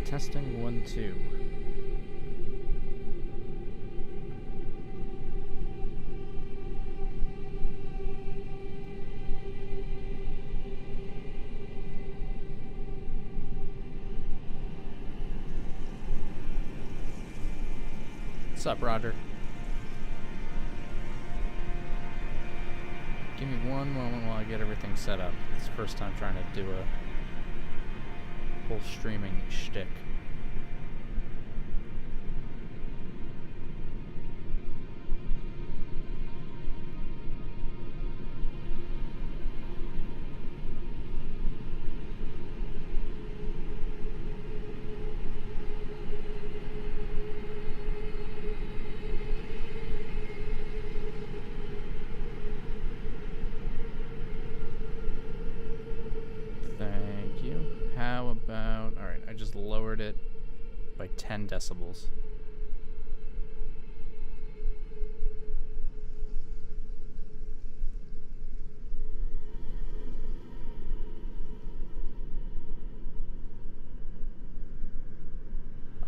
Testing 1, 2. What's up, Roger? Give me one moment while I get everything set up. It's the first time trying to do a whole streaming shtick. Lowered it by 10 decibels.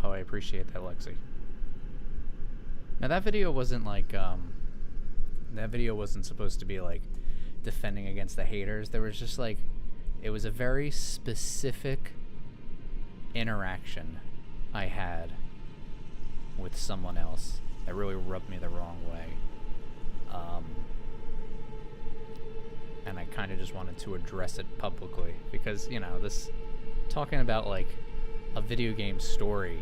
Oh, I appreciate that, Lexi. Now that video wasn't like, that video wasn't supposed to be like defending against the haters. There was just like, it was a very specific interaction I had with someone else that really rubbed me the wrong way, and I kind of just wanted to address it publicly because, you know, this talking about like a video game story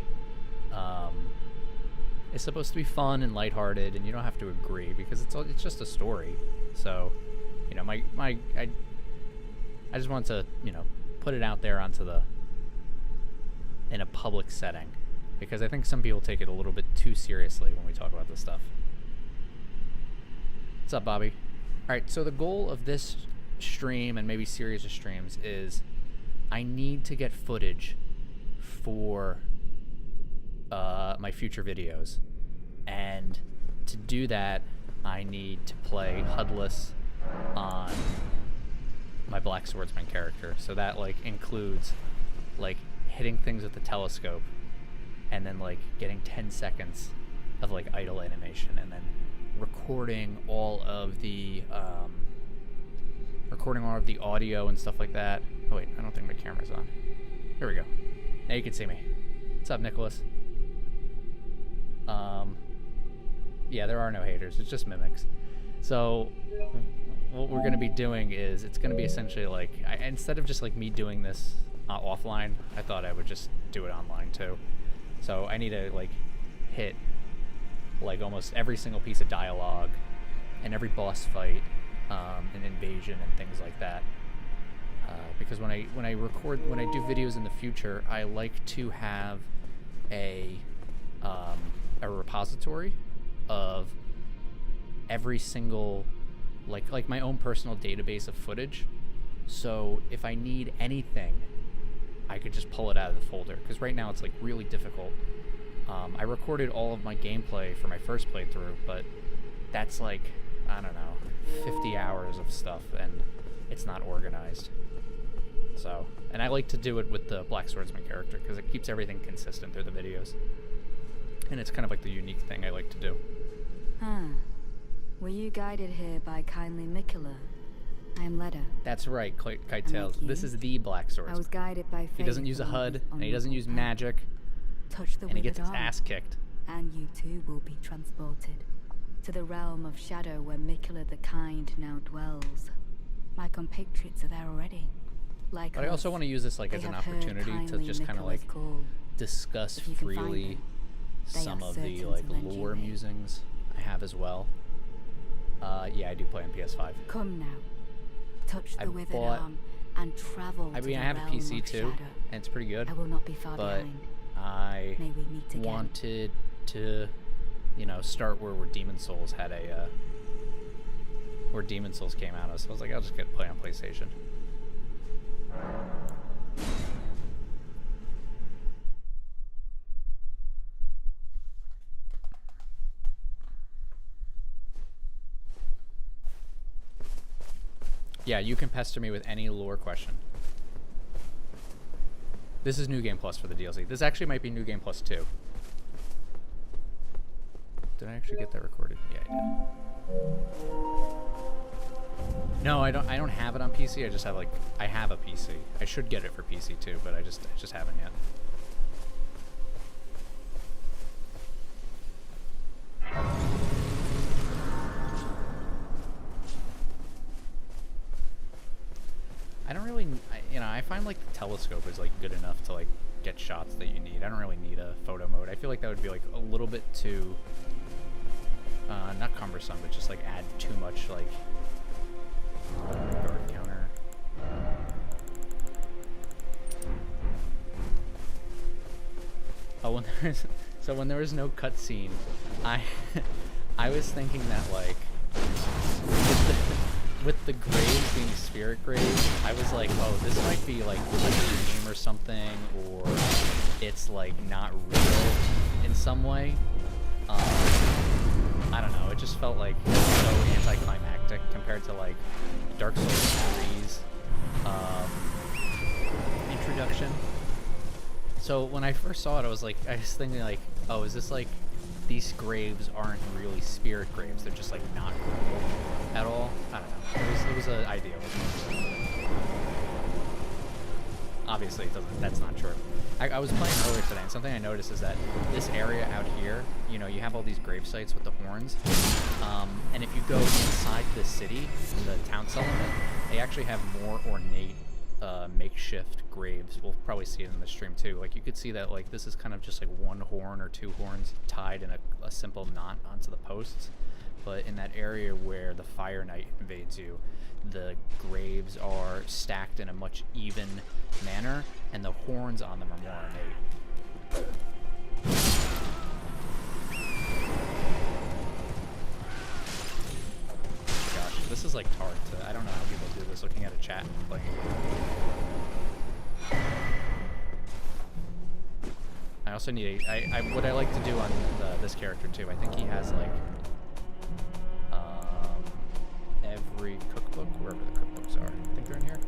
is supposed to be fun and lighthearted, and you don't have to agree because it's just a story. So, you know, I just want to, you know, put it out there in a public setting, because I think some people take it a little bit too seriously when we talk about this stuff. What's up, Bobby? Alright, so the goal of this stream, and maybe series of streams, is I need to get footage for my future videos. And to do that, I need to play HUDless on my Black Swordsman character. So that, like, includes, like, hitting things with the telescope, and then like getting 10 seconds of like idle animation, and then recording all of the audio and stuff like that. Oh wait, I don't think my camera's on. Here we go. Now you can see me. What's up, Nicholas? Yeah, there are no haters. It's just mimics. So what we're gonna be doing is, it's gonna be essentially like, instead of just like me doing this offline, I thought I would just do it online too. So I need to like hit like almost every single piece of dialogue and every boss fight, and invasion and things like that, because when I do videos in the future, I like to have a repository of every single like my own personal database of footage. So if I need anything, I could just pull it out of the folder, because right now it's like really difficult. I recorded all of my gameplay for my first playthrough, but that's like, I don't know, 50 hours of stuff, and it's not organized. So, and I like to do it with the Black Swordsman character because it keeps everything consistent through the videos, and it's kind of like the unique thing I like to do. Were you guided here by kindly Mikula? I am Leda. That's right, Kite Tails. This is the Black Swordsman. I was guided by he doesn't use a HUD, and he doesn't use magic, and he gets his ass kicked. And you too will be transported to the realm of shadow where Mikula the Kind now dwells. My compatriots are there already. Like but I also want to use this like as an opportunity to just kind of like discuss freely some of the like lore musings I have as well. Yeah, I do play on PS5. Come now. Touch the withered arm and travel. I mean, I have a PC too, and it's pretty good. I will not be far behind. I May we meet again. wanted to, you know, start where Demon Souls had a, where Demon Souls came out of. So I was like, I'll just get play on PlayStation. Yeah, you can pester me with any lore question. This is New Game Plus for the DLC. This actually might be New Game Plus 2. Did I actually get that recorded? Yeah, I did. No, I don't have it on PC. I just have like I have a PC. I should get it for PC too, but I just haven't yet. I don't really, I find like the telescope is like good enough to like get shots that you need. I don't really need a photo mode. I feel like that would be like a little bit too, not cumbersome, but just like add too much like guard counter. Oh, when there was no cutscene, I was thinking that like with the graves being spirit graves, I was like, oh, this might be like a dream or something, or it's like not real in some way. I don't know. It just felt like so anticlimactic compared to like Dark Souls 3's introduction. So when I first saw it, I was thinking like, oh, is this like these graves aren't really spirit graves? They're just like not real at all. I don't know. It was an idea. Obviously, it doesn't. That's not true. I was playing earlier today, and something I noticed is that this area out here, you have all these grave sites with the horns, and if you go inside the city, the town settlement, they actually have more ornate makeshift graves. We'll probably see it in the stream too. Like you could see that like this is kind of just like one horn or two horns tied in a simple knot onto the posts. But in that area where the Fire Knight invades you, the graves are stacked in a much even manner, and the horns on them are more ornate. Gosh, this is like hard to. I don't know how people do this looking at a chat and playing a game. I also need what I like to do on this character too. I think he has like every cookbook, wherever the cookbooks are. I think they're in here.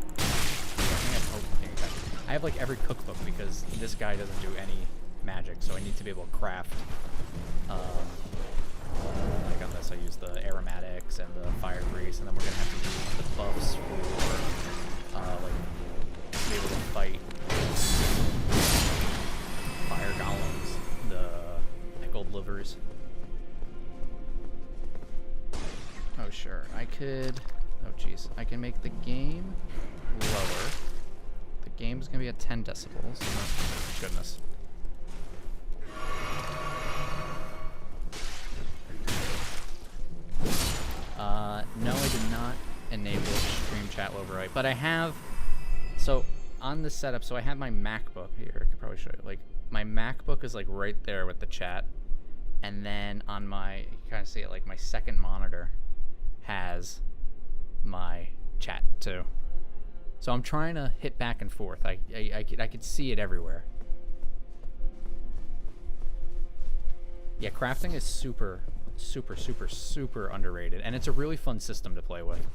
I have like every cookbook because this guy doesn't do any magic, so I need to be able to craft. Like on this, I use the aromatics and the fire grease, and then we're gonna have to use the buffs for like be able to fight fire golems, the pickled livers. Oh sure, I could. Oh jeez, I can make the game lower. The game's gonna be at 10 decibels. Oh, goodness. No, I did not enable stream chat override, but I have. So on the setup, so I have my MacBook here. I could probably show you. Like my MacBook is like right there with the chat, and then on my, you kind of see it, like my second monitor has my chat too. So I'm trying to hit back and forth. I could see it everywhere. Yeah, crafting is super underrated, and it's a really fun system to play with.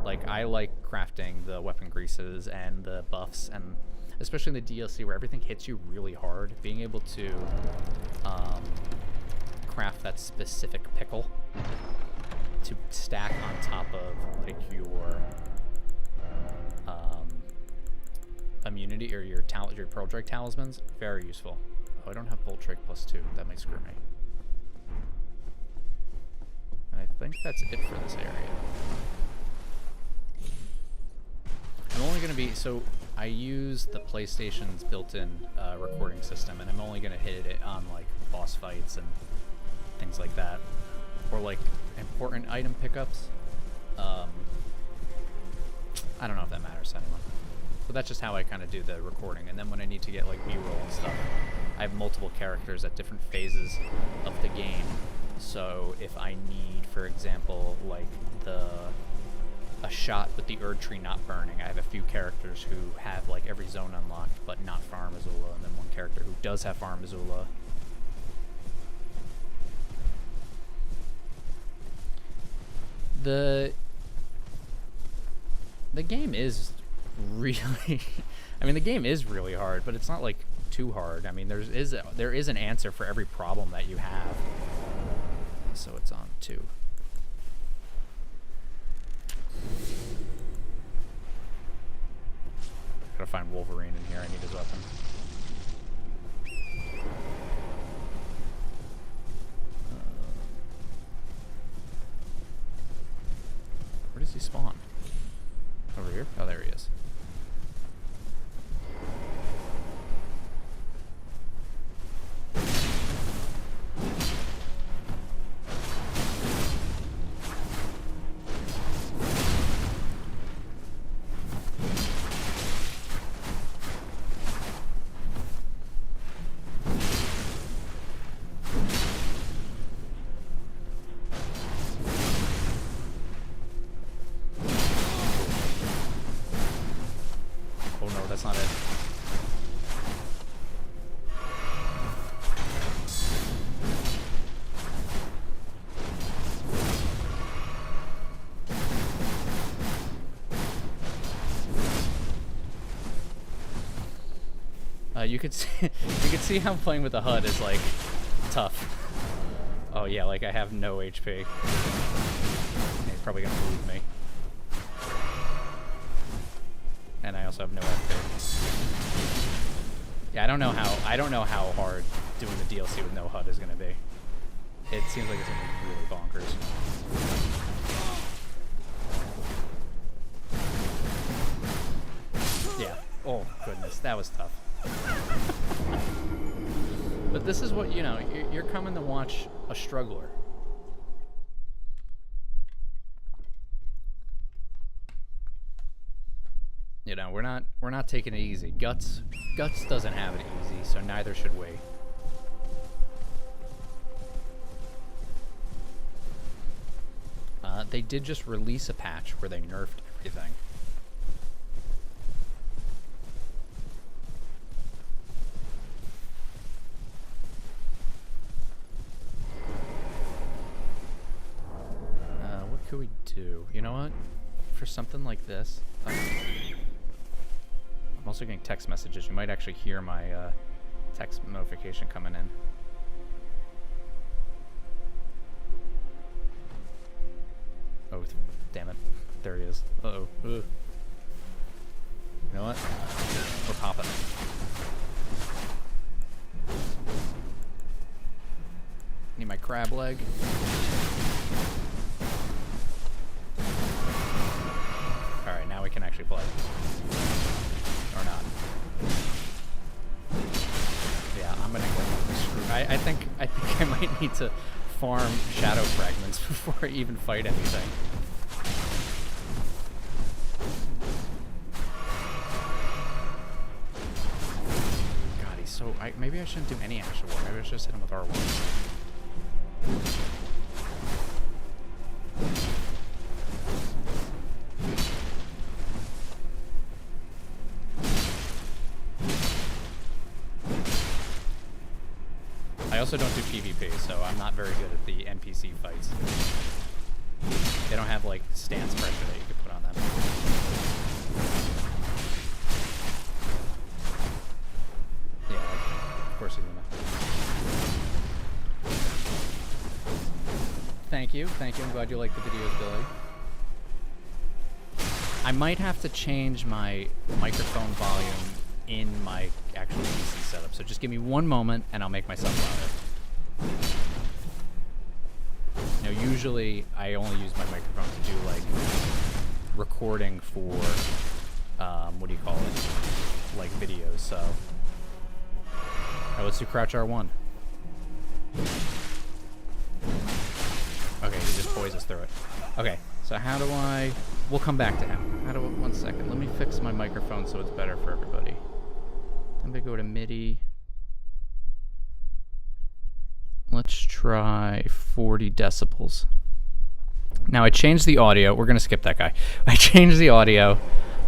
Like I like crafting the weapon greases and the buffs, and especially in the DLC where everything hits you really hard, being able to craft that specific pickle to stack on top of like your immunity or your Pearl Drake talismans, very useful. Oh, I don't have Bolt Drake +2. That might screw me. And I think that's it for this area. I'm only going to be, so I use the PlayStation's built-in recording system, and I'm only going to hit it on like boss fights and things like that, or like important item pickups. I don't know if that matters to anyone, but that's just how I kind of do the recording. And then when I need to get like B-roll and stuff, I have multiple characters at different phases of the game. So if I need, for example, like a shot with the Erdtree not burning, I have a few characters who have like every zone unlocked but not Farm Azula, and then one character who does have Farm Azula. The game is really... I mean, the game is really hard, but it's not, like, too hard. I mean, there is an answer for every problem that you have. So it's on 2. Gotta find Wolverine in here. I need his weapon. Where does he spawn? Over here? Oh, there he is. You could see how playing with the HUD is like tough. Oh yeah, like I have no HP. He's probably gonna lose me. And I also have no FP. Yeah, I don't know how hard doing the DLC with no HUD is gonna be. It seems like it's gonna be really bonkers. Yeah. Oh goodness, that was tough. But this is what, you know, you're coming to watch a struggler. You know, we're not taking it easy. Guts doesn't have it easy, so neither should we. They did just release a patch where they nerfed everything. What could we do? You know what? For something like this, I'm also getting text messages. You might actually hear my text notification coming in. Oh, damn it. There he is. Uh-oh. Ugh. You know what? We're popping. Need my crab leg. Alright, now we can actually play. Or not. Yeah, I'm gonna go screw. I think I might need to farm shadow fragments before I even fight anything. God, he's so... maybe I shouldn't do any actual war. Maybe I should just hit him with R1. I also don't do PvP, so I'm not very good at the NPC fights. They don't have, like, stance pressure that you could put on them. Yeah, of course he's gonna. Thank you. I'm glad you liked the videos, Billy. I might have to change my microphone volume in my actual PC setup, so just give me one moment and I'll make myself louder. You know, usually I only use my microphone to do like recording for what do you call it, like videos. So let's do crouch R1. Okay, he just poises through it. Okay, so how do I... we'll come back to him. One second, let me fix my microphone so it's better for everybody. Then we go to MIDI. Let's try 40 decibels. Now I changed the audio. We're gonna skip that guy. I changed the audio.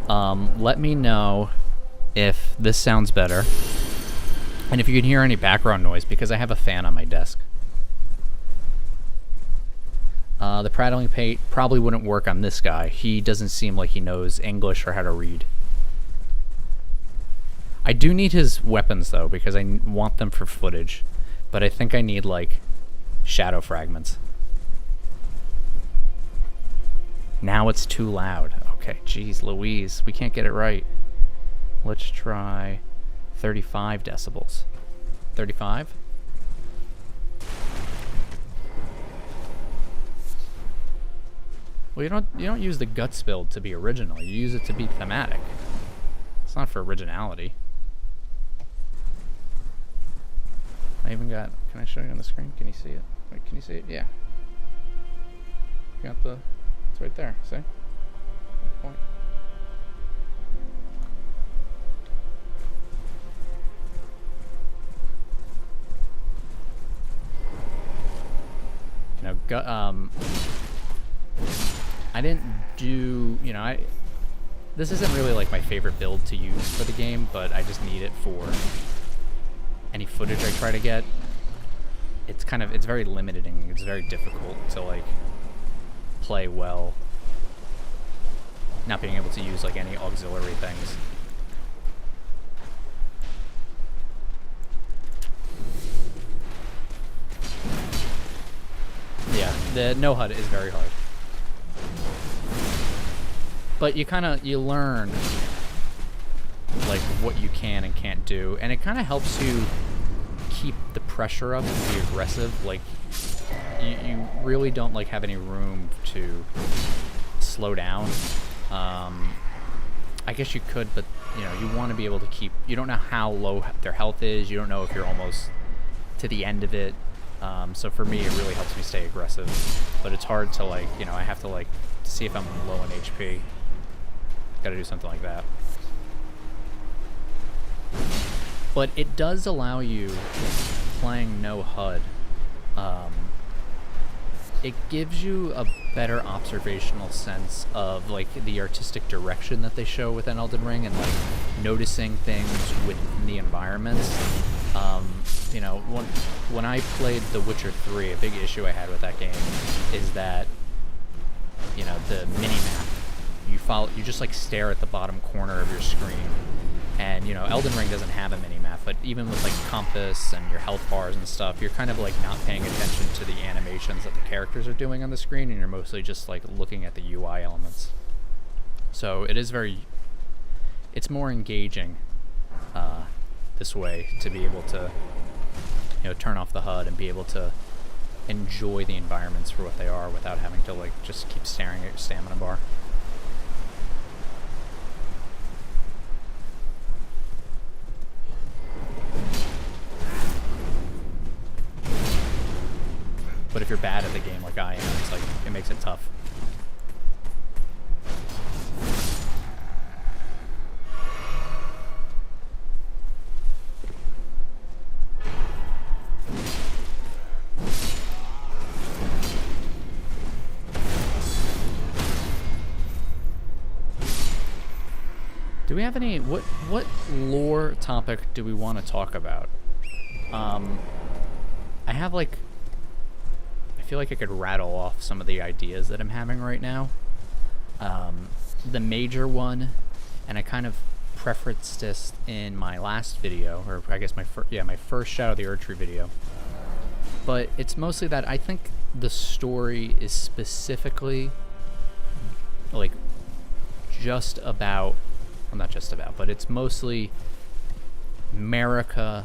Let me know if this sounds better. And if you can hear any background noise, because I have a fan on my desk. The prattling pate probably wouldn't work on this guy. He doesn't seem like he knows English or how to read. I do need his weapons, though, because I want them for footage. But I think I need, like, shadow fragments. Now it's too loud. Okay, geez Louise, we can't get it right. Let's try 35 decibels. 35? Well, you don't use the guts build to be original. You use it to be thematic. It's not for originality. I even got... Can I show you on the screen? Can you see it? Wait, can you see it? Yeah. You got the... It's right there. See? Point. You know, I didn't do... You know, this isn't really like my favorite build to use for the game, but I just need it for any footage I try to get. It's very limiting. It's very difficult to like play well, not being able to use like any auxiliary things. Yeah, the no HUD is very hard. But you learn like what you can and can't do, and it kind of helps you keep the pressure up and be aggressive. Like you really don't like have any room to slow down. I guess you could, but you know, you want to be able to keep, you don't know how low their health is, you don't know if you're almost to the end of it. So for me, it really helps me stay aggressive, but it's hard to like, you know, I have to like see if I'm low on HP. Gotta do something like that. But it does allow you, playing no HUD, it gives you a better observational sense of like the artistic direction that they show within Elden Ring, and like noticing things within the environments. You know, when I played The Witcher 3, a big issue I had with that game is that, you know, the mini-map, you just like stare at the bottom corner of your screen. And, you know, Elden Ring doesn't have a mini-map, but even with like compass and your health bars and stuff, you're kind of like not paying attention to the animations that the characters are doing on the screen, and you're mostly just like looking at the UI elements. So it is it's more engaging this way, to be able to, you know, turn off the HUD and be able to enjoy the environments for what they are without having to like just keep staring at your stamina bar. But if you're bad at the game like I am, it's like, it makes it tough. Do we have any, what lore topic do we want to talk about? I have like, I feel like I could rattle off some of the ideas that I'm having right now. The major one, and I kind of preferenced this in my last video, or I guess my first Shadow of the Erdtree video. But it's mostly that I think the story is specifically like just about, well, not just about, but it's mostly Marika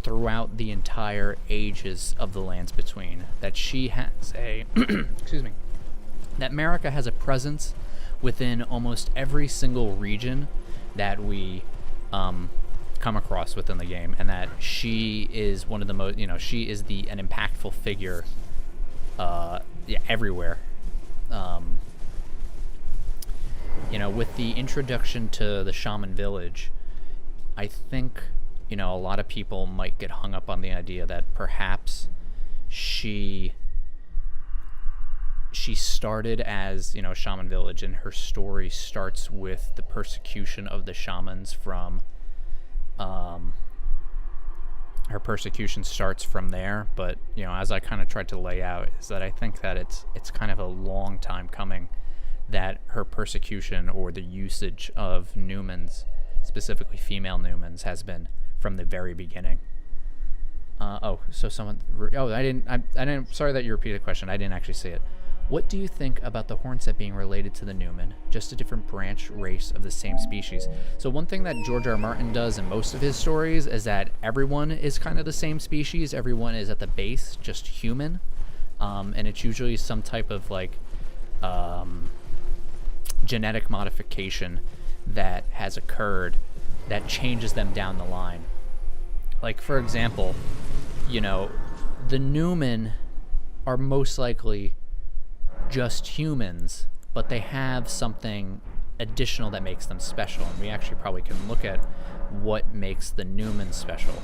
throughout the entire ages of the Lands Between. That she has a, excuse me, that Marika has a presence within almost every single region that we come across within the game, and that she is one of the most, you know, she is an impactful figure everywhere. You know, with the introduction to the shaman village, I think, you know, a lot of people might get hung up on the idea that perhaps she started as, you know, a shaman village, and her story starts with the persecution of the shamans from, her persecution starts from there. But, you know, as I kind of tried to lay out, is that I think that it's kind of a long time coming that her persecution or the usage of Newmans specifically female Newmans, has been from the very beginning. So someone... I didn't... Sorry that you repeated the question. I didn't actually see it. What do you think about the Hornset being related to the Newman, just a different branch race of the same species? So one thing that George R. Martin does in most of his stories is that everyone is kind of the same species. Everyone is at the base just human. And it's usually some type of like genetic modification that has occurred that changes them down the line. Like, for example, you know, the Newman are most likely just humans, but they have something additional that makes them special, and we actually probably can look at what makes the Newman special.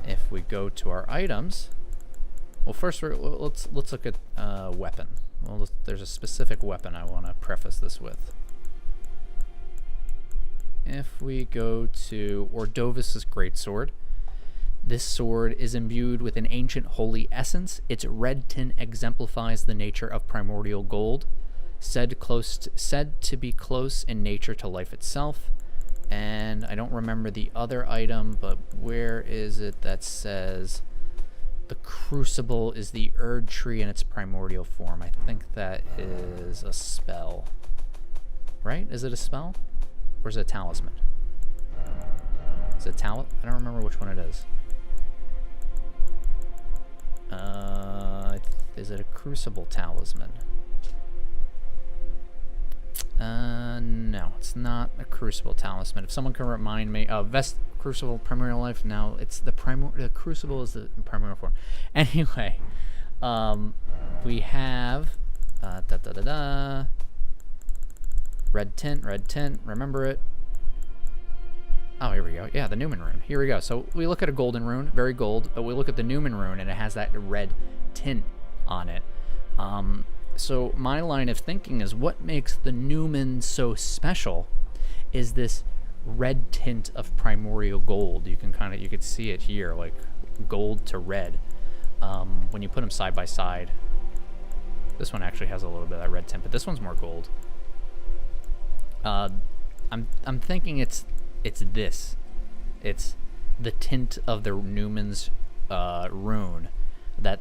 If we go to our items, well, first let's look at weapon. Well, there's a specific weapon I want to preface this with. If we go to Ordovis's greatsword, this sword is imbued with an ancient holy essence. Its red tint exemplifies the nature of primordial gold, said to be close in nature to life itself. And I don't remember the other item, but where is it that says the crucible is the Erdtree in its primordial form? I think that is a spell. Right? Is it a spell? Or is it a talisman? Is it I don't remember which one it is. Is it a crucible talisman? No, it's not a crucible talisman. If someone can remind me, Vest Crucible Primordial Life. No, it's the crucible is the primordial form. Anyway, we have red tint. Remember it. Oh, here we go. Yeah, the Newman rune. Here we go. So we look at a golden rune, very gold, but we look at the Newman rune and it has that red tint on it. So my line of thinking is what makes the Newman so special is this red tint of primordial gold. You could see it here, like gold to red. When you put them side by side, this one actually has a little bit of that red tint, but this one's more gold. I'm thinking it's this. It's the tint of the Newman's rune, that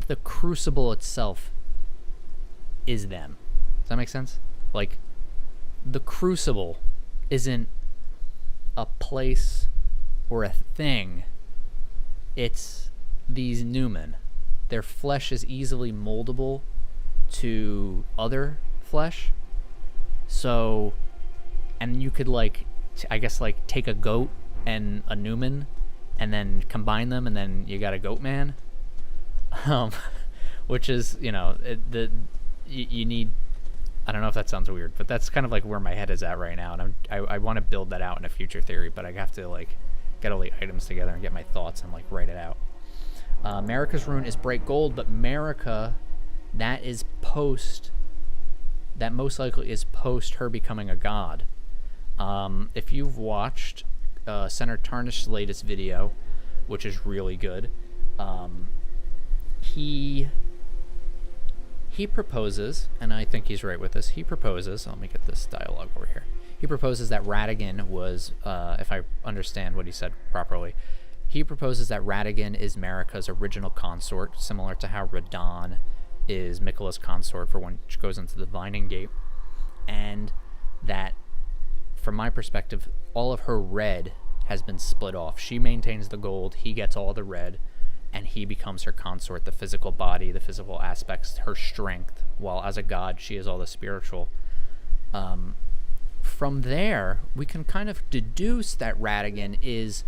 the crucible itself is them. Does that make sense? Like, the crucible isn't a place or a thing. It's these Newman. Their flesh is easily moldable to other flesh. So, and you could I guess take a goat and a Newman and then combine them and then you got a goat man. Which is, you need, I don't know if that sounds weird, but that's kind of like where my head is at right now. And I want to build that out in a future theory, but I have to get all the items together and get my thoughts and write it out. Marika's rune is bright gold, but Marika, that most likely is post her becoming a god. If you've watched Senator Tarnish's latest video, which is really good, he proposes, and I think he's right with this, let me get this dialogue over here. He proposes that Ratigan was, if I understand what he said properly, he proposes that Ratigan is Marika's original consort, similar to how Radon is Miquella's consort for when she goes into the Divining Gate, and that, from my perspective, all of her red has been split off. She maintains the gold, he gets all the red, and he becomes her consort, the physical body, the physical aspects, her strength, while as a god, she is all the spiritual. From there, we can kind of deduce that Ratigan is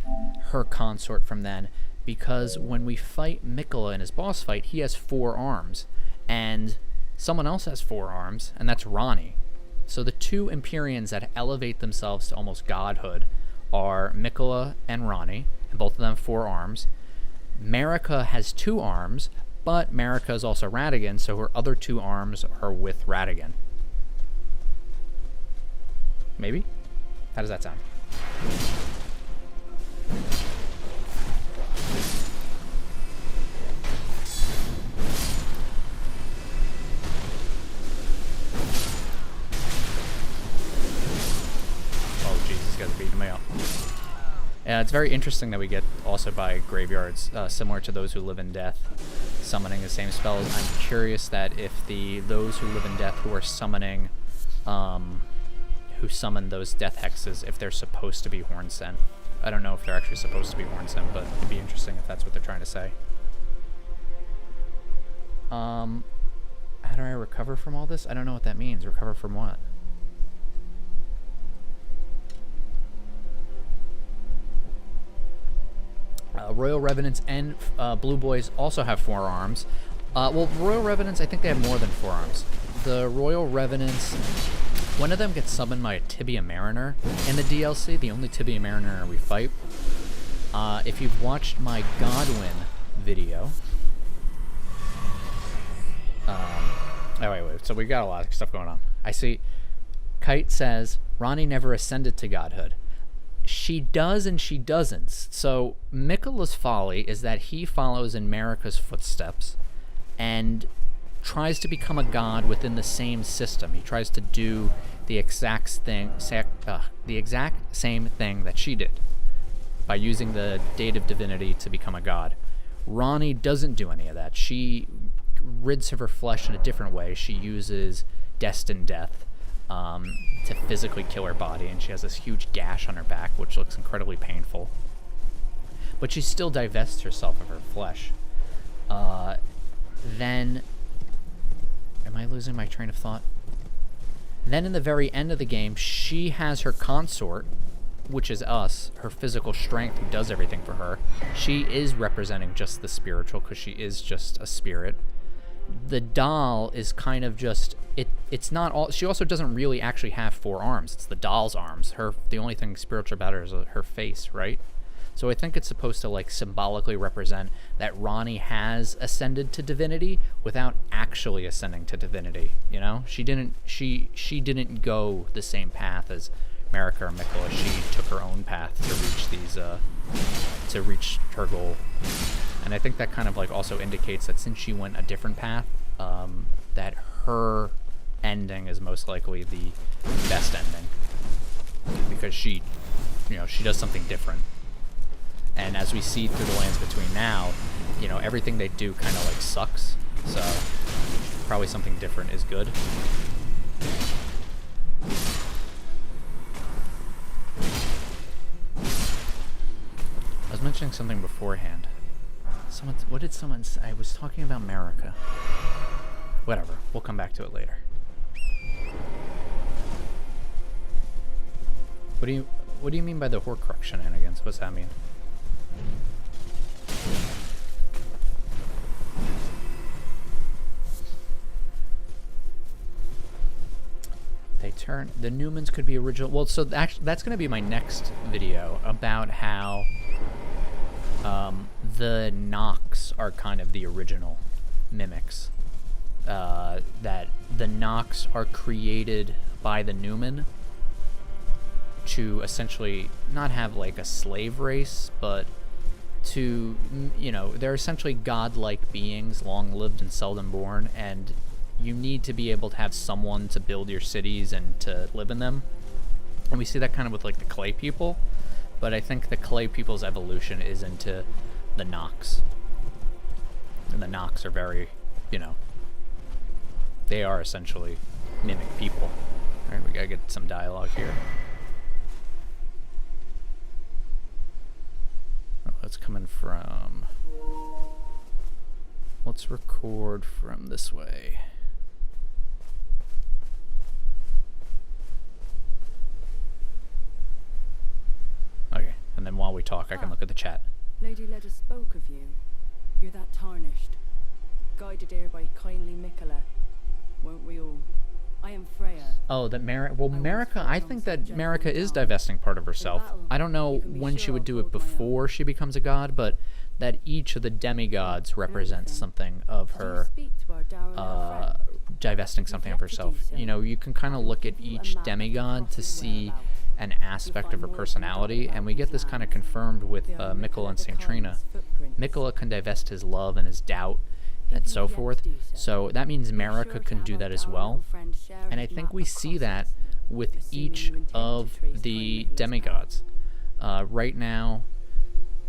her consort from then, because when we fight Miquella in his boss fight, he has 4 arms, and someone else has 4 arms, and that's Ranni. So the 2 Empyreans that elevate themselves to almost godhood are Miquella and Ranni, and both of them 4 arms. Marika has 2 arms, but Marika is also Ratigan, so her other 2 arms are with Ratigan. Maybe? How does that sound? Yeah, it's very interesting that we get also by graveyards, similar to those who live in death, summoning the same spells. I'm curious that if those who live in death who are summoning, who summon those death hexes, if they're supposed to be horn sent. I don't know if they're actually supposed to be horn sent, but it'd be interesting if that's what they're trying to say. How do I recover from all this? I don't know what that means. Recover from what? Royal Revenants and Blue Boys also have 4 arms. Well, Royal Revenants, I think they have more than 4 arms. The Royal Revenants, one of them gets summoned by a Tibia Mariner in the DLC, the only Tibia Mariner we fight. If you've watched my Godwin video... oh, wait. So we got a lot of stuff going on. I see Kite says, Ranni never ascended to godhood. She does and she doesn't. So Miquella's folly is that he follows in Marika's footsteps and tries to become a god within the same system. He tries to do the exact same thing that she did by using the date of divinity to become a god. Ranni doesn't do any of that. She rids of her flesh in a different way. She uses destined death to physically kill her body, and she has this huge gash on her back, which looks incredibly painful. But she still divests herself of her flesh. Then... Am I losing my train of thought? Then in the very end of the game, she has her consort, which is us, her physical strength, who does everything for her. She is representing just the spiritual, because she is just a spirit. The doll is kind of just... It's not all... She also doesn't really actually have 4 arms. It's the doll's arms. The only thing spiritual about her is her face, right? So I think it's supposed to, like, symbolically represent that Ranni has ascended to divinity without actually ascending to divinity, you know? She didn't go the same path as Marika or Miquella. She took her own path to reach her goal. And I think that kind of, like, also indicates that since she went a different path, that her ending is most likely the best ending. Because she does something different. And as we see through the Lands Between now, everything they do kind of, like, sucks. So probably something different is good. I was mentioning something beforehand. What did someone say? I was talking about Marika. Whatever. We'll come back to it later. What do you mean by the Horcrux shenanigans? What's that mean? The Newmans could be original. Well, so actually, that's going to be my next video about how the Nox are kind of the original mimics. That the Nox are created by the Newman to essentially not have, like, a slave race, but to, they're essentially godlike beings, long-lived and seldom born, and you need to be able to have someone to build your cities and to live in them. And we see that kind of with, like, the clay people, but I think the clay people's evolution is into the Nox. And the Nox are very, they are essentially mimic people. Alright, we gotta get some dialogue here. Oh, it's coming from... Let's record from this way. Okay, and then while we talk, I can look at the chat. Lady Leda spoke of you. You're that tarnished. Guided here by kindly Miquella. Won't we all? I am Freya. Oh, that Marika, I think that Marika is divesting part of herself. I don't know when she would do it before she becomes a god, but that each of the demigods represents something of her, divesting something of herself. You can kind of look at each demigod to see an aspect of her personality, and we get this kind of confirmed with Miquella and St. Trina. Miquella can divest his love and his doubt and so forth, so that means Marika can do that as well. And I think we see that with each of the demigods. Right now,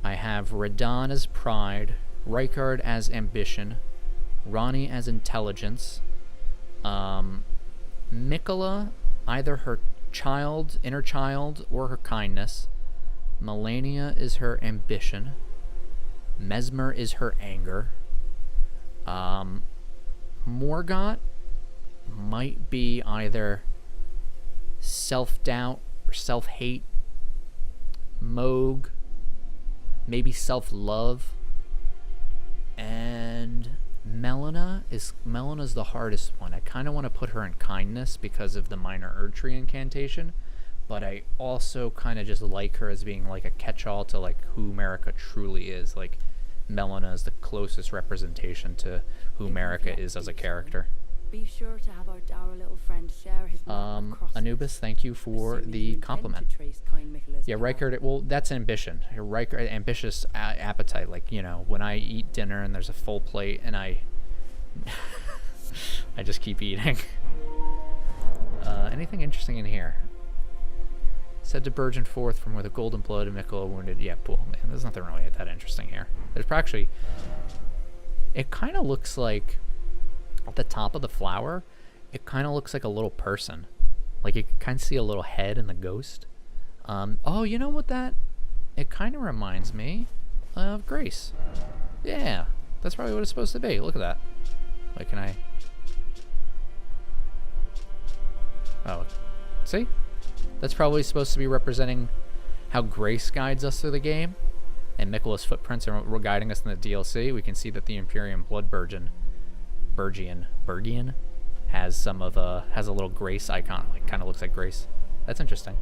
I have Radon as pride, Rykard as ambition, Ronnie as intelligence, Mikola, either her inner child, or her kindness. Melania is her ambition. Mesmer is her anger. Morgott might be either self-doubt or self-hate. Moog, maybe self-love. And Melena's the hardest one. I kind of want to put her in kindness because of the minor Erdtree incantation, but I also kind of just like her as being like a catch-all to like who Marika truly is. Like, Melina is the closest representation to who Marika is as a character. Be sure to have our dour little friend share his Anubis, thank you for the compliment. Yeah, Rykard, well, that's ambition. Rykard, ambitious appetite. Like, you know, when I eat dinner and there's a full plate and I just keep eating. Anything interesting in here? Said to burgeon forth from where the golden blood of Mikola wounded. Yeah, cool, man. There's nothing really that interesting here. There's actually... It kind of looks like... At the top of the flower, it kind of looks like a little person. Like, you can kind of see a little head in the ghost. Oh, you know what that... It kind of reminds me of Grace. Yeah, that's probably what it's supposed to be. Look at that. Wait, can I... Oh, see? That's probably supposed to be representing how Grace guides us through the game, and Mikola's footprints are guiding us in the DLC. We can see that the Imperium Blood Bergian has some of has a little Grace icon, like kind of looks like Grace. That's interesting.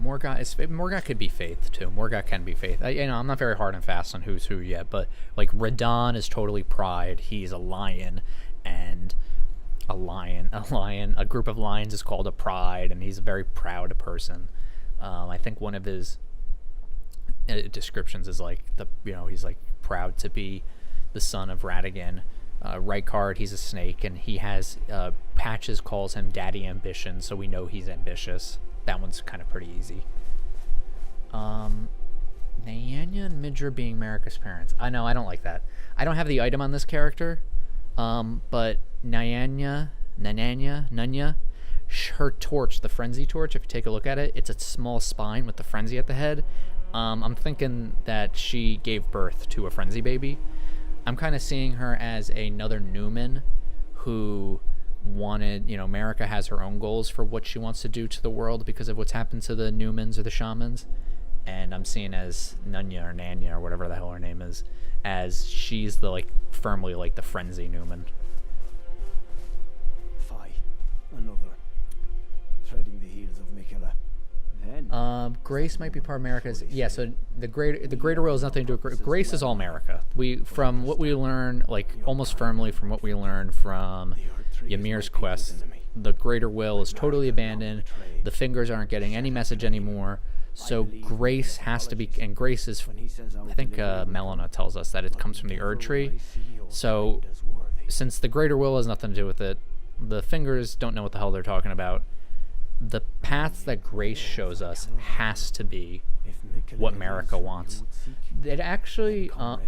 Morgott could be Faith too. Morgott can be Faith. I'm not very hard and fast on who's who yet, but like Radon is totally pride. He's a lion, and a group of lions is called a pride, and he's a very proud person. I think one of his descriptions is like he's like proud to be the son of Ratigan. Rykard, he's a snake, and he has Patches calls him Daddy Ambition, so we know he's ambitious. That one's kind of pretty easy. Nyanya and Midra being Marika's parents. I know, I don't like that. I don't have the item on this character, but Nunya, her torch, the Frenzy Torch, if you take a look at it, it's a small spine with the Frenzy at the head. I'm thinking that she gave birth to a Frenzy baby. I'm kind of seeing her as another Newman who wanted, Marika has her own goals for what she wants to do to the world because of what's happened to the Newmans or the shamans, and I'm seeing as Nunya or Nanya or whatever the hell her name is, as she's the firmly the Frenzy Newman. Another treading the heels of Mikola. Then Grace might be part of Marika's. Yeah, so the greater will has nothing to do with Grace. Is all Marika. From what we learn, almost firmly from what we learn from Ymir's quest, the greater will is totally abandoned. The fingers aren't getting any message anymore. So Grace has to be, and Grace is, I think Melina tells us that it comes from the Erdtree. So since the greater will has nothing to do with it, the fingers don't know what the hell they're talking about. The path that Grace shows us has to be what Marika wants. It actually, allow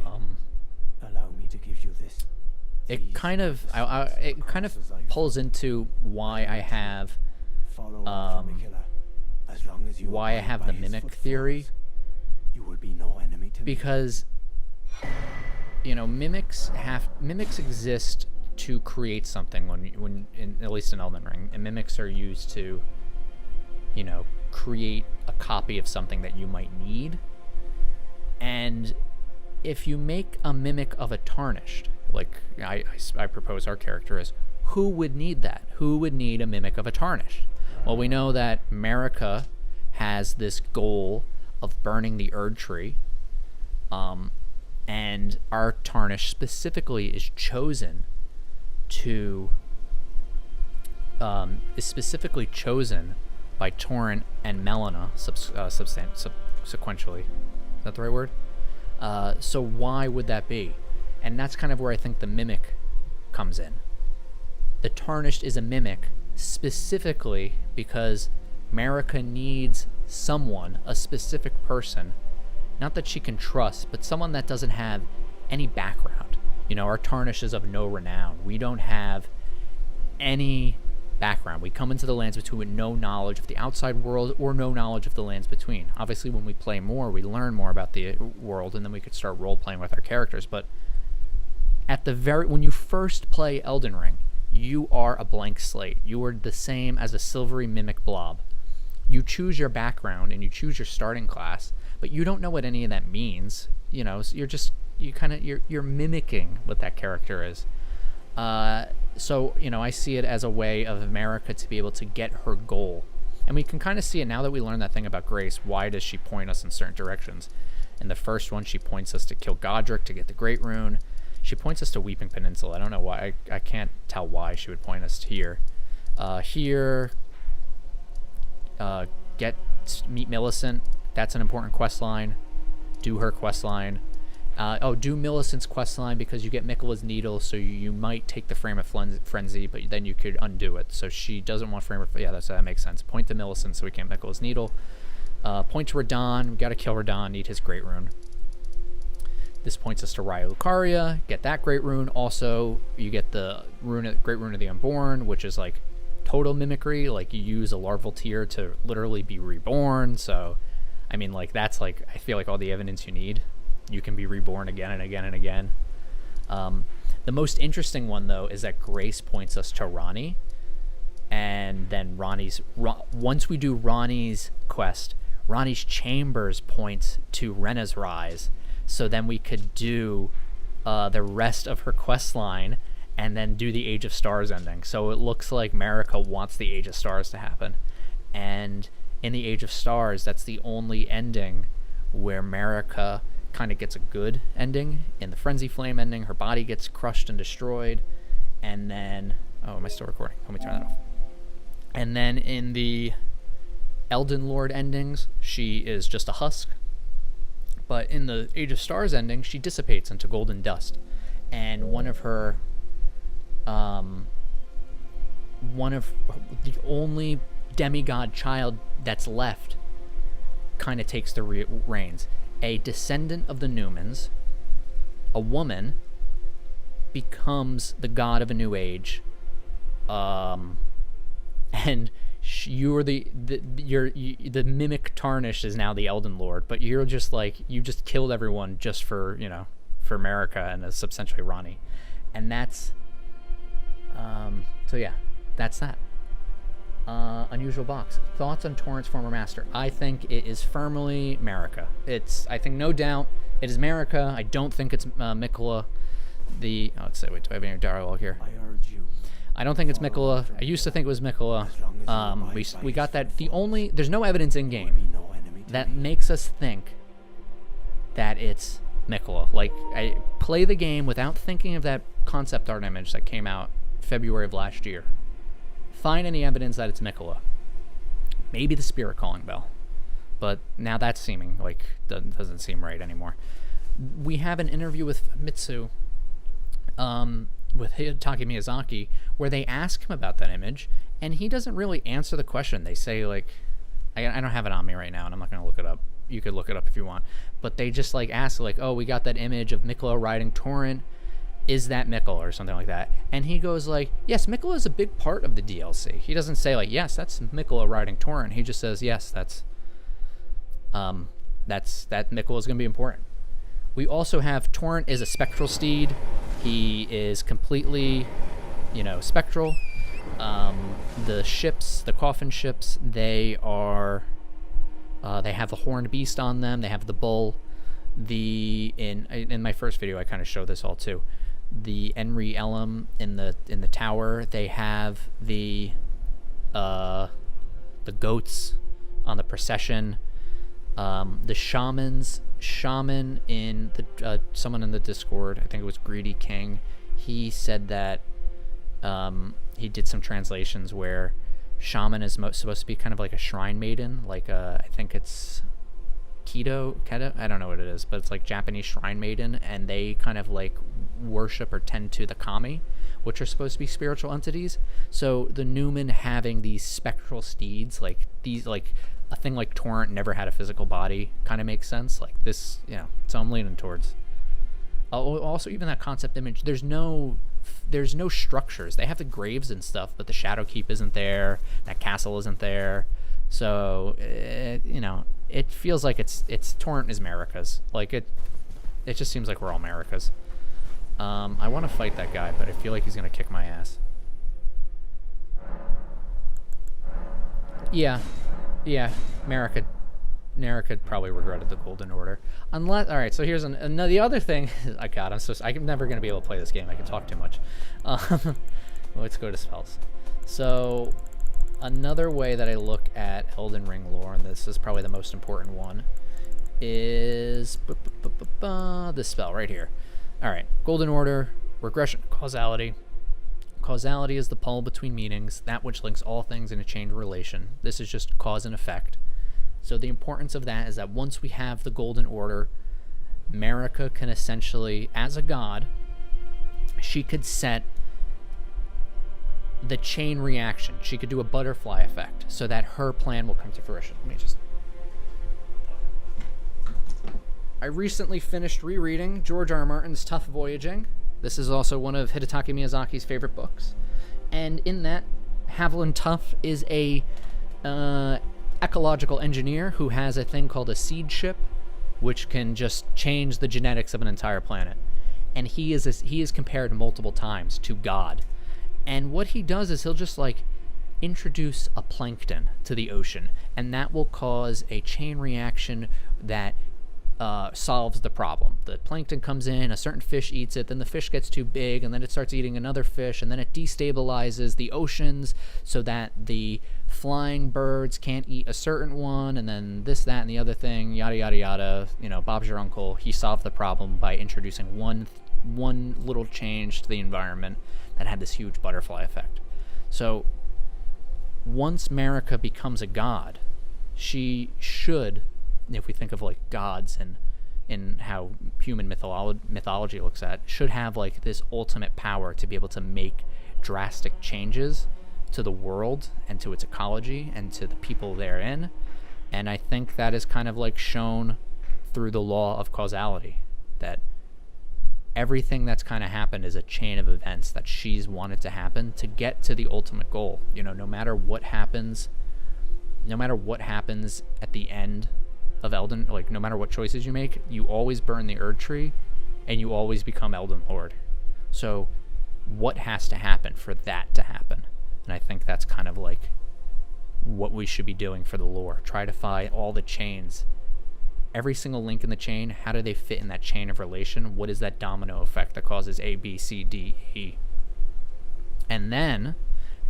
me to give you this. It kind of pulls into why I have, why I have the mimic theory. You will be no enemy to me. Because, mimics exist to create something at least in Elden Ring, and mimics are used to create a copy of something that you might need. And if you make a mimic of a tarnished, I propose our character is, who would need that? Who would need a mimic of a tarnished? Well, we know that Marika has this goal of burning the Erdtree, and our tarnished specifically is chosen by Torrent and Melina sequentially. Is that the right word? So why would that be? And that's kind of where I think the mimic comes in. The Tarnished is a mimic specifically because Marika needs someone, a specific person, not that she can trust, but someone that doesn't have any background. You know, our Tarnished is of no renown. We don't have any background. We come into the Lands Between with no knowledge of the outside world or no knowledge of the Lands Between. Obviously, when we play more, we learn more about the world, and then we could start role-playing with our characters. But when you first play Elden Ring, you are a blank slate. You are the same as a silvery mimic blob. You choose your background and you choose your starting class, but you don't know what any of that means. You know, so you're mimicking what that character is. So, you know, I see it as a way of Marika to be able to get her goal. And we can kind of see it now that we learned that thing about Grace. Why does she point us in certain directions? In the first one, she points us to kill Godric to get the Great Rune. She points us to Weeping Peninsula. I don't know why. I can't tell why she would point us here. Meet Millicent. That's an important quest line. Do her quest line. Do Millicent's quest line because you get Miquella's Needle, so you might take the Frame of Frenzy, but then you could undo it. So she doesn't want Frame of... Yeah, that makes sense. Point to Millicent so we can Miquella's Needle. Point to Radahn. We gotta kill Radahn. Need his Great Rune. This points us to Raya Lucaria. Get that Great Rune. Also, you get the Great Rune of the Unborn, which is like total mimicry. Like, you use a larval tear to literally be reborn. So, I mean, like, that's like, I feel like all the evidence you need. You can be reborn again and again and again. The most interesting one, though, is that Grace points us to Ranni. And then once we do Ranni's quest, Ranni's Chambers points to Renna's Rise. So then we could do the rest of her quest line and then do the Age of Stars ending. So it looks like Marika wants the Age of Stars to happen. And in the Age of Stars, that's the only ending where Marika kind of gets a good ending. In the Frenzy Flame ending, her body gets crushed and destroyed. And then... Oh, am I still recording? Let me turn that off. And then in the Elden Lord endings, she is just a husk. But in the Age of Stars ending, she dissipates into golden dust. And one of the only demigod child that's left kind of takes the reins. A descendant of the Numens, a woman, becomes the god of a new age. And you're the mimic Tarnished is now the Elden Lord, but you're just like, you just killed everyone just for, you know, for Marika and essentially Ranni. And that's so yeah, that's that. Unusual box. Thoughts on Torrent's former master? I think it is firmly Marika. I think no doubt it is Marika. I don't think it's Miquella. Let's say, wait, do I have any dialogue here? I urge you. I don't think it's Miquella. I used to think it was Miquella. We got that. There's no evidence in game that makes us think that it's Miquella. Like, I play the game without thinking of that concept art image that came out February of last year. Find any evidence that it's Miquella. Maybe the Spirit Calling Bell. But now that's seeming like doesn't seem right anymore. We have an interview with Mitsu, with Hidetaka Miyazaki, where they ask him about that image, and he doesn't really answer the question. They say, like, I don't have it on me right now, and I'm not going to look it up. You could look it up if you want. But they just, like, ask, like, oh, we got that image of Miquella riding Torrent. Is that Miquella or something like that? And he goes, like, yes, Miquella is a big part of the DLC. He doesn't say, like, yes, that's Miquella riding Torrent. He just says, yes, that Miquella is going to be important. We also have Torrent is a spectral steed. He is completely, spectral. The ships, the coffin ships, they are, they have the horned beast on them. They have the bull. In my first video, I kind of show this all too. The Enri Elam in the tower, they have the goats on the procession. The shaman in the someone in the Discord, I think it was Greedy King, he said that he did some translations where shaman is supposed to be kind of like a shrine maiden, like I think it's Keto, I don't know what it is, but it's like Japanese shrine maiden, and they kind of like worship or tend to the kami, which are supposed to be spiritual entities. So the Newman having these spectral steeds, like these, like a thing like Torrent never had a physical body, kind of makes sense. Like this, you know, so I'm leaning towards. Also, even that concept image, there's no structures. They have the graves and stuff, but the Shadow Keep isn't there. That castle isn't there. So, you know, it feels like it's Torrent is America's. Like it just seems like we're all America's. I want to fight that guy, but I feel like he's gonna kick my ass. Yeah, America probably regretted the Golden Order. Unless, all right, so here's the other thing. I'm never gonna be able to play this game. I can talk too much. Let's go to spells. So, another way that I look at Elden Ring lore, and this is probably the most important one, is this spell right here. All right, Golden Order, regression, causality. Causality is the pull between meanings, that which links all things in a chain of relation. This is just cause and effect. So the importance of that is that once we have the Golden Order, Marika can essentially, as a god, she could set the chain reaction. She could do a butterfly effect so that her plan will come to fruition. I recently finished rereading George R. Martin's Tough Voyaging. This is also one of Hidetaka Miyazaki's favorite books. And in that, Haviland Tough is a ecological engineer who has a thing called a seed ship, which can just change the genetics of an entire planet. And he is compared multiple times to God. And what he does is he'll just like introduce a plankton to the ocean, and that will cause a chain reaction that solves the problem. The plankton comes in, a certain fish eats it, then the fish gets too big, and then it starts eating another fish, and then it destabilizes the oceans so that the flying birds can't eat a certain one, and then this, that, and the other thing, yada, yada, yada. You know, Bob's your uncle. He solved the problem by introducing one little change to the environment that had this huge butterfly effect. So once Marika becomes a god, she should, if we think of like gods and in how human mythology looks at, should have like this ultimate power to be able to make drastic changes to the world and to its ecology and to the people therein. And I think that is kind of like shown through the law of causality, that everything that's kind of happened is a chain of events that she's wanted to happen to get to the ultimate goal. You know, no matter what happens at the end of Elden, like no matter what choices you make, you always burn the Erdtree and you always become Elden Lord. So what has to happen for that to happen? And I think that's kind of like what we should be doing for the lore. Try to find all the chains. Every single link in the chain, how do they fit in that chain of relation? What is that domino effect that causes A, B, C, D, E? And then,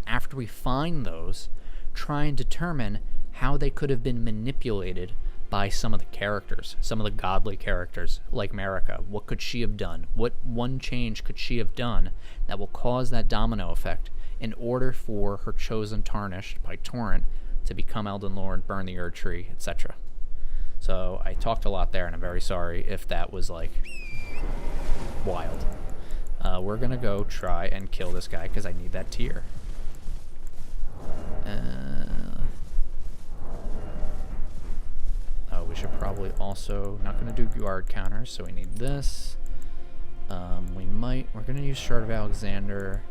after we find those, try and determine how they could have been manipulated by some of the characters, some of the godly characters, like Marika. What could she have done? What one change could she have done that will cause that domino effect in order for her chosen tarnished by Torrent to become Elden Lord, burn the Erdtree, etc.? So I talked a lot there, and I'm very sorry if that was like wild. We're gonna go try and kill this guy because I need that tier. We should probably also, not gonna do guard counters, so we need this. We're gonna use Shard of Alexander.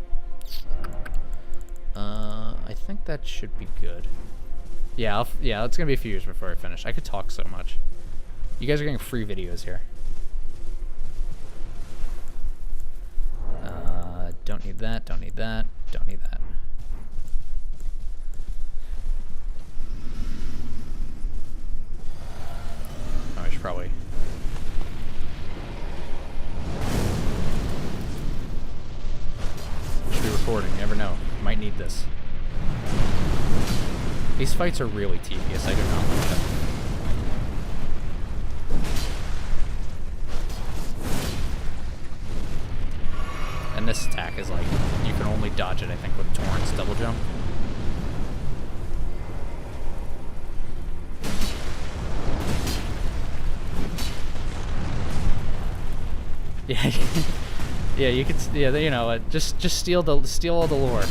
I think that should be good. Yeah, it's gonna be a few years before I finish. I could talk so much. You guys are getting free videos here. Don't need that, don't need that, don't need that. Oh, I should probably... Should be recording, you never know. Might need this. These fights are really tedious, I do not like them. And this attack is like, you can only dodge it, I think, with Torrent's double jump. Yeah, yeah, you could. Yeah, you know, just steal all the lore.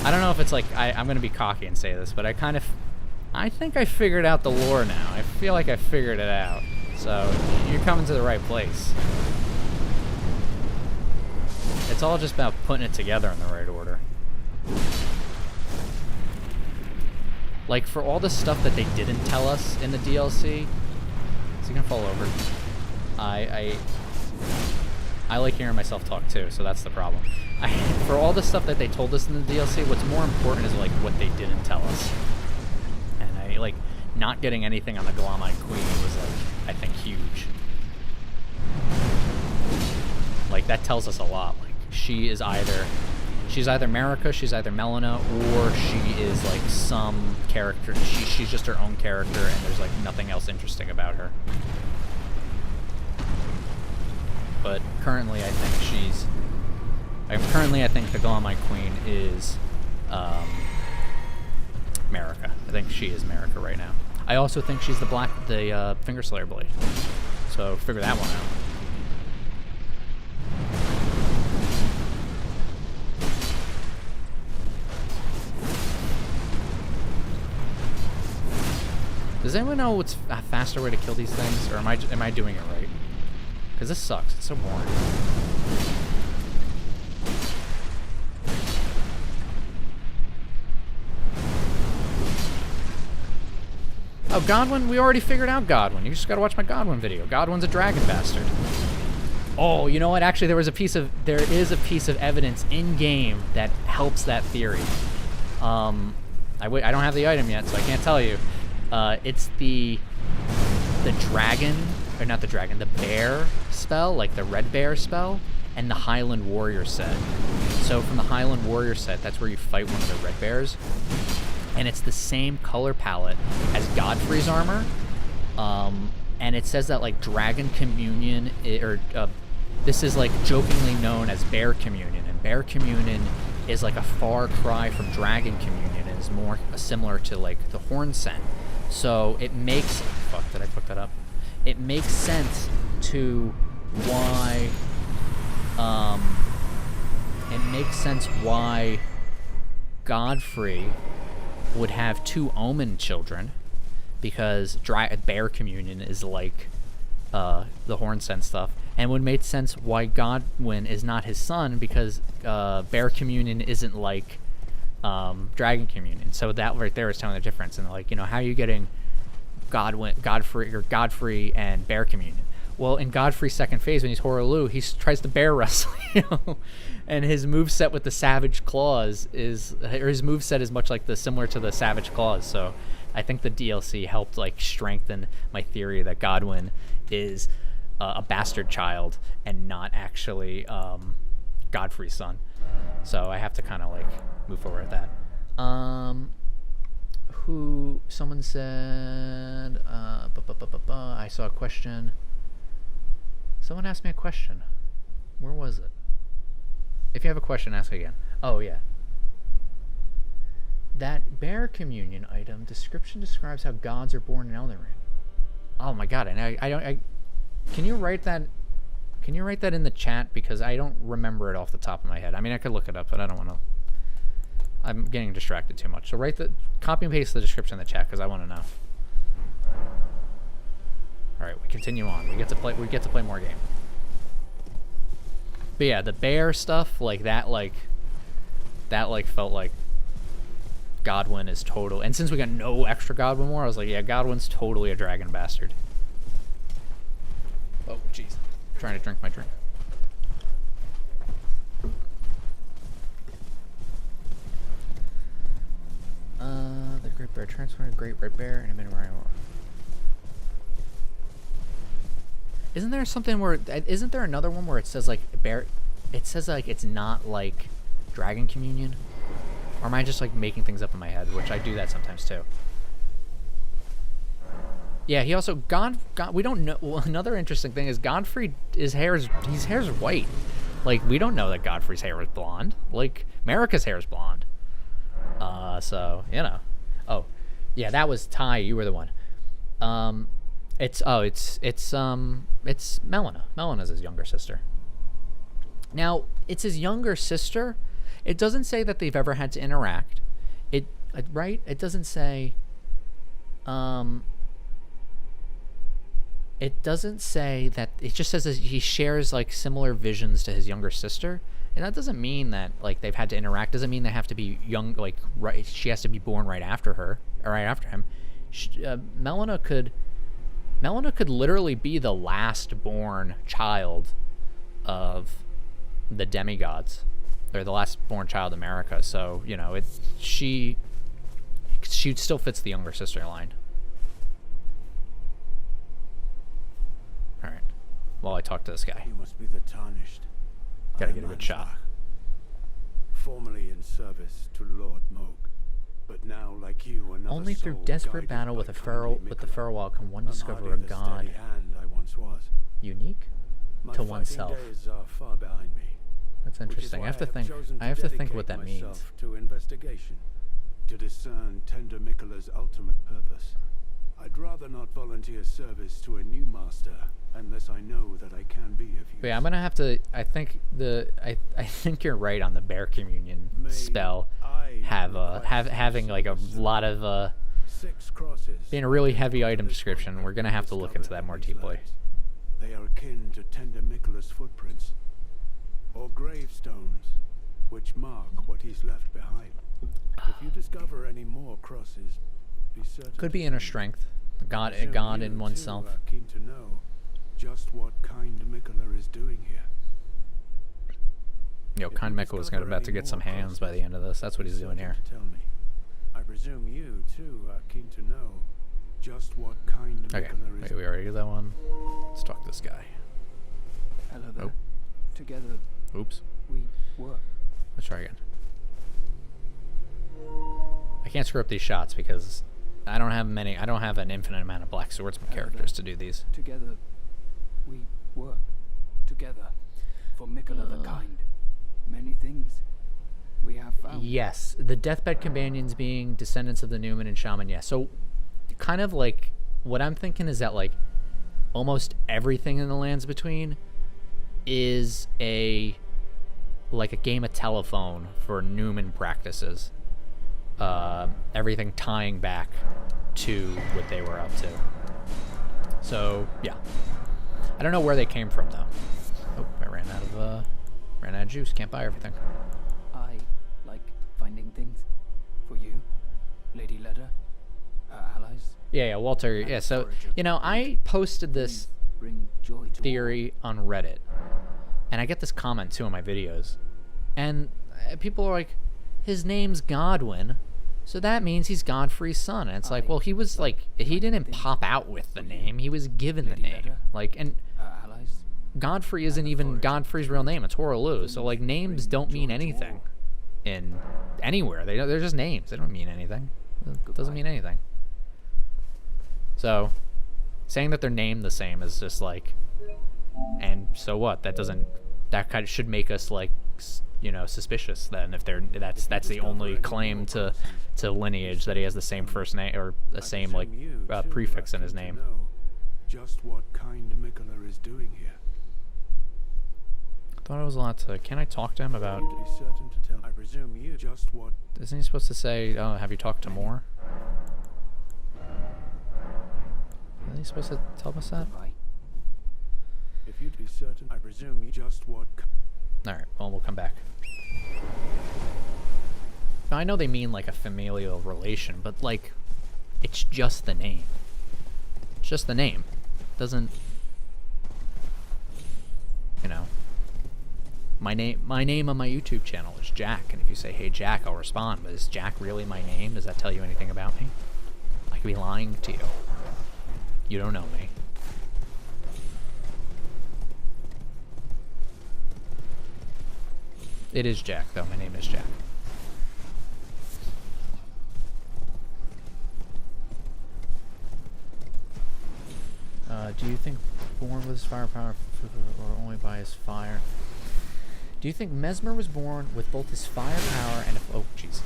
I don't know if it's like I'm gonna be cocky and say this, but I think I figured out the lore now. I feel like I figured it out. So you're coming to the right place. It's all just about putting it together in the right order. Like, for all the stuff that they didn't tell us in the DLC... Is he gonna fall over? I like hearing myself talk too, so that's the problem. For all the stuff that they told us in the DLC, what's more important is, like, what they didn't tell us. And like, not getting anything on the Glamite Queen was, like, I think huge. Like, that tells us a lot. Like, she's either Marika, she's either Melina, or she is like some character. She's just her own character, and there's like nothing else interesting about her. But currently, I think the Glamite Queen is Marika. I think she is Marika right now. I also think she's the Finger Slayer Blade. So figure that one out. Does anyone know what's a faster way to kill these things, or am I doing it right? Because this sucks. It's so boring. Oh, Godwin? We already figured out Godwin. You just gotta watch my Godwin video. Godwin's a dragon bastard. Oh, you know what? Actually, there is a piece of evidence in game that helps that theory. I don't have the item yet, so I can't tell you. It's the dragon, or not the dragon, the bear spell, like the red bear spell, and the Highland Warrior set. So from the Highland Warrior set, that's where you fight one of the red bears, and it's the same color palette as Godfrey's armor, and it says that like Dragon Communion, this is like jokingly known as Bear Communion, and Bear Communion is like a far cry from Dragon Communion, and is more similar to like the Horn Scent. So it makes... Fuck, did I fuck that up? It makes sense to why... it makes sense why Godfrey would have two Omen children, because Bear Communion is like the Horn Scent stuff, and would make sense why Godwin is not his son, because Bear Communion isn't like Dragon Communion. So that right there is telling the difference. And like, you know, how are you getting Godfrey and Bear Communion? Well, in Godfrey's second phase, when he's Horaloo, he tries to bear wrestle, you know? And his moveset with the Savage Claws his moveset is much like similar to the Savage Claws. So I think the DLC helped like strengthen my theory that Godwin is a bastard child and not actually Godfrey's son. So I have to kind of like move forward with that. Someone said, I saw a question. Someone asked me a question. Where was it? If you have a question, ask again. Oh, yeah. That Bear Communion item description describes how gods are born in Elden Ring. Oh my god, and I don't... Can you write that... Can you write that in the chat? Because I don't remember it off the top of my head. I mean, I could look it up, but I don't want to... I'm getting distracted too much. So copy and paste the description in the chat, because I want to know. Alright, we continue on. We get to play more game. But yeah, the bear stuff, like that felt like Godwin is total. And since we got no extra Godwin more, I was like, yeah, Godwin's totally a dragon bastard. Oh, jeez. Trying to drink my drink. The Great Bear transformed a Great Red Bear and a Minotaur. Isn't there something where... Isn't there another one where it says, like, bear... It says, like, it's not, like, Dragon Communion? Or am I just, like, making things up in my head? Which I do that sometimes, too. Yeah, he also... we don't know... Well, another interesting thing is Godfrey... His hair's white. Like, we don't know that Godfrey's hair is blonde. Like, Marika's hair is blonde. So, you know. Oh, yeah, that was Ty. You were the one. It's Melina. Melina's his younger sister. Now, it's his younger sister. It doesn't say that they've ever had to interact. Right? It doesn't say. It doesn't say that. It just says that he shares like similar visions to his younger sister, and that doesn't mean that like they've had to interact. Doesn't mean they have to be young. Like right, she has to be born right after her or right after him. Melina could literally be the last born child of the demigods, or the last born child of America. So you know, she still fits the younger sister line. All right. While I talk to this guy, You must be the tarnished. gotta get a good shot. Formerly in service to Lord Moog, but now, like you, another Only through soul desperate guided battle by with the kindly Farewell can one Mikula. discover a I'm hardly the god steady hand I once was. unique My to fighting oneself. days are far behind me. That's which is interesting. why I have to think. chosen I have to think what dedicate that means. myself to investigation, to discern tender Mikula's ultimate purpose. I'd rather not volunteer service to a new master unless I know that I can be of use. But yeah, I'm gonna have to. I think I think you're right on the Bear Communion May spell. I Having like a lot of 6 crosses being a really heavy item description. We're gonna have to look into that more deeply. They are akin to tender Mikula's footprints, or gravestones, which mark what he's left behind. If you discover any more crosses, be certain. Could be to inner tell me. strength, God Presume in you, too, oneself. are keen to know just what kind Mikula is doing here. Yo, If Kind you Mikkel is discover about to any get some more hands by crosses, the end of this. That's what be he's doing certain here. to tell me. I presume you too are keen to know just what kind Okay, Mikula is. wait, we already did that one. Let's talk to this guy. Hello there. Oh. Together Oops. we work. Let's try again. I can't screw up these shots because I don't have many. I don't have an infinite amount of black swordsman characters to do these. Together we work. Together for Mikula the Kind. Many things we have found. Yes, the deathbed companions being descendants of the Newman and Shaman. Yeah, so kind of like what I'm thinking is that like almost everything in the Lands Between is like a game of telephone for Newman practices. Everything tying back to what they were up to. So yeah, I don't know where they came from though. Oh, I ran out of juice. Can't buy everything. I like finding things for you, Lady Leda, her allies. Yeah, Walter. And Yeah, so encourage you know, I posted this Bring joy to theory on Reddit, and I get this comment too in my videos, and people are like, his name's Godwin, so that means he's Godfrey's son. And it's like, well, he was like, he didn't pop out with the name, he was given the name. Like, and her allies. Godfrey isn't even Godfrey's real name, it's Horaloo. So like, names don't mean anything in anywhere. They're just names. They don't mean anything. It doesn't mean anything. So saying that they're named the same is just like, and so what? That kind of should make us like, you know, suspicious then if that's the only claim to lineage, that he has the same first name or the same like prefix in his name. Just what kind Mikula is doing here. I thought it was a lot to. Can I talk to him about? You'd be certain to tell. I presume you just what. Isn't he supposed to say, "Oh, have you talked to more"? Isn't he supposed to tell us that? Goodbye. If you'd be certain, I presume you just what. All right. Well, we'll come back. Now, I know they mean like a familial relation, but like, it's just the name. It's just the name. Doesn't. You know. My name on my YouTube channel is Jack, and if you say, "Hey Jack," I'll respond. But is Jack really my name? Does that tell you anything about me? I could be lying to you. You don't know me. It is Jack, though. My name is Jack. Do you think born with his firepower or only by his fire? Do you think Mesmer was born with both his firepower and oh jeez.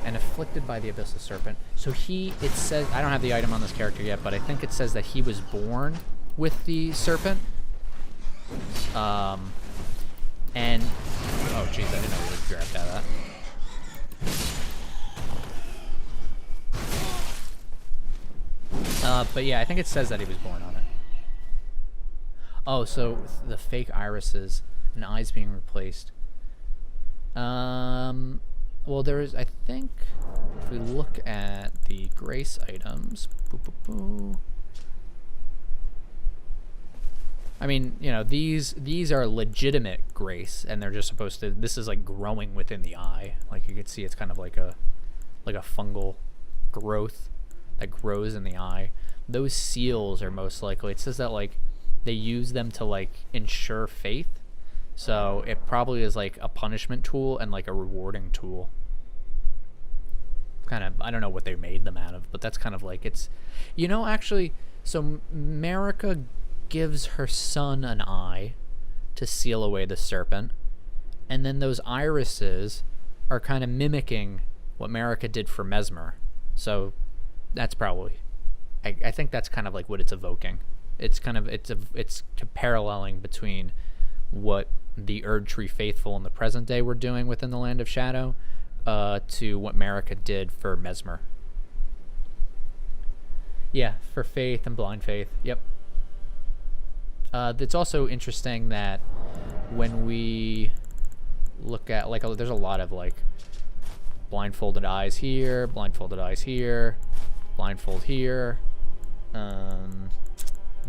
and afflicted by the Abyssal Serpent. So it says, I don't have the item on this character yet, but I think it says that he was born with the serpent. And, oh jeez, I didn't know we would grabbed out of that. But yeah, I think it says that he was born on it. Oh, so the fake irises and eyes being replaced. Well, there is, I think, if we look at the grace items, I mean, you know, these are legitimate grace, and they're just supposed to, this is like growing within the eye. Like you can see it's kind of like a fungal growth that grows in the eye. Those seals are most likely, it says that like they use them to like ensure faith. So it probably is like a punishment tool and like a rewarding tool. Kind of, I don't know what they made them out of, but that's kind of like, it's, you know, actually, so Marika gives her son an eye to seal away the serpent, and then those irises are kind of mimicking what Marika did for Mesmer. So that's probably, I think that's kind of like what it's evoking. It's kind of, it's paralleling between what the Erdtree faithful in the present day were doing within the Land of Shadow to what Marika did for Mesmer. Yeah, for faith and blind faith. Yep. It's also interesting that when we look at, like, there's a lot of, like, blindfolded eyes here, blindfolded eyes here, blindfold here.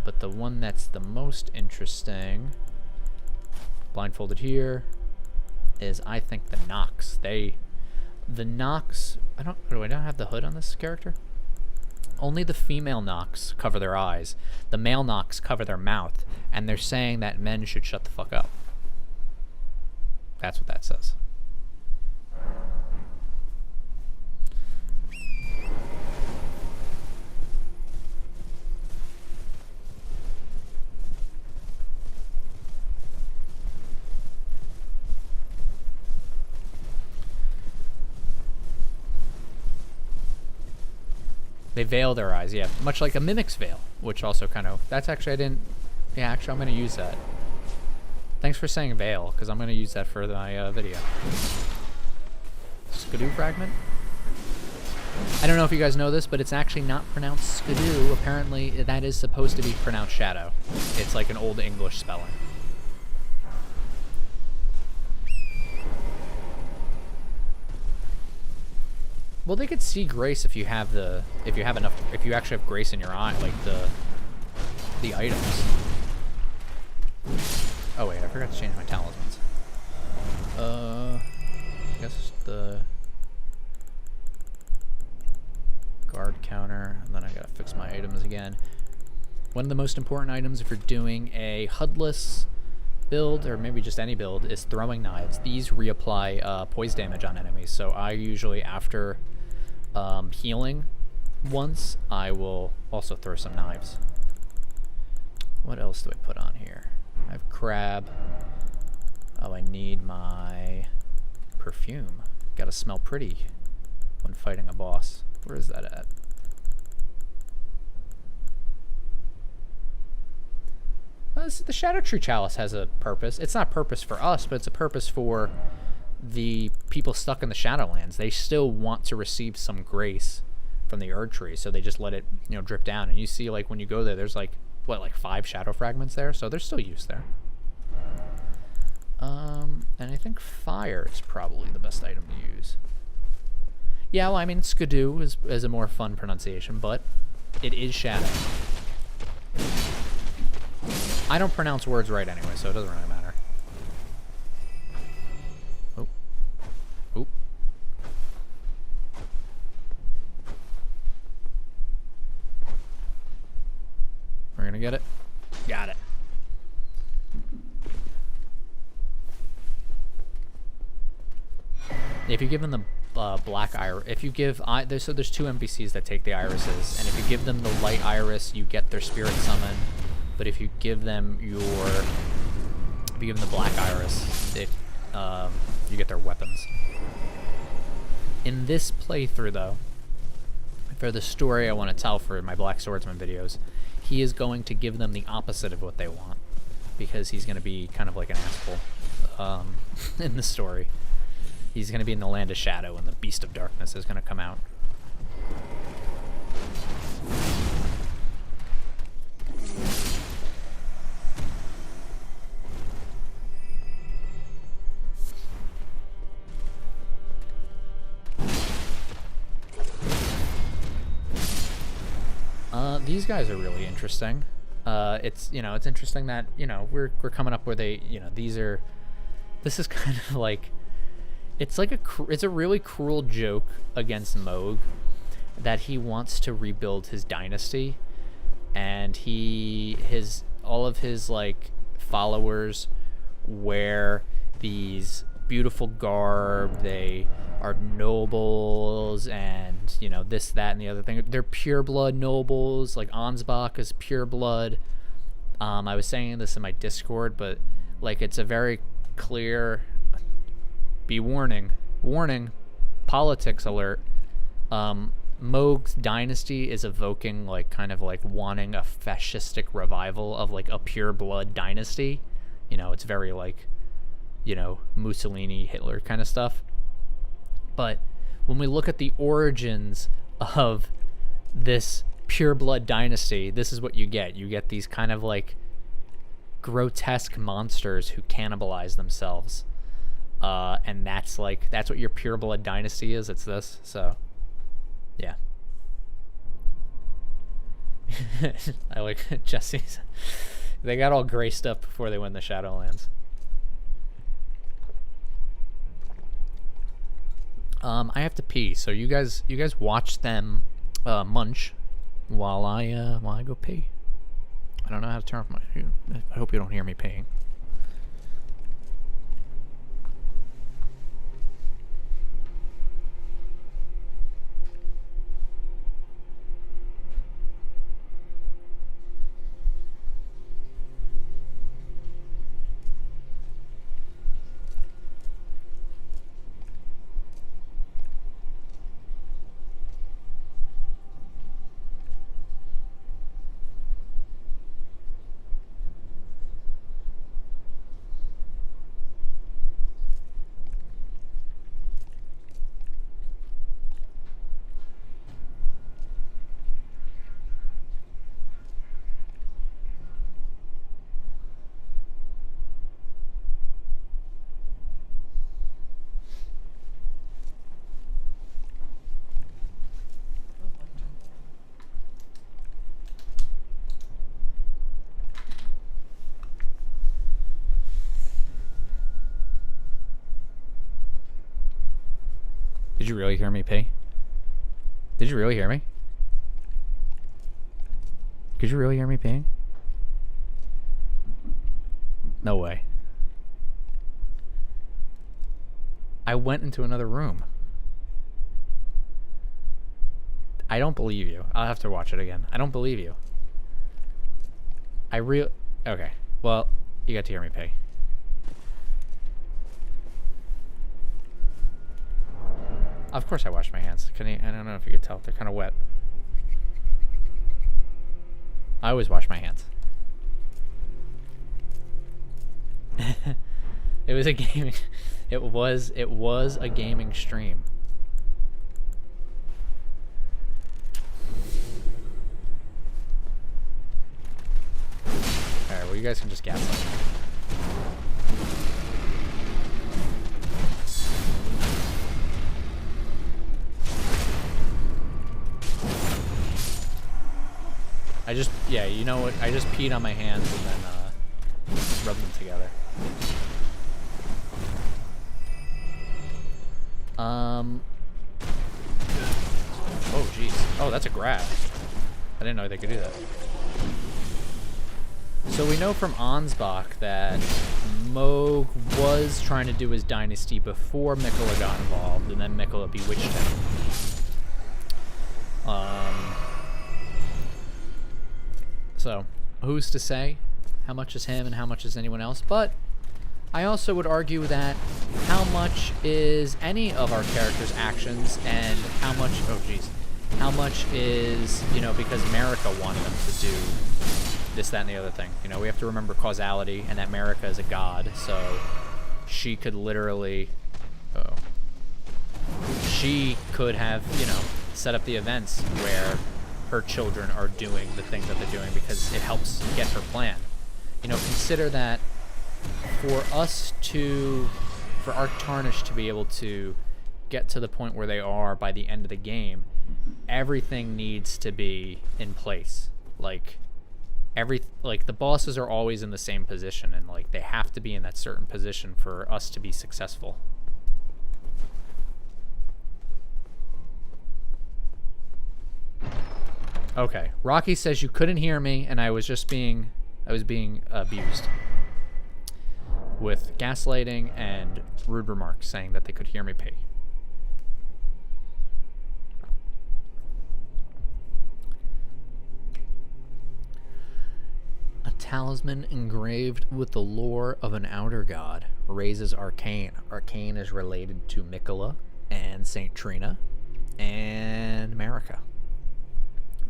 But the one that's the most interesting, blindfolded here, is, I think, the Nox. The Nox, do I not have the hood on this character? Only the female Nox cover their eyes. The male Nox cover their mouth. And they're saying that men should shut the fuck up. That's what that says. They veil their eyes, yeah. Much like a mimic's veil, which also kind of, that's actually, yeah, actually I'm going to use that. Thanks for saying veil, because I'm going to use that for my video. Skidoo fragment? I don't know if you guys know this, but it's actually not pronounced skidoo. Apparently, that is supposed to be pronounced shadow. It's like an old English spelling. Well, they could see grace if you have if you actually have grace in your eye, like the items. Oh wait, I forgot to change my talismans. I guess the guard counter, and then I gotta fix my items again. One of the most important items if you're doing a HUD-less build, or maybe just any build, is throwing knives. These reapply poise damage on enemies, so I usually, after healing once, I will also throw some knives. What else do I put on here? I have crab. Oh, I need my perfume. Gotta smell pretty when fighting a boss. Where is that at? Well, the Erdtree Chalice has a purpose. It's not a purpose for us, but it's a purpose for the people stuck in the Shadowlands. They still want to receive some grace from the Erdtree, so they just let it, you know, drip down. And you see, like, when you go there, there's like, what, like 5 shadow fragments there? So there's still use there. And I think fire is probably the best item to use. Yeah, well, I mean, skidoo is a more fun pronunciation, but it is shadow. I don't pronounce words right anyway, so it doesn't really matter. Oh. Oh. We're gonna get it. Got it. If you give them the black iris, if you give, so there's 2 NPCs that take the irises, and if you give them the light iris, you get their spirit summon. But if you give them the black iris, you get their weapons. In this playthrough, though, for the story I want to tell for my Black Swordsman videos, he is going to give them the opposite of what they want, because he's going to be kind of like an asshole in the story. He's going to be in the Land of Shadow, and the Beast of Darkness is going to come out. These guys are really interesting. It's, you know, it's interesting that, you know, we're coming up where they, you know, this is kind of like, it's like it's a really cruel joke against Moog that he wants to rebuild his dynasty, and all of his like followers wear these beautiful garb. They are nobles, and you know, this, that, and the other thing. They're pure blood nobles. Like Ansbach is pure blood. I was saying this in my Discord, but like, it's a very clear, be warning, politics alert. Moog's dynasty is evoking like kind of like wanting a fascistic revival of like a pure blood dynasty. You know, it's very like, you know, Mussolini, Hitler kind of stuff. But when we look at the origins of this pure blood dynasty, this is what you get. You get these kind of like grotesque monsters who cannibalize themselves. And that's what your pure blood dynasty is. It's this. So, yeah. I like Jesse's. They got all graced up before they win the Shadowlands. I have to pee, so you guys watch them munch while I go pee. I don't know how to turn off my. I hope you don't hear me peeing. Did you really hear me pee? Did you really hear me? Could you really hear me peeing? No way. I went into another room. I don't believe you. I'll have to watch it again. I don't believe you. Okay. Well, you got to hear me pee. Of course I washed my hands. I don't know if you could tell. They're kind of wet. I always wash my hands. It was a gaming... It was a gaming stream. Alright, well, you guys can just gaslight me. Yeah, you know what? I just peed on my hands and then rubbed them together. Oh, jeez. Oh, that's a grab. I didn't know they could do that. So we know from Ansbach that Moog was trying to do his dynasty before Miquella got involved, and then Miquella bewitched him. So, who's to say how much is him and how much is anyone else? But I also would argue that how much is any of our characters' actions, and how much, oh geez, how much is, you know, because Marika wanted them to do this, that, and the other thing. You know, we have to remember causality, and that Marika is a god, so she could literally, she could have, you know, set up the events where her children are doing the things that they're doing because it helps get her plan. You know, consider that for us to, for our Tarnished to be able to get to the point where they are by the end of the game, everything needs to be in place. Like, the bosses are always in the same position, and like they have to be in that certain position for us to be successful. Okay, Rocky says you couldn't hear me, and I was being abused with gaslighting and rude remarks, saying that they could hear me pee. A talisman engraved with the lore of an outer god raises Arcane. Arcane is related to Mikola and Saint Trina and Marika.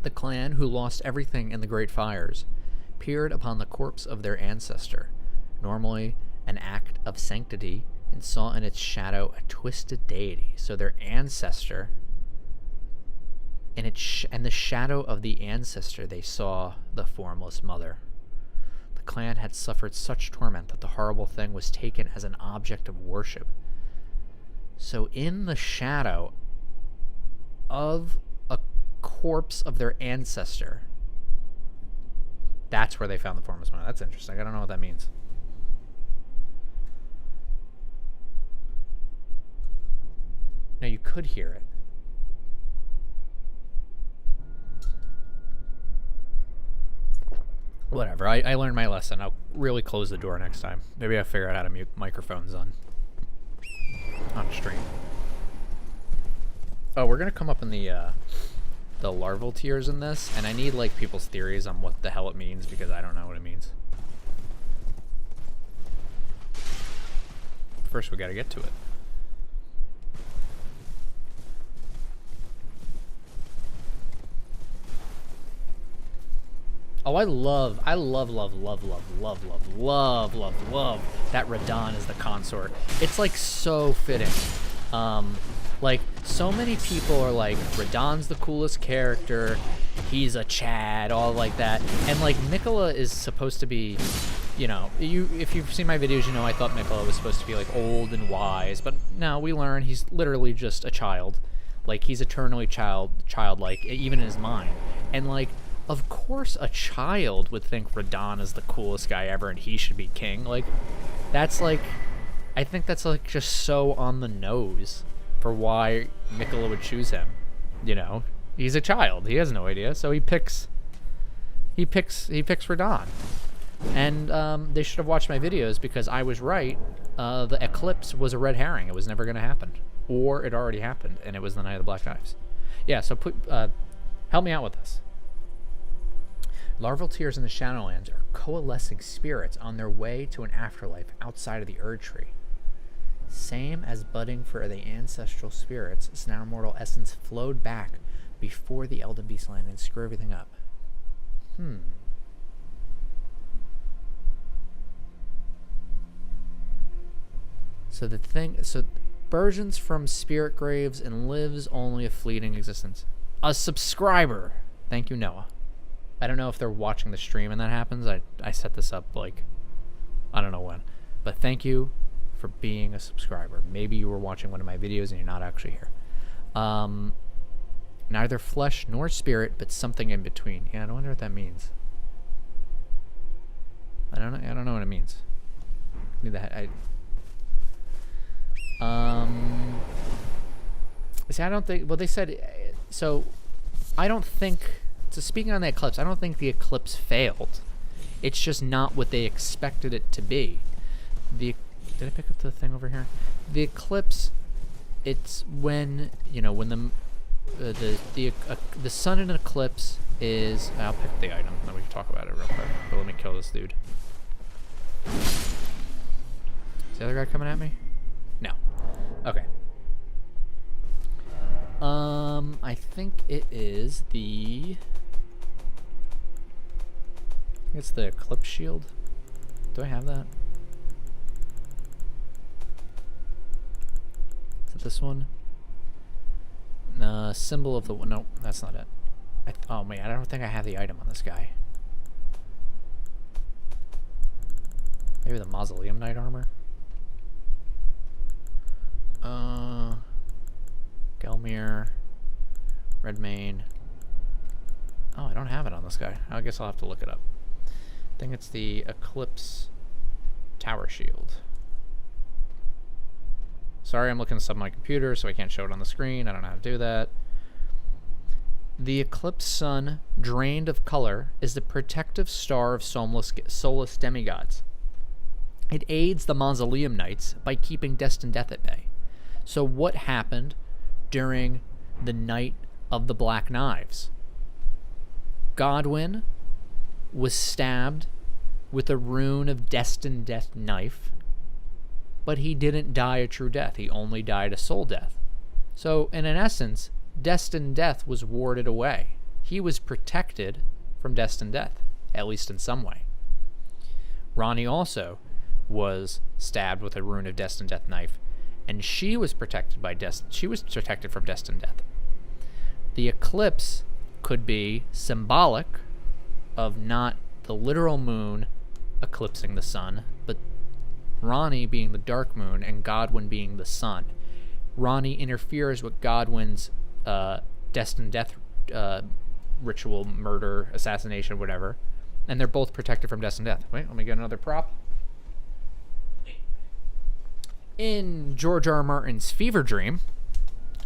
The clan who lost everything in the Great Fires peered upon the corpse of their ancestor, normally an act of sanctity, and saw in its shadow a twisted deity. So their ancestor, in the shadow of the ancestor, they saw the formless mother. The clan had suffered such torment that the horrible thing was taken as an object of worship. So in the shadow of a corpse of their ancestor, that's where they found the formless mother. That's interesting. I don't know what that means. Now you could hear it. Whatever, I learned my lesson. I'll really close the door next time. Maybe I'll figure out how to mute microphones on stream. Oh, we're gonna come up in the larval tiers in this, and I need like people's theories on what the hell it means, because I don't know what it means. First we gotta get to it. Oh, I love that Radahn is the consort. It's like so fitting. Like so many people are like, Radahn's the coolest character, he's a Chad, all like that. And like Mikola is supposed to be, you know, if you've seen my videos, you know I thought Mikola was supposed to be like old and wise, but now we learn he's literally just a child. Like he's eternally childlike, even in his mind. And like, of course a child would think Radahn is the coolest guy ever and he should be king. Like, that's like, I think that's like just so on the nose for why Mikola would choose him. You know, he's a child, he has no idea, so he picks Radahn. And they should have watched my videos, because I was right. The eclipse was a red herring. It was never going to happen, or it already happened, and it was the Night of the Black Knives. Yeah, so help me out with this. Larval tears in the Shadowlands are coalescing spirits on their way to an afterlife outside of the Erdtree. Same as budding for the ancestral spirits, its now immortal essence flowed back before the Elden Beast land and screw everything up. So burgeons from spirit graves and lives only a fleeting existence. A subscriber. Thank you, Noah. I don't know if they're watching the stream and that happens. I set this up like, I don't know when. But thank you for being a subscriber. Maybe you were watching one of my videos and you're not actually here. Neither flesh nor spirit, but something in between. Yeah, I wonder what that means. I don't know what it means. Need that. See, I don't think. Well, they said. So, I don't think. So speaking on the eclipse, I don't think the eclipse failed. It's just not what they expected it to be. Did I pick up the thing over here? The eclipse, it's when, you know, when the sun in an eclipse is. I'll pick the item. Then we can talk about it real quick. But let me kill this dude. Is the other guy coming at me? No. Okay. I think it is the... I think it's the Eclipse Shield. Do I have that? Is it this one? Symbol of the... No, that's not it. Oh, man, I don't think I have the item on this guy. Maybe the Mausoleum Knight armor? Gelmir, Redmane. Oh, I don't have it on this guy. I guess I'll have to look it up. I think it's the Eclipse Tower Shield. Sorry, I'm looking this up on my computer, so I can't show it on the screen. I don't know how to do that. The Eclipse Sun, drained of color, is the protective star of soulless demigods. It aids the Mausoleum Knights by keeping destined death at bay. So what happened during the Night of the Black Knives? Godwyn was stabbed with a rune of destined death knife, but he didn't die a true death. He only died a soul death. So, in essence, destined death was warded away. He was protected from destined death, at least in some way. Ronnie also was stabbed with a rune of destined death knife, and she was protected by she was protected from destined death. The eclipse could be symbolic of not the literal moon eclipsing the sun, but Ronnie being the dark moon and Godwyn being the sun. Ronnie interferes with Godwyn's destined death ritual, murder, assassination, whatever, and they're both protected from destined death. Wait, let me get another prop. In George R. R. Martin's Fever Dream,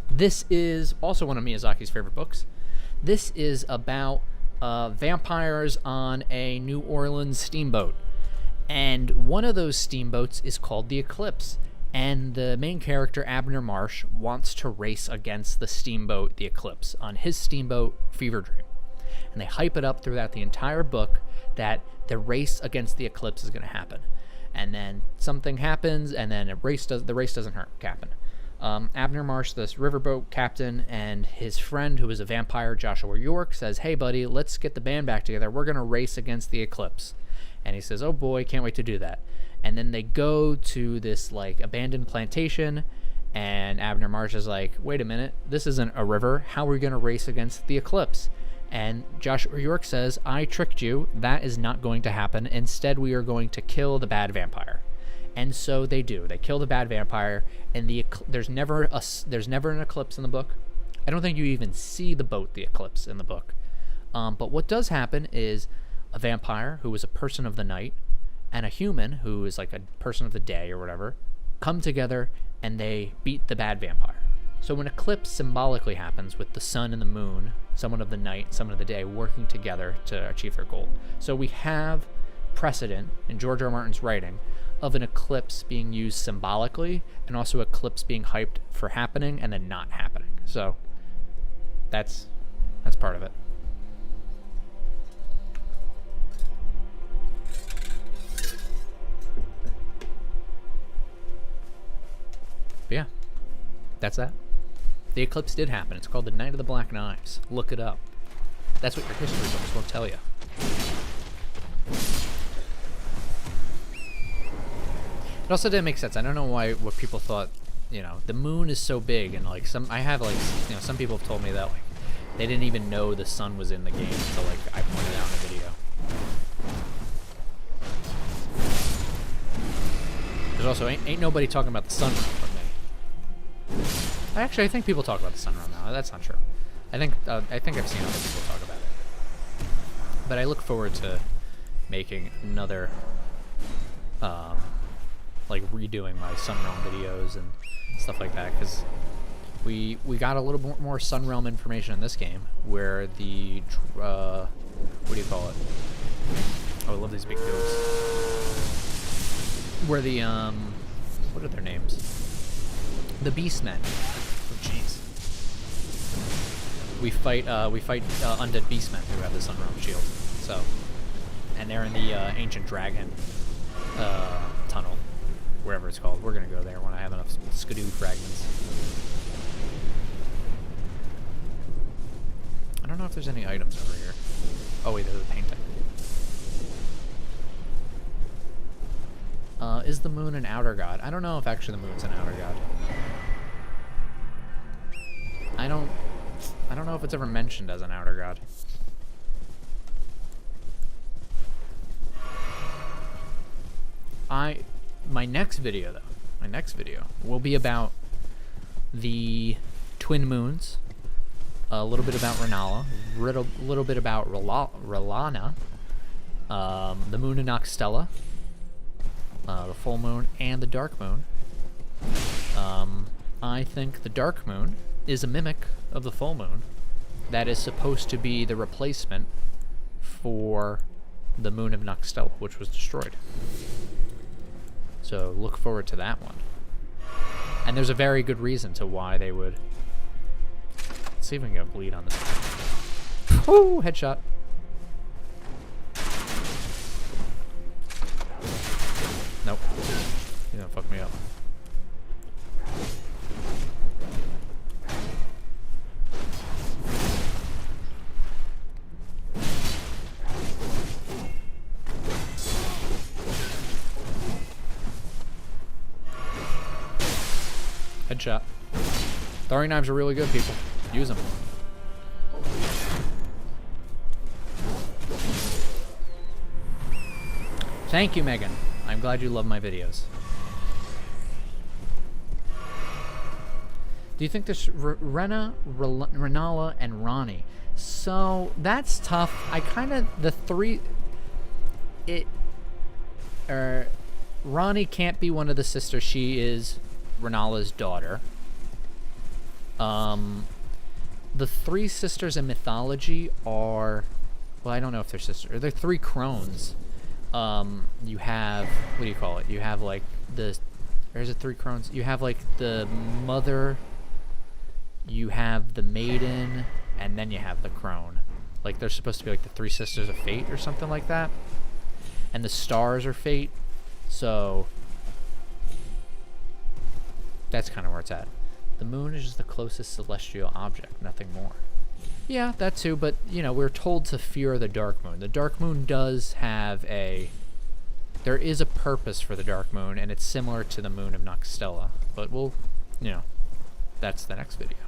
this is also one of Miyazaki's favorite books. This is about vampires on a New Orleans steamboat. And one of those steamboats is called the Eclipse. And the main character, Abner Marsh, wants to race against the steamboat, the Eclipse, on his steamboat, Fever Dream. And they hype it up throughout the entire book that the race against the Eclipse is going to happen. And then something happens, and then the race doesn't happen. Abner Marsh, this riverboat captain, and his friend, who is a vampire, Joshua York, says, "Hey, buddy, let's get the band back together. We're going to race against the Eclipse." And he says, "Oh, boy, can't wait to do that." And then they go to this, like, abandoned plantation, and Abner Marsh is like, "Wait a minute, this isn't a river. How are we going to race against the Eclipse?" And Joshua York says, "I tricked you. That is not going to happen. Instead, we are going to kill the bad vampire." And so they do. They kill the bad vampire, and there's never an eclipse in the book. I don't think you even see the boat, the Eclipse, in the book. But what does happen is a vampire, who is a person of the night, and a human, who is like a person of the day or whatever, come together and they beat the bad vampire. So an eclipse symbolically happens with the sun and the moon, someone of the night, someone of the day, working together to achieve their goal. So we have precedent in George R. R. Martin's writing of an eclipse being used symbolically, and also eclipse being hyped for happening and then not happening. So that's part of it. But yeah, that's that. The eclipse did happen. It's called the Night of the Black Knives. Look it up. That's what your history books will tell you. It also didn't make sense. I don't know what people thought. You know, the moon is so big, and like some people have told me that like they didn't even know the sun was in the game until like I pointed out in the video. There's also ain't nobody talking about the sun realm but me. Actually, I think people talk about the sun realm now. That's not true. I think I've seen other people talk about it. But I look forward to making another like redoing my Sun Realm videos and stuff like that, because we got a little bit more Sun Realm information in this game, where the what do you call it? Oh, I love these big dudes. Where the what are their names? The Beastmen. Oh, jeez. We fight undead Beastmen who have the Sun Realm shield. So, and they're in the ancient dragon tunnel. wherever it's called. We're gonna go there when I have enough skidoo fragments. I don't know if there's any items over here. Oh wait, there's a painting. Is the moon an outer god? I don't know if actually the moon's an outer god. I don't know if it's ever mentioned as an outer god. My next video will be about the twin moons, a little bit about Renala, a little bit about R'Lana, the moon of Noxtella, the full moon, and the dark moon. I think the dark moon is a mimic of the full moon that is supposed to be the replacement for the moon of Noxtella, which was destroyed. So look forward to that one. And there's a very good reason to why they would. Let's see if we can get a bleed on this. Woo! Headshot. Nope. He's gonna fuck me up. Headshot. Throwing knives are really good, people. Use them. Thank you, Megan. I'm glad you love my videos. Do you think there's Renala, and Ronnie? So that's tough. I kind of Ronnie can't be one of the sisters. She is Renala's daughter. The three sisters in mythology are, well, I don't know if they're sisters. They're three crones. You have, what do you call it? You have like there's three crones. You have like the mother, you have the maiden, and then you have the crone. Like they're supposed to be like the three sisters of fate or something like that. And the stars are fate. So that's kind of where it's at. The moon is just the closest celestial object, nothing more. Yeah, that too, but, you know, we're told to fear the dark moon. The dark moon does have there is a purpose for the dark moon, and it's similar to the moon of Noxtella. But we'll, you know, that's the next video.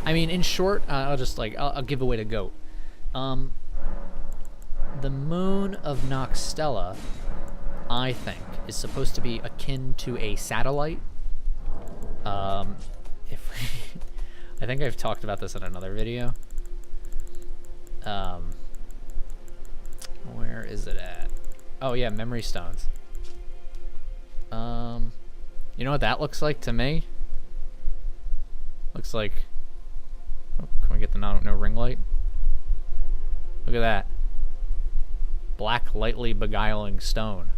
I mean, in short, I'll give away the goat. The moon of Noxtella, I think, is supposed to be akin to a satellite. I think I've talked about this in another video. Where is it at? Oh yeah, memory stones. You know what that looks like to me? Looks like. Oh, can we get the no ring light? Look at that. Black, lightly beguiling stone.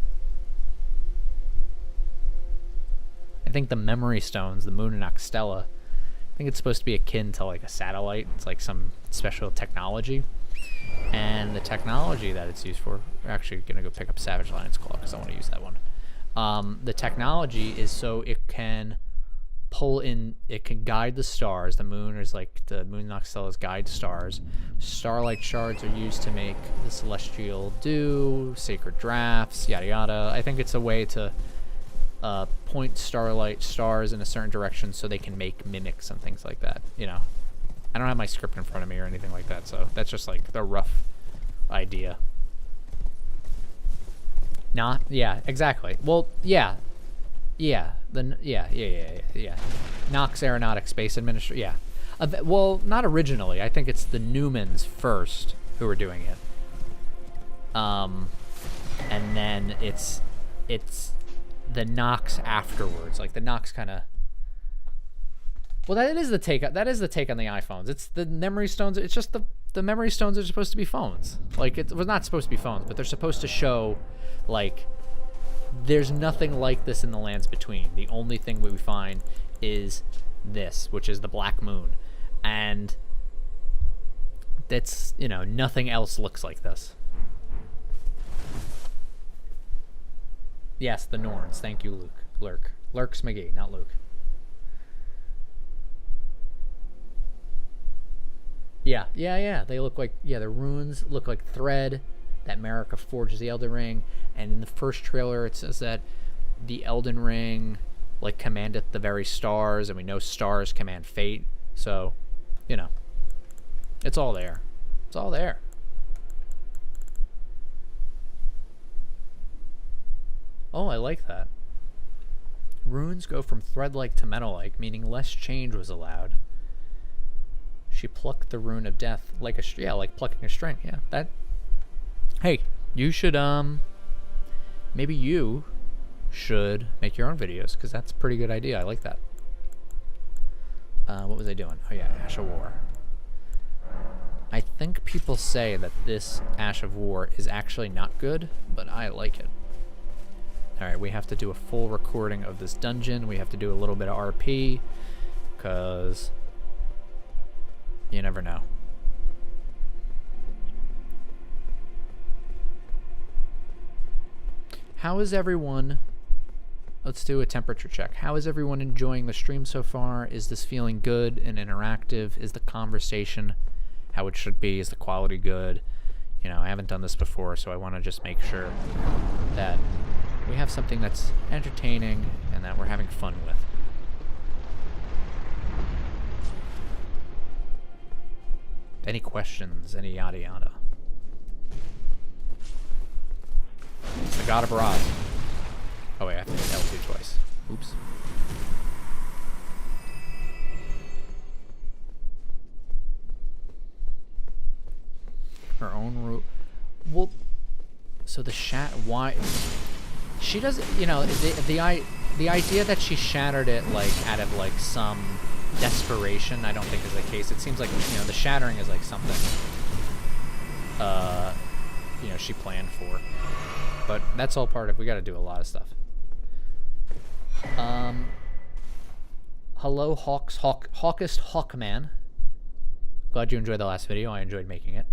I think the memory stones, the moon and Noxtella, I think it's supposed to be akin to like a satellite. It's like some special technology. And the technology that it's used for, we're actually going to go pick up Savage Lion's Claw because I want to use that one. The technology is so it can pull in, it can guide the stars. The moon is like, the moon Noxtella's guide stars. Starlight shards are used to make the celestial dew, sacred drafts, yada yada. I think it's a way to point stars in a certain direction so they can make mimics and things like that. You know, I don't have my script in front of me or anything like that, so that's just like the rough idea. Not, yeah, exactly. Well, yeah. Nox Aeronautic Space Administration. Yeah. Well, not originally. I think it's the Newmans first who were doing it. And then it's the Nox afterwards. Like the Nox kind of. Well, that is the take on the iPhones. It's the memory stones. It's just the memory stones are supposed to be phones. Like it was not supposed to be phones, but they're supposed to show like there's nothing like this in the lands between. The only thing we find is this, which is the black moon, and that's, you know, nothing else looks like this. Yes, the Norns. Thank you, Luke. Lurks McGee, not Luke. Yeah. They look like, the runes look like thread that Marika forges the Elden Ring. And in the first trailer, it says that the Elden Ring, like, commandeth the very stars, and we know stars command fate. So, it's all there. It's all there. Oh, I like that. Runes go from thread-like to metal-like, meaning less change was allowed. She plucked the rune of death like like plucking a string. Yeah, that. Hey, you should maybe you should make your own videos, because that's a pretty good idea. I like that. What was I doing? Oh yeah, Ash of War. I think people say that this Ash of War is actually not good, but I like it. Alright, we have to do a full recording of this dungeon. We have to do a little bit of RP, because you never know. How is everyone... Let's do a temperature check. How is everyone enjoying the stream so far? Is this feeling good and interactive? Is the conversation how it should be? Is the quality good? I haven't done this before, so I want to just make sure that we have something that's entertaining and that we're having fun with. Any questions? Any yada yada? The God of Rod. Oh wait, I think L2 twice. Oops. Her own route. Well, so the why? She doesn't, the idea that she shattered it, like, out of, like, some desperation, I don't think is the case. It seems like, the shattering is, like, something, she planned for. But that's all part of, we gotta do a lot of stuff. Hello, Hawkest Hawkman. Glad you enjoyed the last video. I enjoyed making it.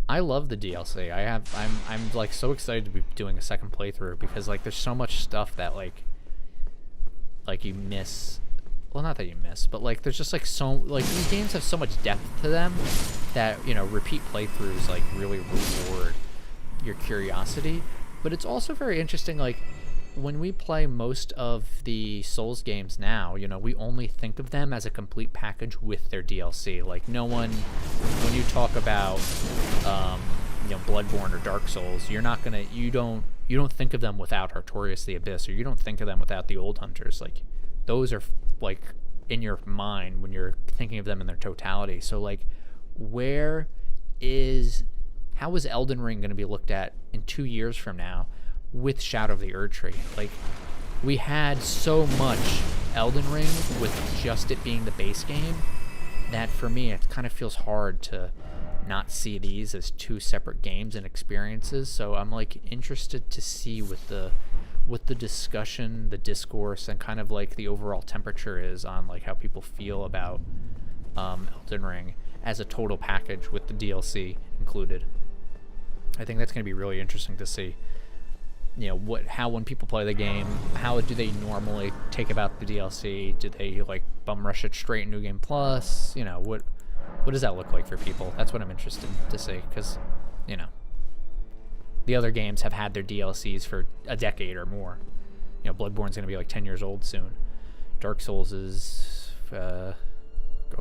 I love the DLC. I'm like so excited to be doing a second playthrough, because like there's so much stuff that like you miss. Well, not that you miss, but like there's just like these games have so much depth to them that repeat playthroughs like really reward your curiosity. But it's also very interesting, like when we play most of the Souls games now, we only think of them as a complete package with their DLC. Like no one, when you talk about, Bloodborne or Dark Souls, you don't think of them without Artorias the Abyss, or you don't think of them without the Old Hunters. Like those are like in your mind when you're thinking of them in their totality. So like, how is Elden Ring going to be looked at in 2 years from now with Shadow of the Erdtree? Like, we had so much Elden Ring with just it being the base game that for me it kind of feels hard to not see these as two separate games and experiences. So I'm like interested to see what the discussion, the discourse, and kind of like the overall temperature is on like how people feel about Elden Ring as a total package with the DLC included. I think that's going to be really interesting to see. How when people play the game, how do they normally take about the DLC? Do they like bum rush it straight in New Game Plus? What does that look like for people? That's what I'm interested to see, because the other games have had their DLCs for a decade or more. Bloodborne's gonna be like 10 years old soon. Dark Souls is oh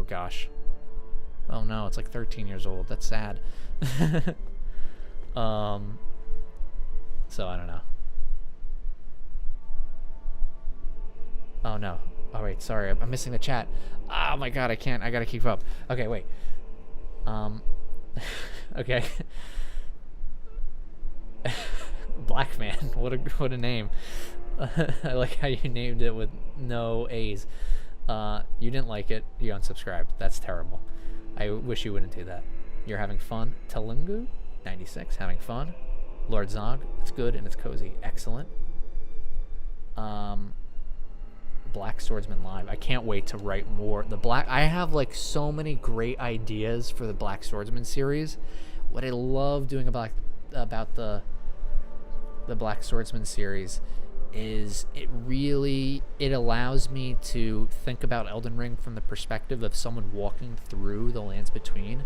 gosh, oh no, it's like 13 years old. That's sad. So I don't know. Oh no. Oh wait, sorry, I'm missing the chat. Oh my god, I gotta keep up. Okay, wait. Okay. Black Man, what a name. I like how you named it with no A's. You didn't like it, you unsubscribed. That's terrible. I wish you wouldn't do that. You're having fun. Telungu 96, having fun. Lord Zog, it's good and it's cozy. Excellent. Black Swordsman Live. I can't wait to write more. I have like so many great ideas for the Black Swordsman series. What I love doing about the Black Swordsman series is it allows me to think about Elden Ring from the perspective of someone walking through the lands between.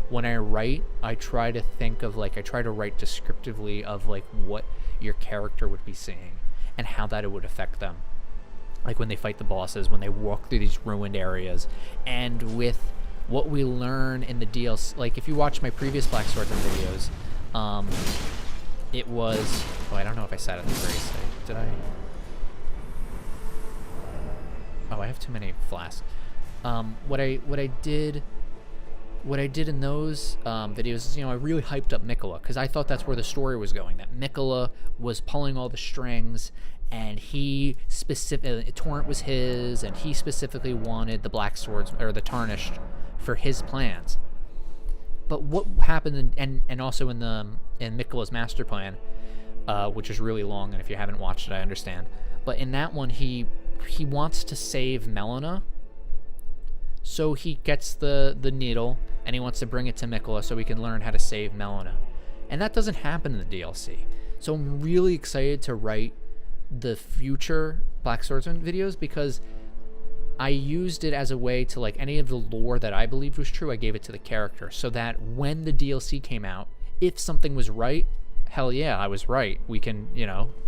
When I write, I try to write descriptively of like what your character would be seeing and how that it would affect them. Like when they fight the bosses, when they walk through these ruined areas, and with what we learn in the DLC. Like if you watch my previous Black Swordsman videos, it was, I don't know if I sat at the Gravesite. Did I? Oh, I have too many flasks. What I did in those videos is, I really hyped up Miquella, because I thought that's where the story was going. That Miquella was pulling all the strings, and Torrent was his, and he specifically wanted the Black Swords or the Tarnished for his plans. But what happened, and also in Miquella's master plan, which is really long, and if you haven't watched it, I understand. But in that one, he wants to save Melina, so he gets the needle, and he wants to bring it to Miquella so he can learn how to save Melina. And that doesn't happen in the DLC. So I'm really excited to write the future Black Swordsman videos, because I used it as a way to, like, any of the lore that I believed was true, I gave it to the character, so that when the DLC came out, if something was right, hell yeah, I was right. We can,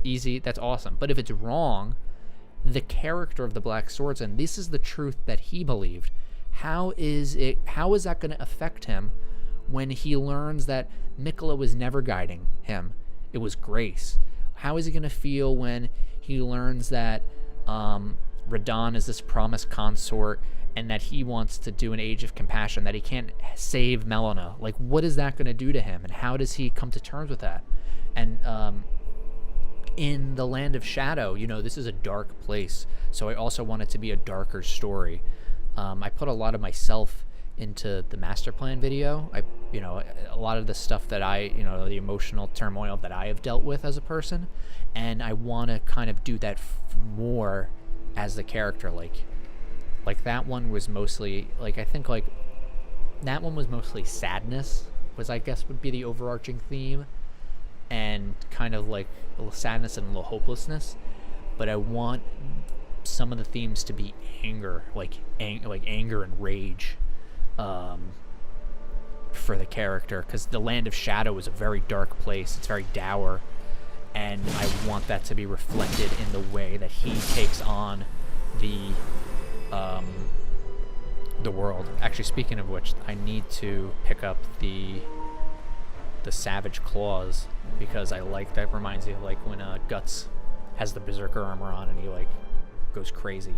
easy, that's awesome. But if it's wrong, the character of the Black Swordsman, this is the truth that he believed. How is that going to affect him when he learns that Miquella was never guiding him? It was Grace. How is he going to feel when he learns that Radahn is this promised consort, and that he wants to do an Age of Compassion, that he can't save Melina? Like, what is that going to do to him, and how does he come to terms with that? And in the Land of Shadow, this is a dark place, so I also want it to be a darker story. I put a lot of myself into the master plan video. A lot of the stuff that the emotional turmoil that I have dealt with as a person, and I want to kind of do that more as the character. Like that one was mostly, that one was mostly sadness, I guess would be the overarching theme, and kind of like a little sadness and a little hopelessness. But I want some of the themes to be anger, like anger and rage, for the character, because the Land of Shadow is a very dark place. It's very dour, and I want that to be reflected in the way that he takes on the world. Actually, speaking of which, I need to pick up the Savage Claws, because I like that. Reminds me of like when Guts has the Berserker armor on and he like goes crazy.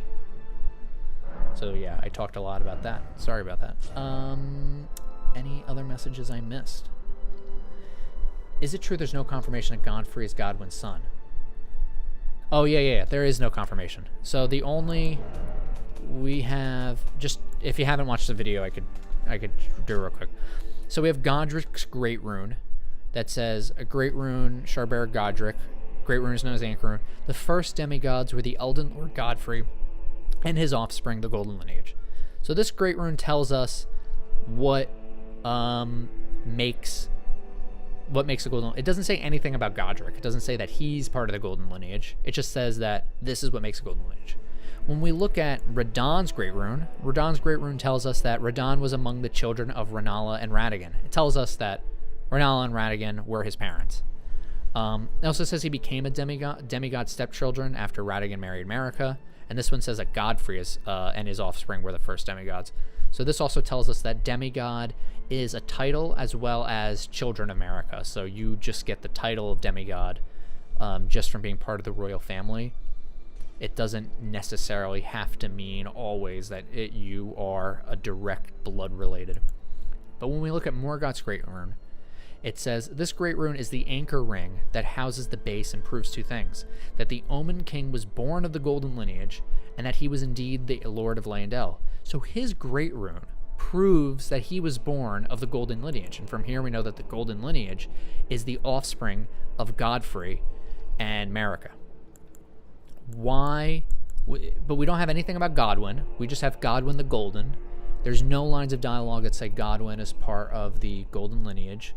So yeah, I talked a lot about that. Sorry about that. Any other messages I missed? Is it true there's no confirmation that Godfrey is Godwin's son? Oh yeah, there is no confirmation. So the only we have, just if you haven't watched the video, I could do it real quick. So we have Godric's Great Rune that says a Great Rune, Sharber Godric. Great Rune is known as Anchor Rune. The first demigods were the Elden Lord Godfrey and his offspring, the Golden Lineage. So this Great Rune tells us what makes the Golden. It doesn't say anything about Godric. It doesn't say that he's part of the Golden Lineage. It just says that this is what makes the Golden Lineage. When we look at Radahn's Great Rune tells us that Radahn was among the children of Rennala and Radagon. It tells us that Rennala and Radagon were his parents. It also says he became a demigod stepchildren after Radagon married Marika. And this one says that Godfrey and his offspring were the first demigods. So this also tells us that demigod is a title as well as children of Marika. So you just get the title of demigod just from being part of the royal family. It doesn't necessarily have to mean always that you are a direct blood related. But when we look at Morgoth's Great Rune, it says, this Great Rune is the anchor ring that houses the base and proves two things: that the Omen King was born of the Golden Lineage, and that he was indeed the Lord of Leyndell. So his Great Rune proves that he was born of the Golden Lineage. And from here we know that the Golden Lineage is the offspring of Godfrey and Marika. Why? But we don't have anything about Godwin. We just have Godwin the Golden. There's no lines of dialogue that say Godwin is part of the Golden Lineage.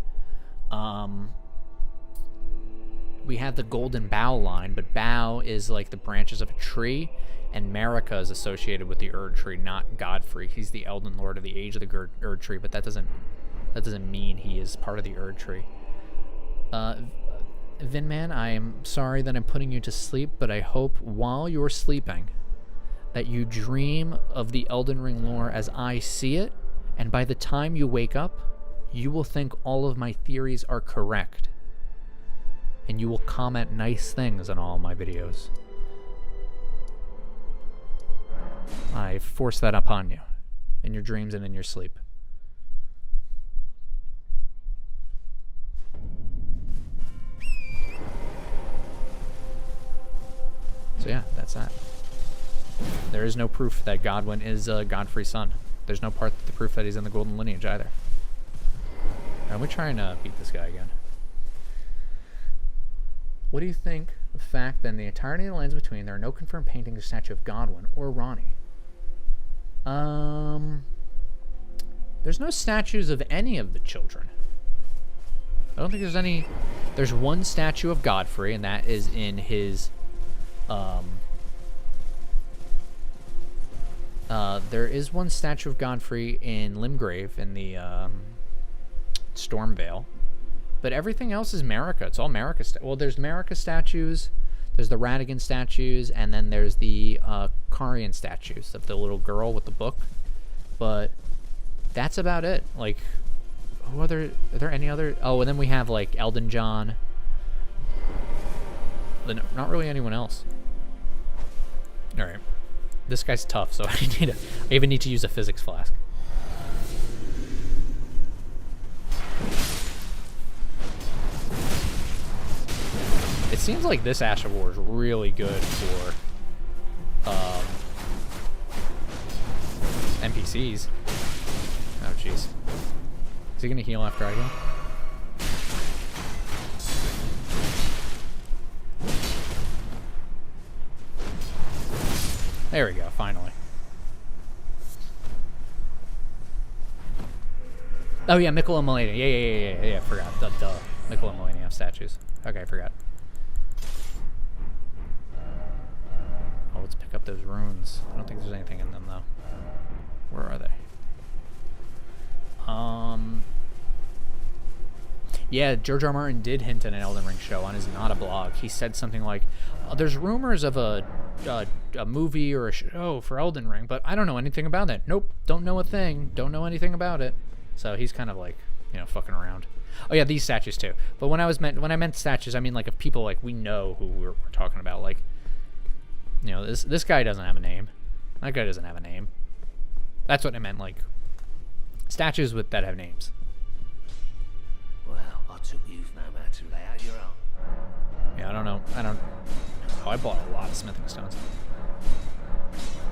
we have the Golden Bough line, but Bough is like the branches of a tree, and Marika is associated with the Erdtree, not Godfrey. He's the Elden Lord of the Age of the Erdtree, but that doesn't mean he is part of the Erdtree. Vinman, I am sorry that I'm putting you to sleep, but I hope while you're sleeping that you dream of the Elden Ring lore as I see it, and by the time you wake up, you will think all of my theories are correct. And you will comment nice things on all my videos. I force that upon you, in your dreams and in your sleep. So yeah, that's that. There is no proof that Godwyn is Godfrey's son. There's no the proof that he's in the Golden Lineage either. I'm gonna try and beat this guy again. What do you think of the fact that in the entirety of the lands between, there are no confirmed paintings or statue of Godwyn or Ronnie? There's no statues of any of the children. I don't think there's any. There's one statue of Godfrey, and that is in his. There is one statue of Godfrey in Limgrave in the Stormvale, but everything else is Marika. It's all Marika. Well, there's Marika statues, there's the Radigan statues, and then there's the Carian statues of the little girl with the book. But that's about it. Like, are there any other? Oh, and then we have like Elden John. Then not really anyone else. All right. This guy's tough, so I even need to use a physics flask. It seems like this Ash of War is really good for NPCs. Oh, jeez. Is he gonna heal after I go? There we go, finally. Oh yeah, Mikkel and Melania. Yeah, I forgot. Duh. Mikkel and Melania have statues. Okay, I forgot. Oh, let's pick up those runes. I don't think there's anything in them, though. Where are they? Yeah, George R. Martin did hint at an Elden Ring show on his Not a Blog. He said something like, there's rumors of a movie or a show for Elden Ring, but I don't know anything about it. Nope, don't know a thing. Don't know anything about it. So he's kind of like, fucking around. Oh yeah, these statues too. But when I meant statues, I mean like of people like we know who we're talking about. Like, this guy doesn't have a name. That guy doesn't have a name. That's what I meant. Like statues that have names. Well, I took you've no matter to lay out your own. Yeah, I don't know. Oh, I bought a lot of smithing stones.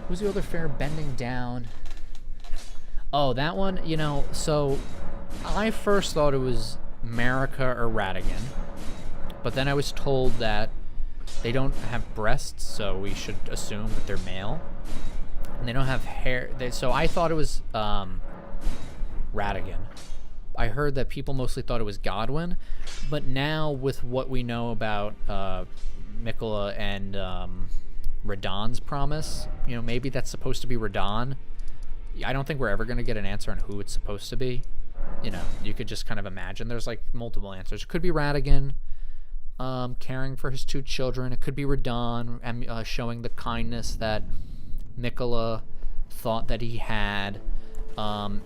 Who's the other fair bending down? Oh, that one, so I first thought it was Marika or Radigan, but then I was told that they don't have breasts, so we should assume that they're male. And they don't have hair. So I thought it was Radigan. I heard that people mostly thought it was Godwyn, but now with what we know about Miquella and Radahn's promise, maybe that's supposed to be Radahn. I don't think we're ever going to get an answer on who it's supposed to be. You could just kind of imagine. There's like multiple answers. It could be Radigan caring for his two children. It could be Radahn showing the kindness that Miquella thought that he had.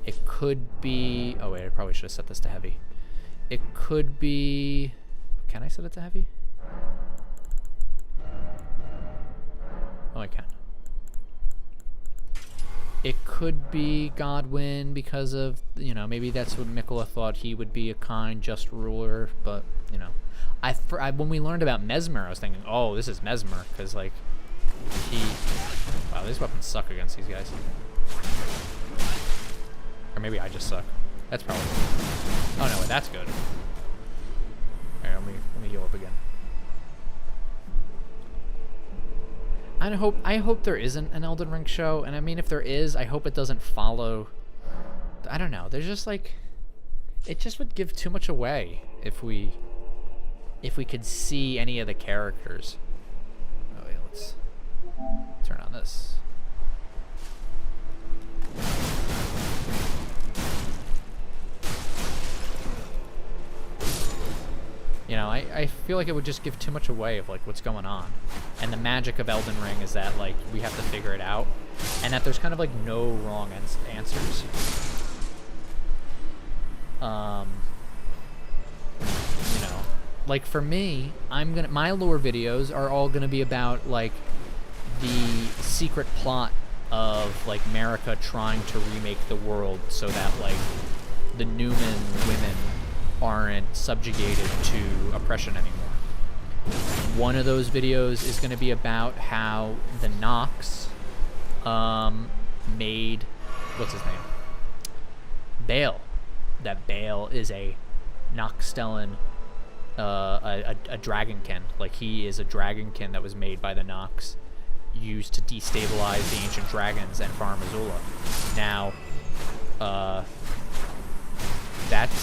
It could be... Oh, wait, I probably should have set this to heavy. It could be... Can I set it to heavy? Oh, I can. It could be Godwyn because of, maybe that's what Miquella thought he would be, a kind, just ruler. But, when we learned about Mesmer, I was thinking, oh, this is Mesmer. Because, like, wow, these weapons suck against these guys. Or maybe I just suck. That's probably... Oh, no, wait, that's good. Alright, let me heal up again. I hope there isn't an Elden Ring show, and I mean, if there is, I hope it doesn't follow... I don't know, there's just, like... It just would give too much away if we if we could see any of the characters. Oh wait, let's turn on this. You know, I feel like it would just give too much away of like what's going on. And the magic of Elden Ring is that like we have to figure it out, and that there's kind of like no wrong answers. You know, like for me, my lore videos are all gonna be about like the secret plot of like America trying to remake the world so that like the Newman women aren't subjugated to oppression anymore. One of those videos is going to be about how the Nox made, what's his name? Baal. That Baal is a Noxstellan, a dragonkin. Like he is a dragonkin that was made by the Nox, used to destabilize the ancient dragons and Farum Azula. Now,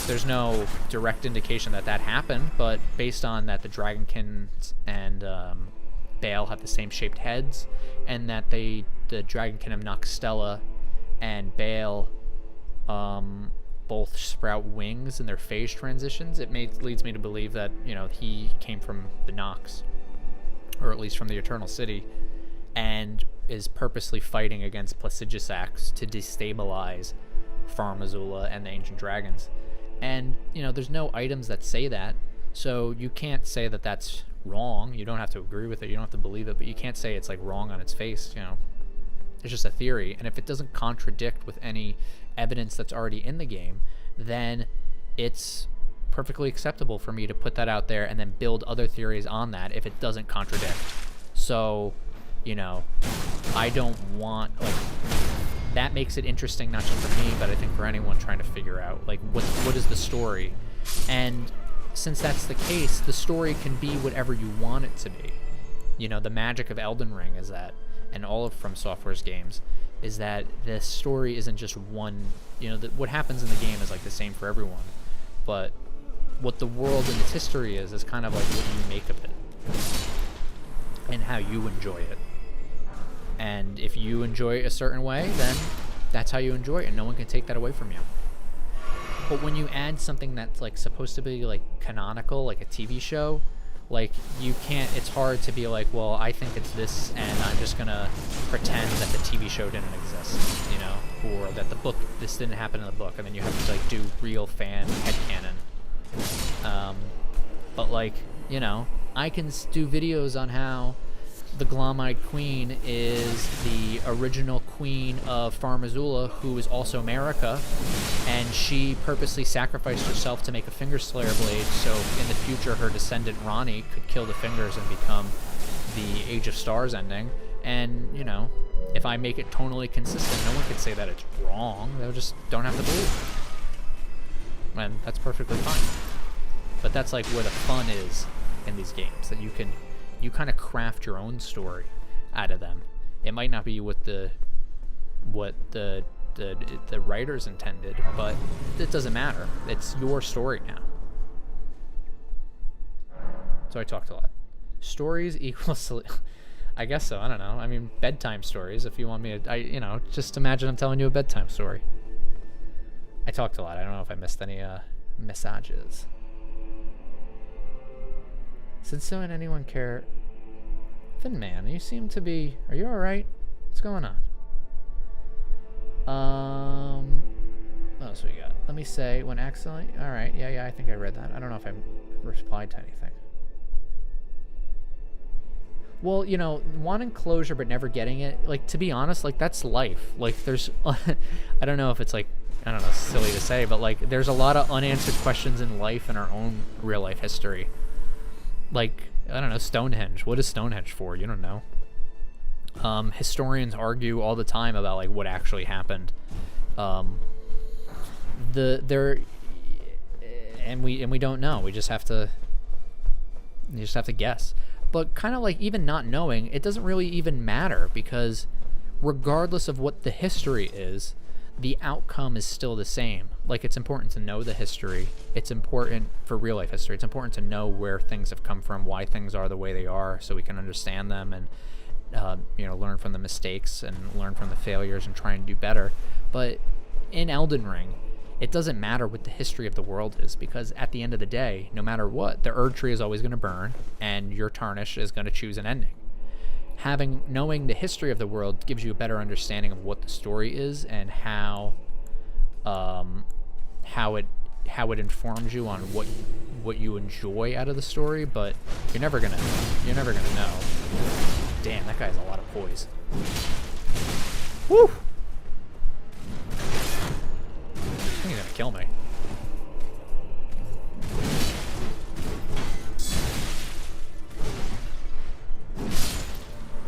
there's no direct indication that happened, but based on that the Dragonkins and Baal have the same shaped heads, and that the Dragonkin of Noxstella and Baal both sprout wings in their phase transitions, leads me to believe that, you know, he came from the Nox, or at least from the Eternal City, and is purposely fighting against Placidusax to destabilize Farum Azula and the ancient dragons. And you know, there's no items that say that, so you can't say that that's wrong. You don't have to agree with it, you don't have to believe it, but you can't say it's like wrong on its face. You know, it's just a theory, and if it doesn't contradict with any evidence that's already in the game, then it's perfectly acceptable for me to put that out there and then build other theories on that if it doesn't contradict. So, you know, I don't want, like, that makes it interesting not just for me, but I think for anyone trying to figure out like what is the story. And since that's the case, the story can be whatever you want it to be. You know, the magic of Elden Ring is that, and all of From Software's games, is that the story isn't just one. You know, what happens in the game is like the same for everyone, but what the world and its history is kind of like what you make of it and how you enjoy it. And if you enjoy it a certain way, then that's how you enjoy it, and no one can take that away from you. But when you add something that's like supposed to be like canonical, like a TV show, like you can't, it's hard to be like, well, I think it's this, and I'm just gonna pretend that the TV show didn't exist, you know, or that the book, this didn't happen in the book, and then you have to like do real fan headcanon. But like, you know, I can do videos on how the Glom-eyed Queen is the original queen of Farum Azula, who is also America, and she purposely sacrificed herself to make a finger slayer blade so in the future her descendant Rani could kill the fingers and become the Age of Stars ending. And, you know, if I make it tonally consistent, no one could say that it's wrong. They just don't have to believe it. And that's perfectly fine. But that's like where the fun is in these games, that you kind of craft your own story out of them. It might not be what the writers intended, but it doesn't matter. It's your story now. So I talked a lot. Stories equals, I guess so. I don't know. I mean, bedtime stories. If you want me to, you know, just imagine I'm telling you a bedtime story. I talked a lot. I don't know if I missed any messages. Since so and anyone care, Thin Man, you seem to be. Are you all right? What's going on? What else we got? Let me say when accidentally. All right, yeah, I think I read that. I don't know if I replied to anything. Well, you know, wanting closure but never getting it. Like, to be honest, like that's life. Like, there's, I don't know if it's like, I don't know, silly to say, but like, there's a lot of unanswered questions in life in our own real life history. Like, I don't know, Stonehenge. What is Stonehenge for? You don't know. Historians argue all the time about like what actually happened. And we don't know. We just have to. You just have to guess. But kind of like even not knowing, it doesn't really even matter, because regardless of what the history is, the outcome is still the same. Like, it's important to know the history. It's important for real life history. It's important to know where things have come from, why things are the way they are, so we can understand them and, you know, learn from the mistakes and learn from the failures and try and do better. But in Elden Ring, it doesn't matter what the history of the world is, because at the end of the day, no matter what, the Erdtree is always going to burn, and your Tarnish is going to choose an ending. Knowing the history of the world gives you a better understanding of what the story is and how it informs you on what you enjoy out of the story. But you're never gonna know. Damn, that guy has a lot of poise. Woo! I think he's gonna kill me.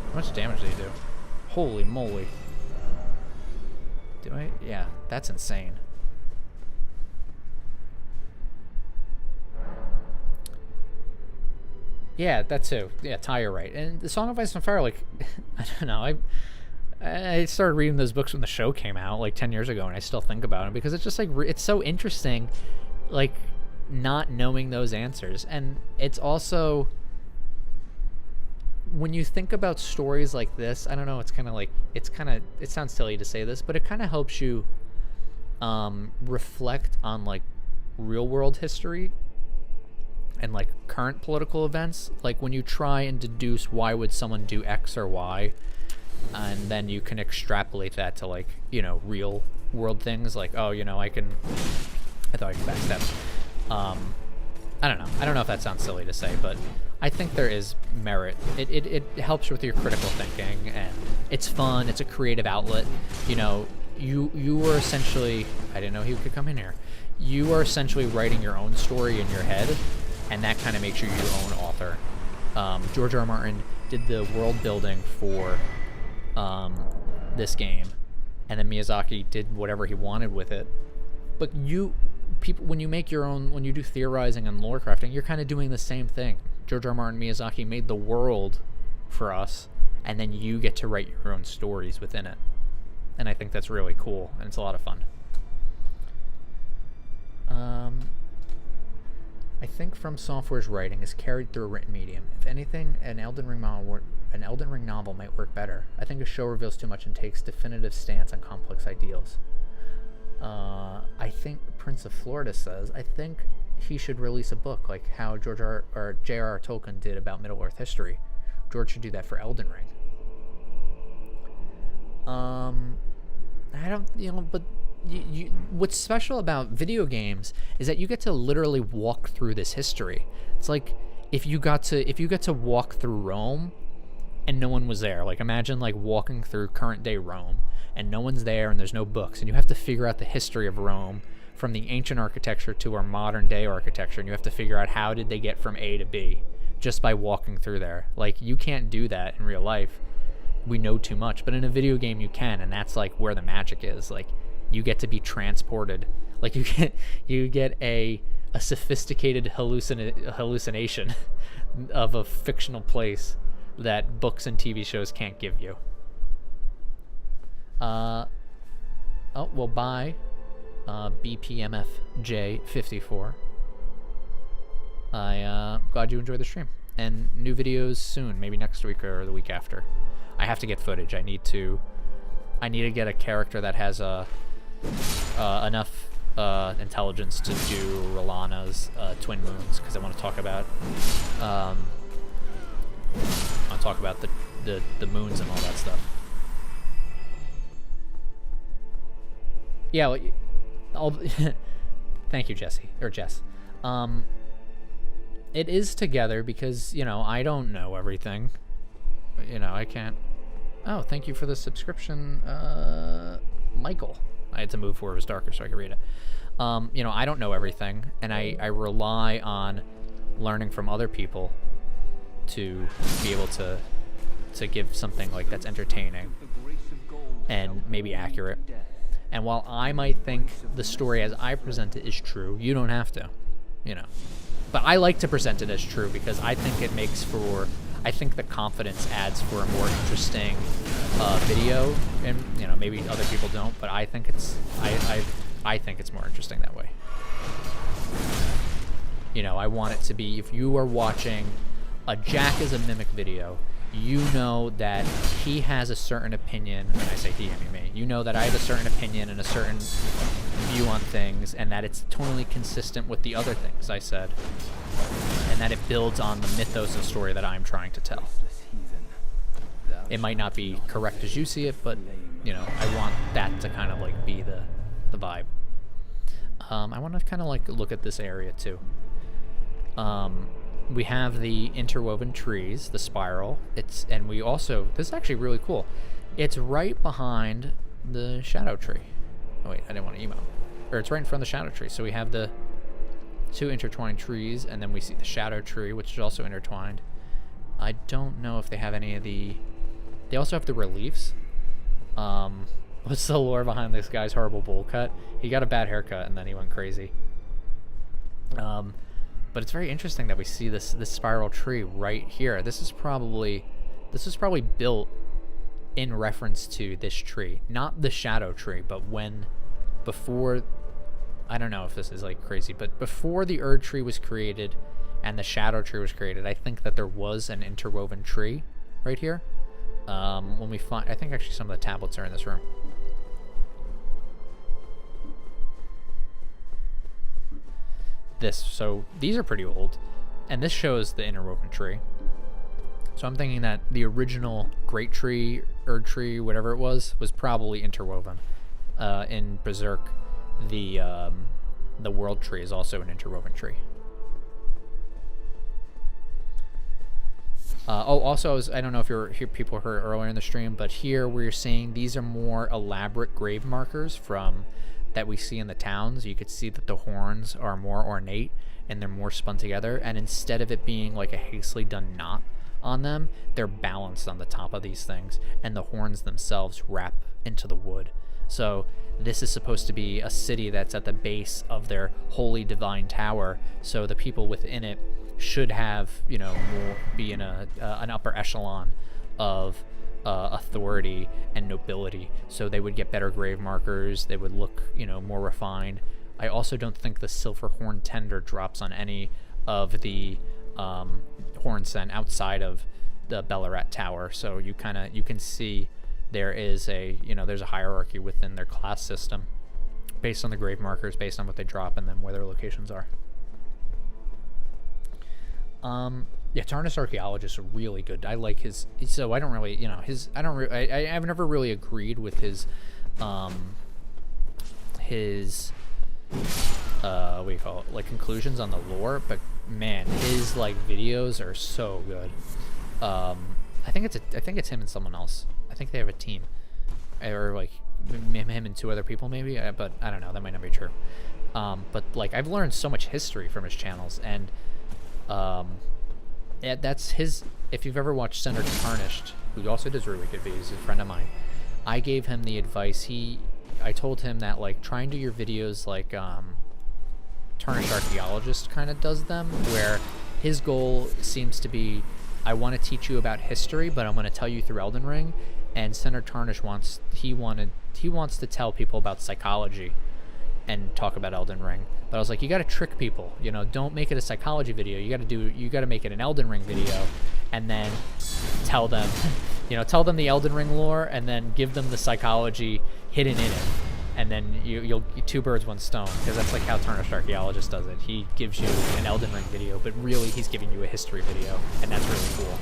How much damage did he do? Holy moly. Do I? Yeah, that's insane. Yeah, that too. Yeah, Ty, you're right. And the Song of Ice and Fire, like, I don't know. I started reading those books when the show came out, like 10 years ago, and I still think about it because it's just like, it's so interesting, like, not knowing those answers. And it's also, when you think about stories like this, I don't know, it's kind of like, it sounds silly to say this, but it kind of helps you reflect on, like, real world history and, like, current political events. Like, when you try and deduce why would someone do X or Y, and then you can extrapolate that to, like, you know, real world things, like, oh, you know, I thought I could backstep. I don't know if that sounds silly to say, but I think there is merit. It helps with your critical thinking, and it's fun. It's a creative outlet. You know, you were essentially, I didn't know he could come in here. You are essentially writing your own story in your head, and that kind of makes you your own author. George R. R. Martin did the world building for this game, and then Miyazaki did whatever he wanted with it. But people, when you make your own, when you do theorizing and lore crafting, you're kind of doing the same thing. George R. R. Martin, Miyazaki made the world for us, and then you get to write your own stories within it. And I think that's really cool, and it's a lot of fun. I think From Software's writing is carried through a written medium. If anything, an Elden Ring novel might work better. I think a show reveals too much and takes definitive stance on complex ideals. I think Prince of Florida says, I think he should release a book like how J.R.R. Tolkien did about Middle-earth history. George should do that for Elden Ring. I don't, you know, but what's special about video games is that you get to literally walk through this history. It's like if you got to walk through Rome and no one was there. Like, imagine like walking through current day Rome and no one's there and there's no books, and you have to figure out the history of Rome from the ancient architecture to our modern day architecture, and you have to figure out how did they get from A to B just by walking through there. Like, you can't do that in real life. We know too much, but in a video game you can, and that's like where the magic is. Like, you get to be transported. Like, you get a sophisticated hallucination of a fictional place that books and TV shows can't give you. Oh, well, bye, BPMFJ54. Glad you enjoyed the stream. And new videos soon, maybe next week or the week after. I have to get footage. I need to get a character that has enough intelligence to do Rolana's twin moons, because I want to talk about the moons and all that stuff. Yeah, well, thank you, Jess. It is together because, you know, I don't know everything. But, you know, I can't. Oh, thank you for the subscription, Michael. I had to move where it was darker so I could read it. You know, I don't know everything, and I rely on learning from other people to be able to give something like that's entertaining and maybe accurate. And while I might think the story as I present it is true, you don't have to, you know. But I like to present it as true because I think it makes for, I think the confidence adds for a more interesting video, and, you know, maybe other people don't, but I think it's, I think it's more interesting that way. You know, I want it to be, if you are watching a Jack is a Mimic video, you know that he has a certain opinion. When I say he, I mean me. You know that I have a certain opinion and a certain view on things, and that it's totally consistent with the other things I said, and that it builds on the mythos and story that I'm trying to tell. It might not be correct as you see it, but, you know, I want that to kind of, like, be the vibe. I want to kind of, like, look at this area, too. We have the interwoven trees, the spiral. And we also, this is actually really cool. It's right behind the shadow tree. Oh wait, I didn't want to email. Or it's right in front of the shadow tree. So we have the 2 intertwined trees, and then we see the shadow tree, which is also intertwined. I don't know if they have any of the... They also have the reliefs. What's the lore behind this guy's horrible bowl cut? He got a bad haircut, and then he went crazy. But it's very interesting that we see this spiral tree right here. This was probably built in reference to this tree, not the shadow tree, but before, I don't know if this is like crazy, but before the Erdtree was created and the shadow tree was created, I think that there was an interwoven tree right here. When we find, I think actually some of the tablets are in this room. So these are pretty old, and this shows the interwoven tree. So I'm thinking that the original Great Tree, Erdtree, whatever it was probably interwoven. In Berserk, the World Tree is also an interwoven tree. Also, I don't know if people heard earlier in the stream, but here we're seeing these are more elaborate grave markers that we see in the towns. You could see that the horns are more ornate and they're more spun together, and instead of it being like a hastily done knot on them, they're balanced on the top of these things, and the horns themselves wrap into the wood. So this is supposed to be a city that's at the base of their holy divine tower, so the people within it should have, you know, be in an upper echelon of authority and nobility, so they would get better grave markers, they would look, you know, more refined. I also don't think the silver horn tender drops on any of the horn scent outside of the Belurat Tower, so you can see there is there's a hierarchy within their class system based on the grave markers, based on what they drop, and then where their locations are. Yeah, Tarnished Archaeologist is really good. I like his. So I don't really, you know, his. I've never really agreed with his. What do you call it? Like conclusions on the lore, but man, his like videos are so good. I think it's him and someone else. I think they have a team, or like him and 2 other people maybe. But I don't know. That might not be true. But like I've learned so much history from his channels, and yeah, that's his. If you've ever watched Senator Tarnished, who also does really good videos, he's a friend of mine, I gave him the advice. I told him that like try and do your videos like Tarnished Archaeologist kind of does them, where his goal seems to be, I want to teach you about history, but I'm going to tell you through Elden Ring. And Senator Tarnished wants to tell people about psychology and talk about Elden Ring. But I was like, you got to trick people, you know, don't make it a psychology video. You got to make it an Elden Ring video, and then tell them, you know, tell them the Elden Ring lore, and then give them the psychology hidden in it. And then you'll 2 birds, 1 stone, because that's like how Tarnished Archaeologist does it. He gives you an Elden Ring video, but really he's giving you a history video, and that's really cool.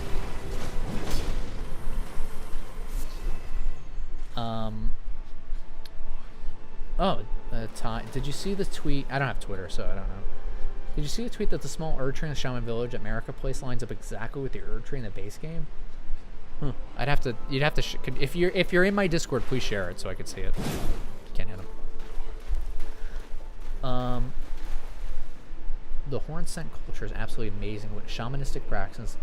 Did you see the tweet? I don't have Twitter, so I don't know. Did you see the tweet that the small Erdtree in the Shaman Village at Marika Place lines up exactly with the Erdtree in the base game? You'd have to. If you're in my Discord, please share it so I could see it. Can't hit him. The horn scent culture is absolutely amazing. With shamanistic practices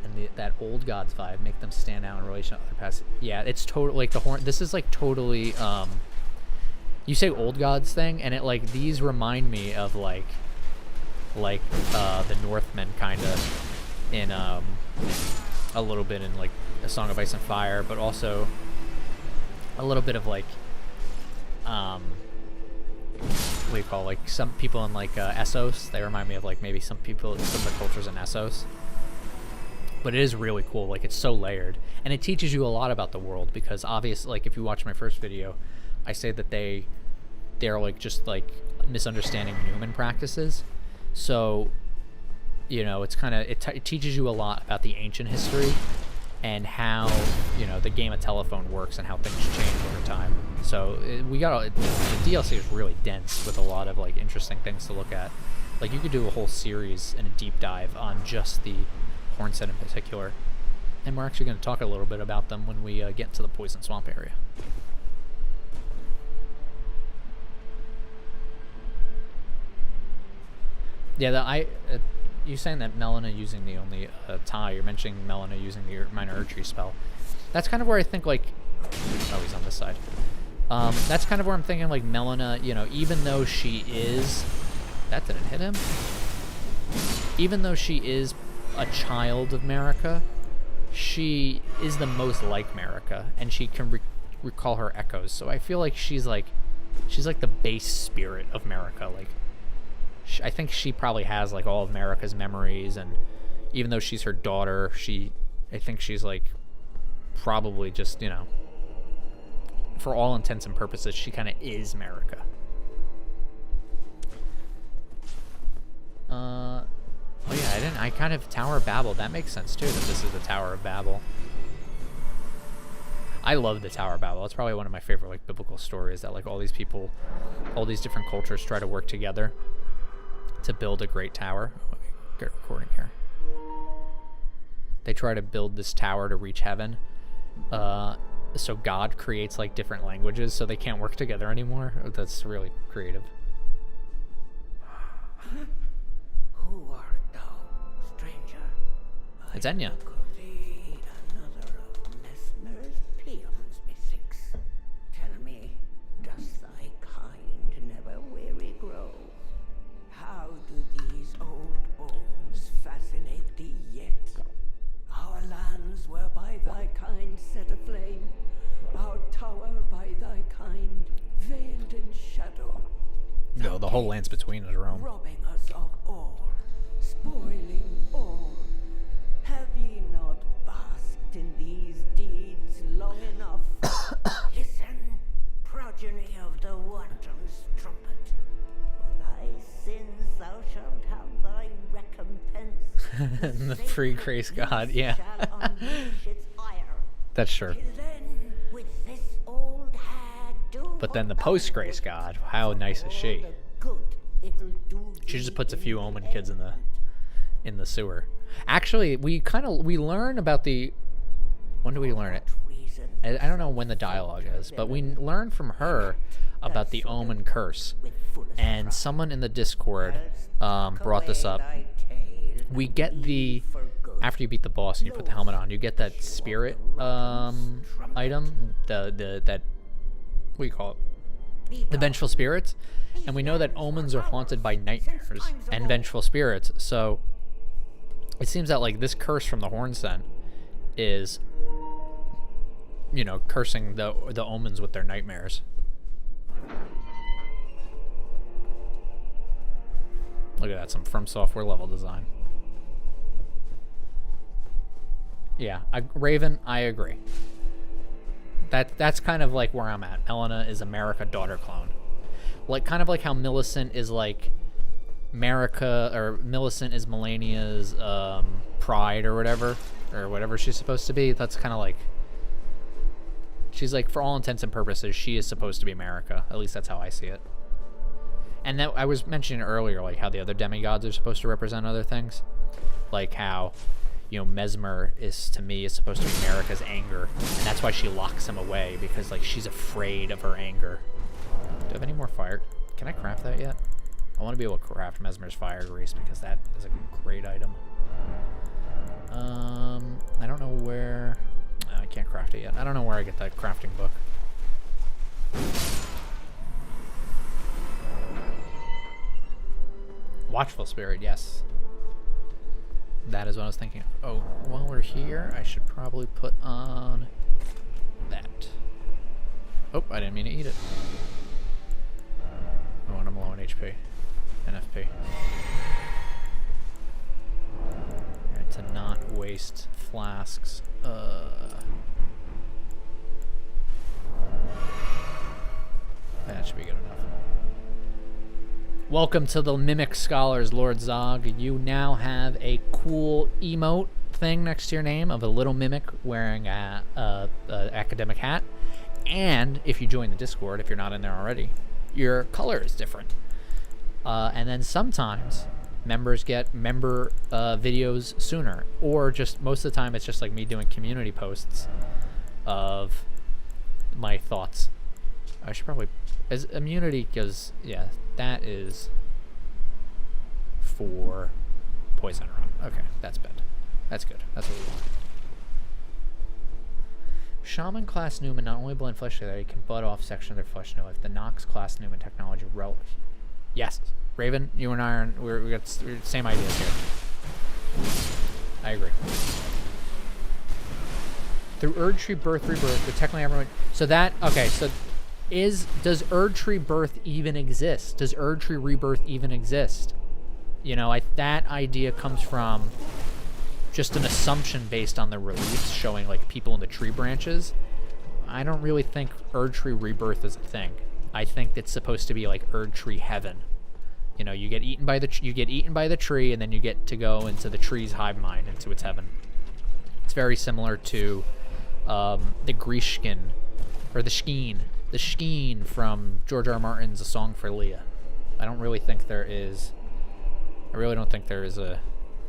and that old gods vibe make them stand out in relation to other past. Yeah, it's totally like the horn. This is like totally. You say old gods thing, and it like these remind me of like the Northmen kind of in a little bit in like A Song of Ice and Fire, but also a little bit of like do you call it? Like some people in like Essos, they remind me of like maybe some people, some of the cultures in Essos. But it is really cool. Like, it's so layered, and it teaches you a lot about the world, because obviously, like, if you watch my first video, I say that they're like just like misunderstanding human practices. So, you know, it's kind of, it teaches you a lot about the ancient history and how, you know, the game of telephone works and how things change over time. So the DLC is really dense with a lot of like interesting things to look at. Like, you could do a whole series and a deep dive on just the Hornset in particular, and we're actually going to talk a little bit about them when we get to the Poison Swamp area. Yeah, you saying that Melina using the only tie, you're mentioning Melina using the minor Erdtree spell. That's kind of where I think, like, oh, he's on this side. That's kind of where I'm thinking, like, Melina, you know, even though she is, that didn't hit him. Even though she is a child of Marika, she is the most like Marika, and she can recall her echoes. So I feel like she's like the base spirit of Marika. Like, I think she probably has like all of Marika's memories, and even though she's her daughter, I think she's like probably just, you know, for all intents and purposes, she kind of is Marika. Oh yeah, I kind of Tower of Babel. That makes sense too, that this is the Tower of Babel. I love the Tower of Babel. It's probably one of my favorite like biblical stories, that like all these people, all these different cultures try to work together to build a great tower. Oh, get recording here. They try to build this tower to reach heaven. So God creates like different languages so they can't work together anymore. That's really creative. Who art thou, stranger? It's Enya. Another of Mesmer's peons, methinks. Tell me, does thy kind never weary grow? How do these old bones fascinate thee yet? Our lands were by thy kind set aflame, our tower by thy kind veiled in shadow. No, the whole land's between is Rome. Robbing us of all, spoiling all. Have ye not basked in these deeds long enough? Listen, progeny of the wanton's trumpet. For thy sins thou shalt have thy recompense. The free grace God, yeah. Shall unleash its ire. That's true. Till then, with this old hag do But then the what thou post grace wilt. God, how nice is she? For the good it'll do She just thee puts a few in omen the kids end. in the sewer. Actually, we learn about the, when do we learn it? I don't know when the dialogue is, but we learn from her about the omen curse. And someone in the Discord brought this up. We get the, after you beat the boss and you put the helmet on, you get that spirit item, that, what do you call it? The vengeful spirits. And we know that omens are haunted by nightmares and vengeful spirits. So it seems that like this curse from the Hornset is, you know, cursing the omens with their nightmares. Look at that, some From Software level design. Yeah, Raven, I agree. That's kind of like where I'm at. Melina is a Marika daughter clone. Like, kind of like how Millicent is like Marika, or Millicent is Melania's pride or whatever she's supposed to be. That's kind of like, she's like, for all intents and purposes, she is supposed to be Marika. At least that's how I see it. And that I was mentioning earlier, like how the other demigods are supposed to represent other things, like how, you know, Mesmer is, to me, is supposed to be Marika's anger, and that's why she locks him away, because like she's afraid of her anger. Do I have any more fire? Can I craft that yet? I want to be able to craft Mesmer's fire grease, because that is a great item. I don't know where. No, I can't craft it yet. I don't know where I get that crafting book. Watchful Spirit, yes. That is what I was thinking of. Oh, while we're here, I should probably put on that. Oh, I didn't mean to eat it. Oh, and I'm low on HP. NFP. Alright, to not waste flasks. That should be good enough. Welcome to the Mimic Scholars, Lord Zog. You now have a cool emote thing next to your name of a little mimic wearing a academic hat. And if you join the Discord, if you're not in there already, your color is different. And then sometimes members get member videos sooner, or just most of the time it's just like me doing community posts of my thoughts. I should probably, as immunity goes, yeah, that is for poison round. Okay, that's bad. That's good. That's what we want. Shaman class Newman not only blend flesh together, he can butt off section of their flesh no if the Nox class Newman technology Yes. Raven, you and I are we got the same ideas here. I agree. Through Erdtree Birth Rebirth, but technically everyone so that okay, so does Erdtree Birth even exist? Does Erdtree Rebirth even exist? You know, that idea comes from just an assumption based on the reliefs showing like people in the tree branches. I don't really think Erdtree Rebirth is a thing. I think it's supposed to be like Erdtree Heaven. You know, you get eaten by the tree, and then you get to go into the tree's hive mind, into its heaven. It's very similar to the Grishkin, or the Shkeen from George R. Martin's A Song for Leah. I don't really think there is. I really don't think there is a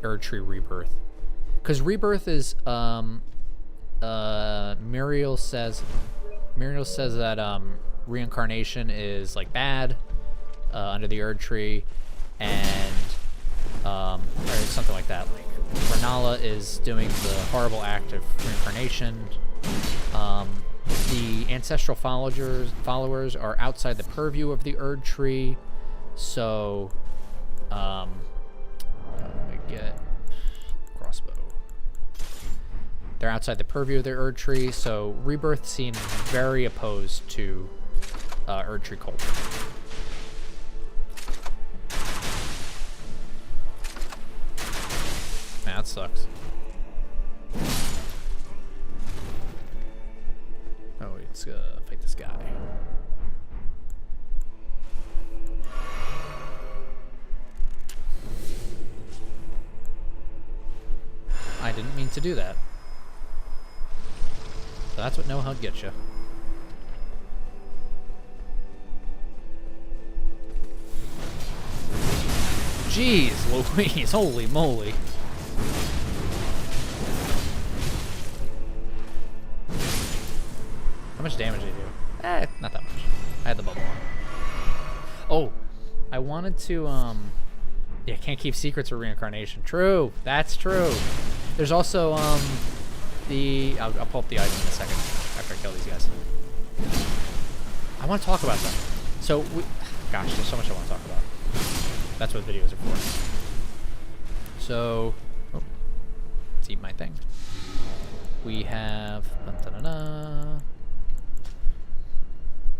Erdtree Rebirth. Because Rebirth is, Muriel says that, reincarnation is, like, bad, under the Erdtree, and, or something like that. Like, Renala is doing the horrible act of reincarnation. The ancestral followers are outside the purview of the Erdtree, so, let me get crossbow. They're outside the purview of the Erdtree, so Rebirth seems very opposed to Erdtree culture. Man, that sucks. Oh, let's fight this guy. I didn't mean to do that. So that's what no hug gets you. Jeez Louise, holy moly. How much damage did he do? Not that much. I had the bubble on. Oh, I wanted to, yeah, can't keep secrets for reincarnation. True, that's true. There's also, I'll pull up the item in a second after I kill these guys. I want to talk about them. So, gosh, there's so much I want to talk about. That's what videos are for. So, let's eat my thing. We have,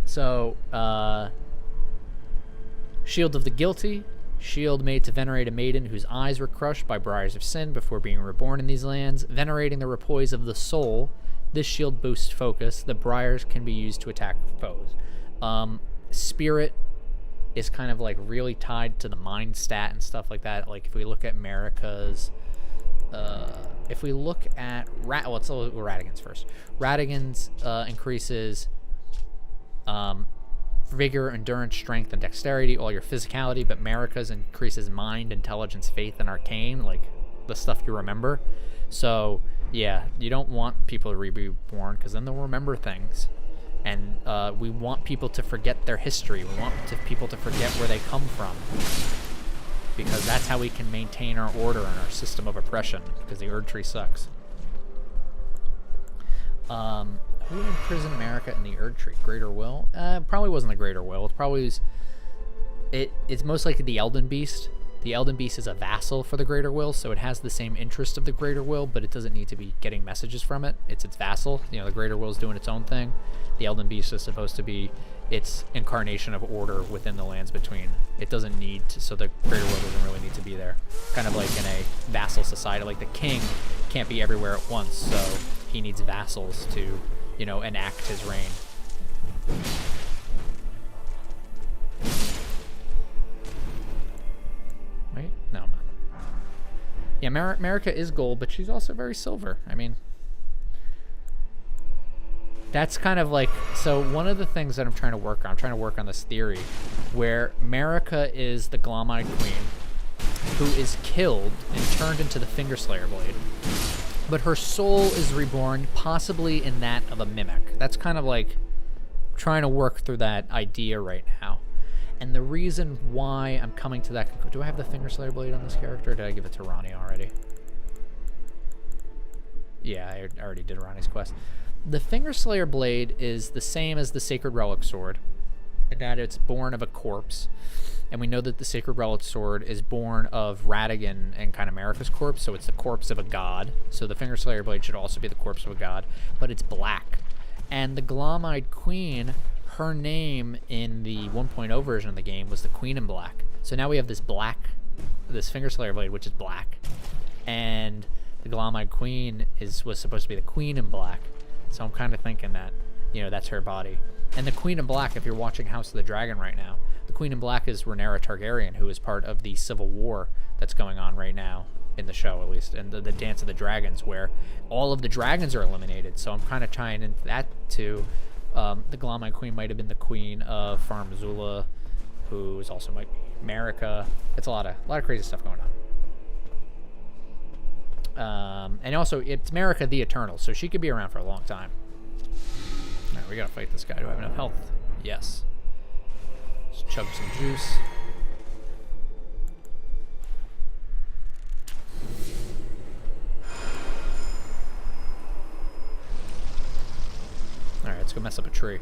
so, Shield of the Guilty. Shield made to venerate a maiden whose eyes were crushed by briars of sin before being reborn in these lands. Venerating the repoise of the soul, this shield boosts focus. The briars can be used to attack foes. Spirit is kind of like really tied to the mind stat and stuff like that. Like if we look at Marika's, if we look at let's look at Radigan's first. Radigan's increases vigor, endurance, strength, and dexterity, all your physicality, but Marika's increases mind, intelligence, faith, and arcane, like the stuff you remember. So yeah, you don't want people to be reborn because then they'll remember things. And we want people to forget their history. We want people to forget where they come from. Because that's how we can maintain our order and our system of oppression, because the Erdtree sucks. Who imprisoned Marika in the Erdtree? Greater Will? Probably wasn't the Greater Will. It probably is. It's most likely the Elden Beast. The Elden Beast is a vassal for the Greater Will, so it has the same interest of the Greater Will, but it doesn't need to be getting messages from it. It's its vassal. You know, the Greater Will is doing its own thing. The Elden Beast is supposed to be its incarnation of order within the lands between. It doesn't need to, so the greater will doesn't really need to be there. Kind of like in a vassal society, like the king can't be everywhere at once, so he needs vassals to, you know, enact his reign. Wait, no, I'm not. Yeah, America is gold, but she's also very silver. I mean, that's kind of like, so one of the things that I'm trying to work on this theory where America is the Glomide Queen who is killed and turned into the Fingerslayer Blade, but her soul is reborn possibly in that of a mimic. That's kind of like trying to work through that idea right now. And the reason why I'm coming to that conclusion, do I have the Fingerslayer Blade on this character, or did I give it to Ronnie already? Yeah, I already did Ronnie's quest. The Fingerslayer Blade is the same as the Sacred Relic Sword, in that it's born of a corpse. And we know that the Sacred Relic Sword is born of Radigan and kind of America's corpse, so it's the corpse of a god. So the Fingerslayer Blade should also be the corpse of a god, but it's black. And the Glomide Queen, her name in the 1.0 version of the game was the Queen in Black. So now we have this Fingerslayer Blade, which is black. And the Glomide Queen was supposed to be the Queen in Black. So I'm kind of thinking that, you know, that's her body. And the Queen in Black, if you're watching House of the Dragon right now, the Queen in Black is Rhaenyra Targaryen, who is part of the civil war that's going on right now, in the show at least, and the Dance of the Dragons, where all of the dragons are eliminated. So I'm kind of tying into that too. The Glomide Queen might have been the queen of Far Missoula, who is also might be America. It's a lot of crazy stuff going on. And also, it's America the Eternal, so she could be around for a long time. All right, we gotta fight this guy. Do I have enough health? Yes. Let's chug some juice. All right, let's go mess up a tree.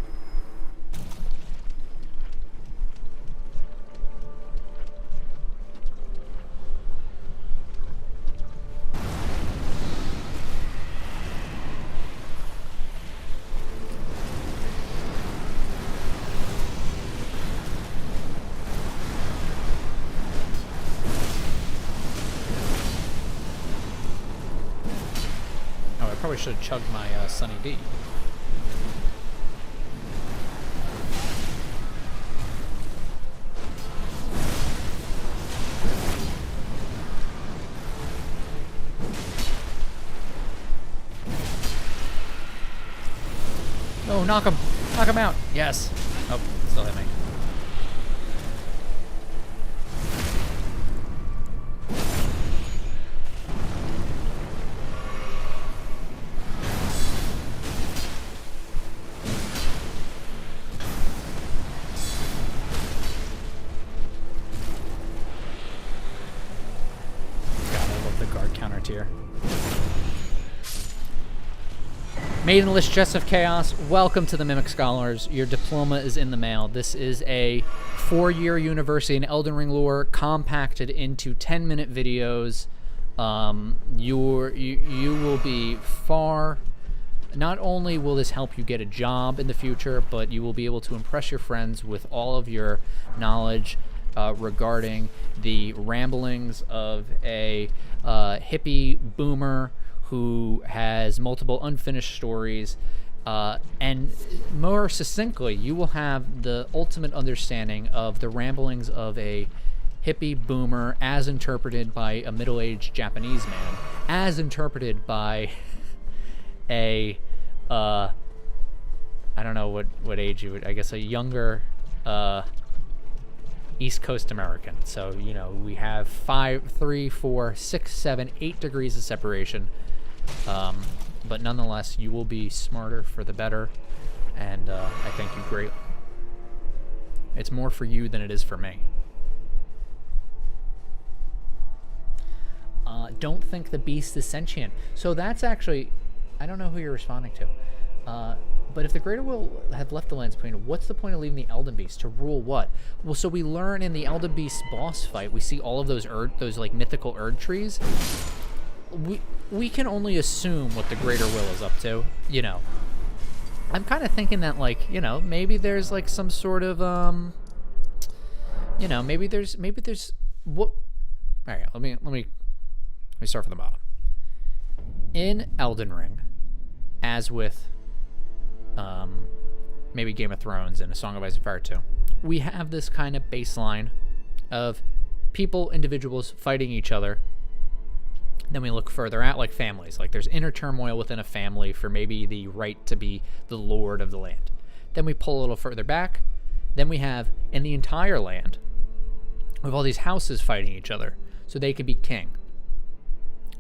Oh, I probably should have chugged my Sunny D. Oh, knock him! Knock him out! Yes! Oh, still hit me. God, I love the guard counter tier. Maidenless Chest of Chaos, welcome to the Mimic Scholars. Your diploma is in the mail. This is a 4-year university in Elden Ring lore compacted into 10-minute videos. You will be far... Not only will this help you get a job in the future, but you will be able to impress your friends with all of your knowledge regarding the ramblings of a hippie boomer who has multiple unfinished stories, and more succinctly, you will have the ultimate understanding of the ramblings of a hippie boomer as interpreted by a middle-aged Japanese man, as interpreted by a, I don't know what age you would, I guess a younger, East Coast American. So, you know, we have 5, 3, 4, 6, 7, 8 degrees of separation. But nonetheless, you will be smarter for the better, and I thank you greatly. It's more for you than it is for me. Don't think the beast is sentient. So that's actually, I don't know who you're responding to. But if the Greater Will have left the lands between, what's the point of leaving the Elden Beast to rule what? Well, so we learn in the Elden Beast boss fight, we see all of those like mythical Erdtrees. We can only assume what the Greater Will is up to, you know. I'm kind of thinking that, like, you know, maybe there's like some sort of you know, maybe there's what. All right, let me start from the bottom. In Elden Ring, as with maybe Game of Thrones and A Song of Ice and Fire 2, we have this kind of baseline of people, individuals fighting each other. Then we look further out, like families. Like there's inner turmoil within a family for maybe the right to be the lord of the land. Then we pull a little further back. Then we have, in the entire land, we have all these houses fighting each other so they could be king.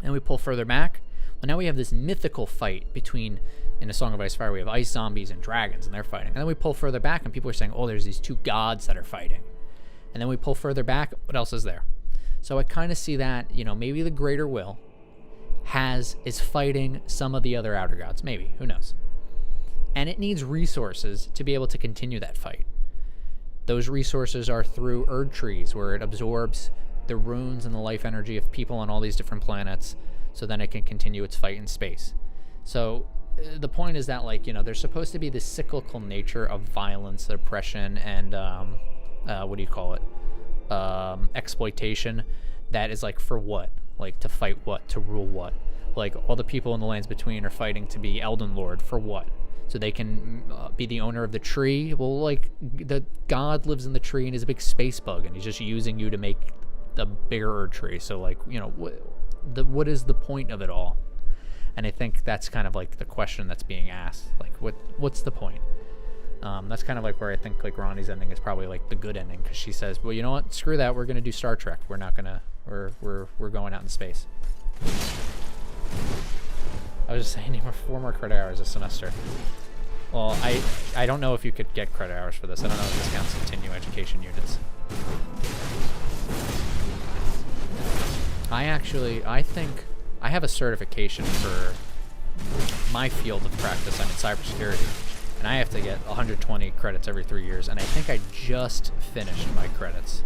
And we pull further back. Well, now we have this mythical fight between, in A Song of Ice and Fire, we have ice zombies and dragons, and they're fighting. And then we pull further back, and people are saying, oh, there's these two gods that are fighting. And then we pull further back, what else is there? So I kind of see that, you know, maybe the greater will is fighting some of the other outer gods. Maybe, who knows? And it needs resources to be able to continue that fight. Those resources are through Erdtrees, where it absorbs the runes and the life energy of people on all these different planets, so then it can continue its fight in space. So the point is that, like, you know, there's supposed to be this cyclical nature of violence, oppression, and what do you call it? Exploitation. That is like for what? Like to fight what? To rule what? Like all the people in the lands between are fighting to be Elden Lord for what? So they can be the owner of the tree. Well, like the god lives in the tree and he's a big space bug, and he's just using you to make the bigger Erdtree. So, like, you know, what is the point of it all? And I think that's kind of like the question that's being asked. Like, what's the point? That's kind of like where I think like Ronnie's ending is probably like the good ending, because she says, well, you know what? Screw that. We're gonna do Star Trek. We're not gonna. We're going out in space. I was just saying, need 4 more credit hours this semester. Well, I don't know if you could get credit hours for this. I don't know if this counts continuing education units. I think I have a certification for my field of practice. I'm in cybersecurity, and I have to get 120 credits every 3 years, and I think I just finished my credits.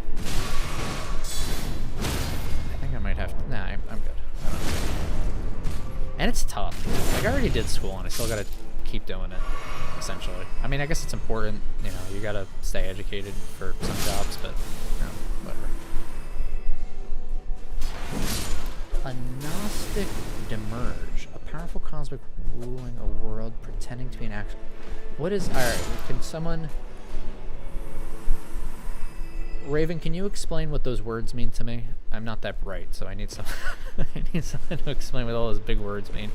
I think I might have to. Nah, I'm good. I don't know. And it's tough. Like, I already did school, and I still gotta keep doing it, essentially. I mean, I guess it's important, you know, you gotta stay educated for some jobs, but, you know, whatever. A Gnostic Demerge. A powerful cosmic ruling a world pretending to be an actual... What is... Alright, can someone... Raven, can you explain what those words mean to me? I'm not that bright, so I need some... I need someone to explain what all those big words mean.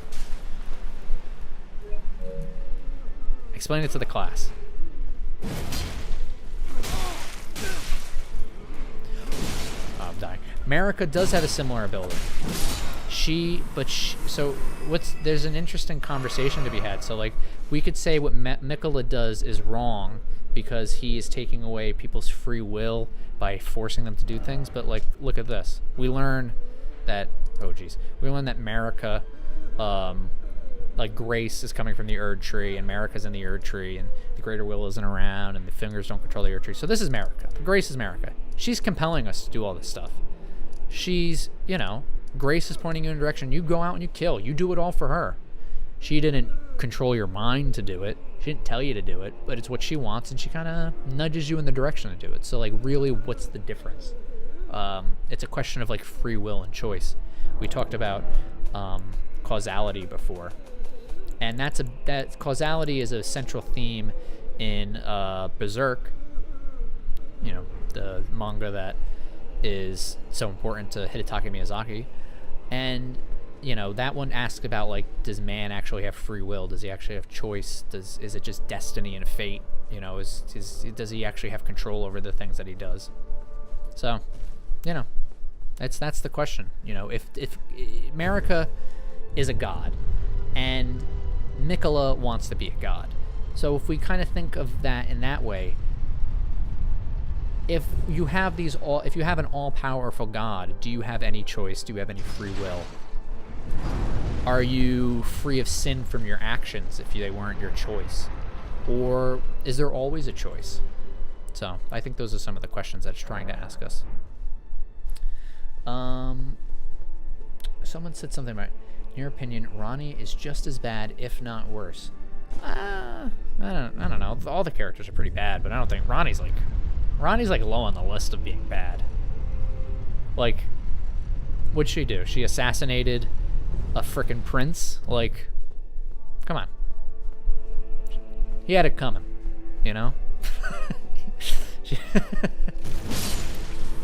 Explain it to the class. Oh, I'm dying. Marika does have a similar ability. So there's an interesting conversation to be had. So, like, we could say what Miquella does is wrong because he is taking away people's free will by forcing them to do things. But, like, look at this. We learn that, we learn that Marika, like, Grace is coming from the Erdtree, and Marika's in the Erdtree, and the Greater Will isn't around, and the Fingers don't control the Erdtree. So this is Marika. Grace is Marika. She's compelling us to do all this stuff. She's, you know, Grace is pointing you in a direction. You go out and you kill. You do it all for her. She didn't control your mind to do it. She didn't tell you to do it, but it's what she wants, and she kind of nudges you in the direction to do it. So, like, really, what's the difference? It's a question of, like, free will and choice. We talked about causality before, and that causality is a central theme in Berserk. You know, the manga that is so important to Hidetaka Miyazaki. And, you know, that one asks about, like, does man actually have free will? Does he actually have choice? Is it just destiny and fate? You know, does he actually have control over the things that he does? So, you know, that's the question. You know, if Marika is a god and Miquella wants to be a god. So if we kind of think of that in that way, if you have an all-powerful god, do you have any choice? Do you have any free will? Are you free of sin from your actions if they weren't your choice? Or is there always a choice? So I think those are some of the questions that it's trying to ask us. Someone said something about, in your opinion, Ronnie is just as bad, if not worse. I don't know. All the characters are pretty bad, but I don't think Ronnie's like low on the list of being bad. Like, what'd she do? She assassinated a frickin' prince? Like, come on. He had it coming, you know?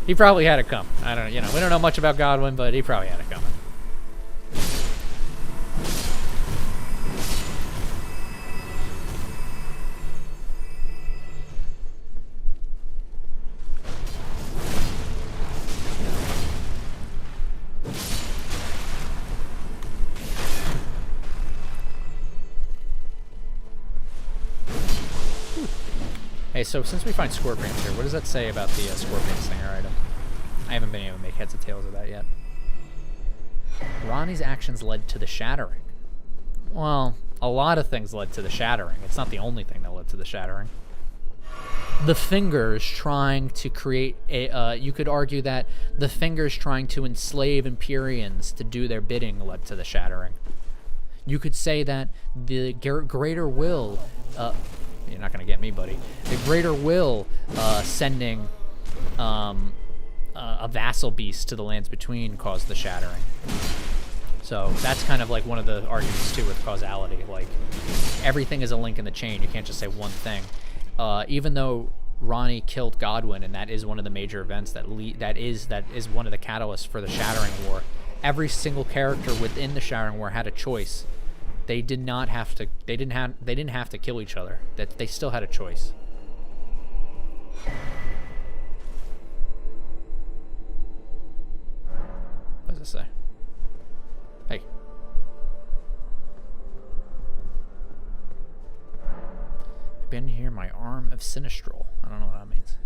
He probably had it coming. I don't know, you know, we don't know much about Godwin, but he probably had it coming. Hey, so since we find scorpions here, what does that say about the scorpion stinger item? I haven't been able to make heads or tails of that yet. Ronnie's actions led to the shattering. Well, a lot of things led to the shattering. It's not the only thing that led to the shattering. The Fingers trying to create a... you could argue that the Fingers trying to enslave Empyreans to do their bidding led to the shattering. You could say that the Greater Will... you're not going to get me, buddy. The Greater Will sending a vassal beast to the lands between caused the shattering. So that's kind of like one of the arguments, too, with causality. Like, everything is a link in the chain. You can't just say one thing. Even though Ronnie killed Godwin, and that is one of the major events that is one of the catalysts for the Shattering War, every single character within the Shattering War had a choice. They didn't have to kill each other. That they still had a choice. What does it say? Hey. I've been here my arm of Sinistral. I don't know what that means.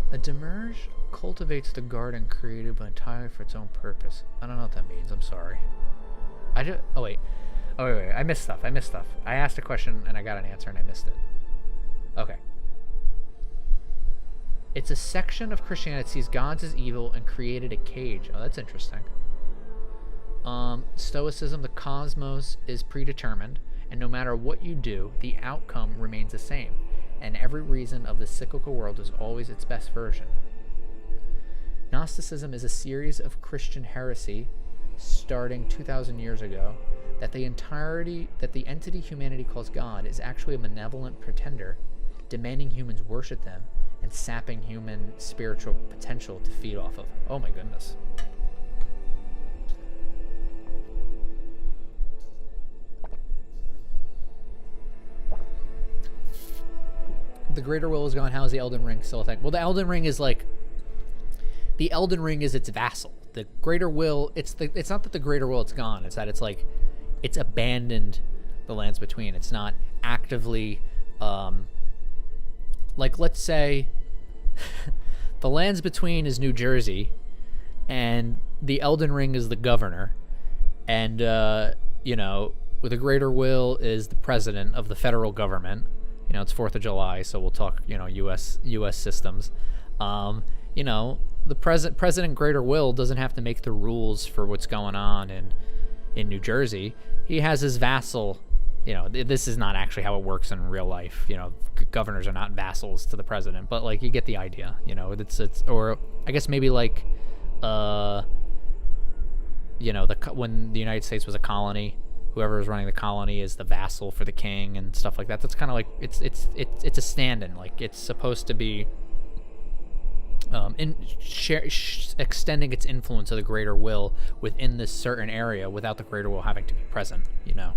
A demerge cultivates the garden created but entirely for its own purpose. I don't know what that means. I'm sorry. Oh wait. I missed stuff. I asked a question and I got an answer and I missed it. Okay. It's a section of Christianity that sees gods as evil and created a cage. Oh, that's interesting. Stoicism, the cosmos is predetermined, and no matter what you do, the outcome remains the same, and every reason of the cyclical world is always its best version. Gnosticism is a series of Christian heresy starting 2,000 years ago that the entity humanity calls God is actually a malevolent pretender, demanding humans worship them and sapping human spiritual potential to feed off of. Oh my goodness. The Greater Will is gone. How's the Elden Ring still a thing? Well, the Elden Ring is like... The Elden Ring is its vassal. The Greater Will, it's not that the Greater Will it's gone. It's that it's like... It's abandoned the lands between. It's not actively... like, let's say... the lands between is New Jersey, and the Elden Ring is the governor, and, you know, the Greater Will is the president of the federal government. You know, it's 4th of July, so we'll talk, you know, U.S. systems. You know, the President Greater Will doesn't have to make the rules for what's going on in New Jersey. He has his vassal. You know, this is not actually how it works in real life. You know, governors are not vassals to the president, but like you get the idea. You know, it's or I guess maybe like, you know, when the United States was a colony, whoever was running the colony is the vassal for the king and stuff like that. That's kind of like it's a stand-in. Like it's supposed to be extending its influence of the Greater Will within this certain area without the Greater Will having to be present. You know.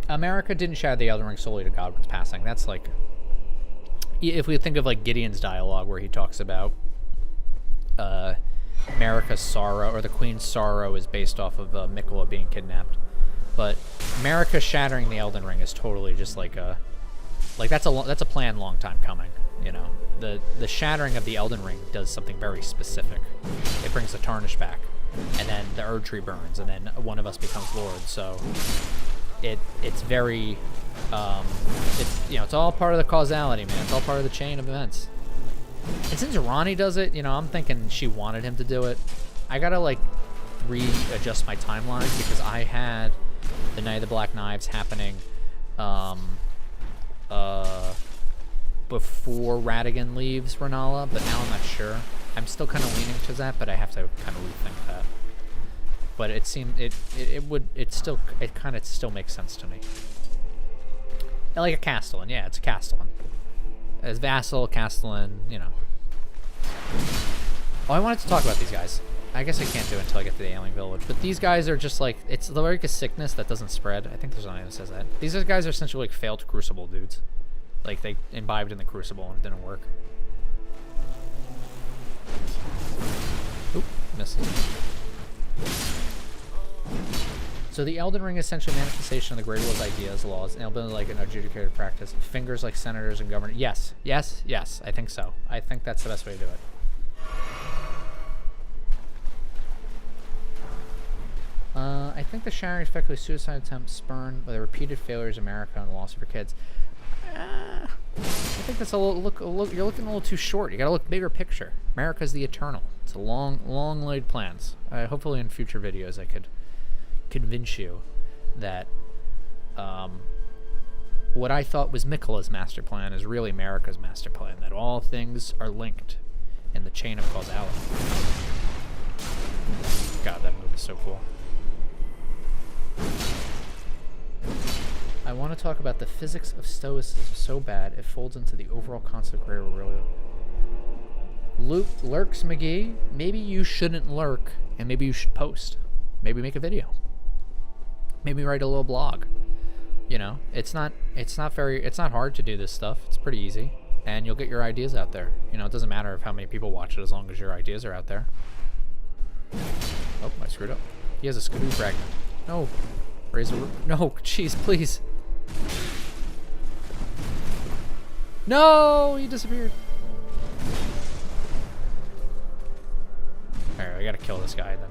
America didn't shatter the Elden Ring solely to Godwin's passing. That's like, if we think of like Gideon's dialogue where he talks about America's sorrow, or the Queen's sorrow is based off of Miquella being kidnapped. But America shattering the Elden Ring is totally just like that's a plan long time coming. You know, the shattering of the Elden Ring does something very specific. It brings the Tarnish back, and then the Erdtree burns, and then one of us becomes Lord. So it's very It's, you know, it's all part of the causality, man. It's all part of the chain of events. And since Ronnie does it, you know, I'm thinking she wanted him to do it. I gotta, like, readjust my timeline because I had the Night of the Black Knives happening before Radigan leaves Renala, but now I'm not sure. I'm still kind of leaning to that, but I have to kind of rethink that. But it seemed it kind of still makes sense to me. Like a Castellan, yeah, it's a Castellan. As vassal, Castellan, you know. Oh, I wanted to talk about these guys. I guess I can't do it until I get to the alien village. But these guys are just like, it's like a sickness that doesn't spread. I think there's one that says that. These guys are essentially like failed Crucible dudes. Like they imbibed in the Crucible and it didn't work. Oop, missed. So the Elden Ring is essentially a manifestation of the Great War's ideas, laws, and Elden like an adjudicated practice. Fingers like senators and governors. Yes, yes, yes. I think so. I think that's the best way to do it. I think the shattering effectively suicide attempt spurned by the repeated failures of America and the loss of her kids. I think that's a little, you're looking a little too short. You gotta look bigger picture. America's the eternal. It's a long laid plans. Hopefully in future videos I could convince you that what I thought was Miquella's master plan is really America's master plan. That all things are linked in the chain of causality. God, that move is so cool. I want to talk about the physics of stoicism so bad it folds into the overall concept of greater real. Lurks McGee, maybe you shouldn't lurk and maybe you should post. Maybe make a video. Maybe write a little blog. You know, it's not hard to do this stuff. It's pretty easy. And you'll get your ideas out there. You know, it doesn't matter how many people watch it as long as your ideas are out there. Oh, I screwed up. He has a skidoo fragment. No. Razor. No, jeez, please. No, he disappeared. Alright, I gotta kill this guy and then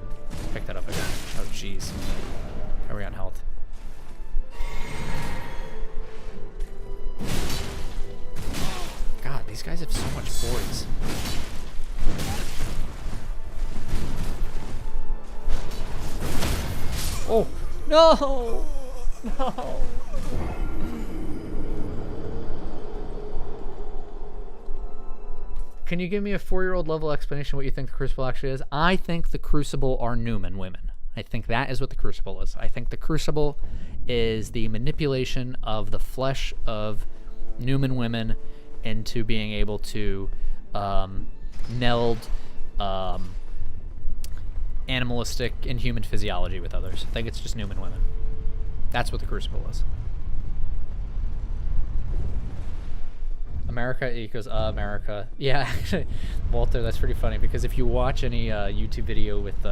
pick that up again. Oh, jeez. How are we on health? God, these guys have so much poise. Oh, no! No! Can you give me a 4-year-old level explanation of what you think the Crucible actually is? I think the Crucible are Newman women. I think that is what the Crucible is. I think the Crucible is the manipulation of the flesh of Newman women into being able to meld animalistic and human physiology with others. I think it's just Newman women. That's what the Crucible is. America equals America. Yeah, actually, Walter, that's pretty funny because if you watch any YouTube video with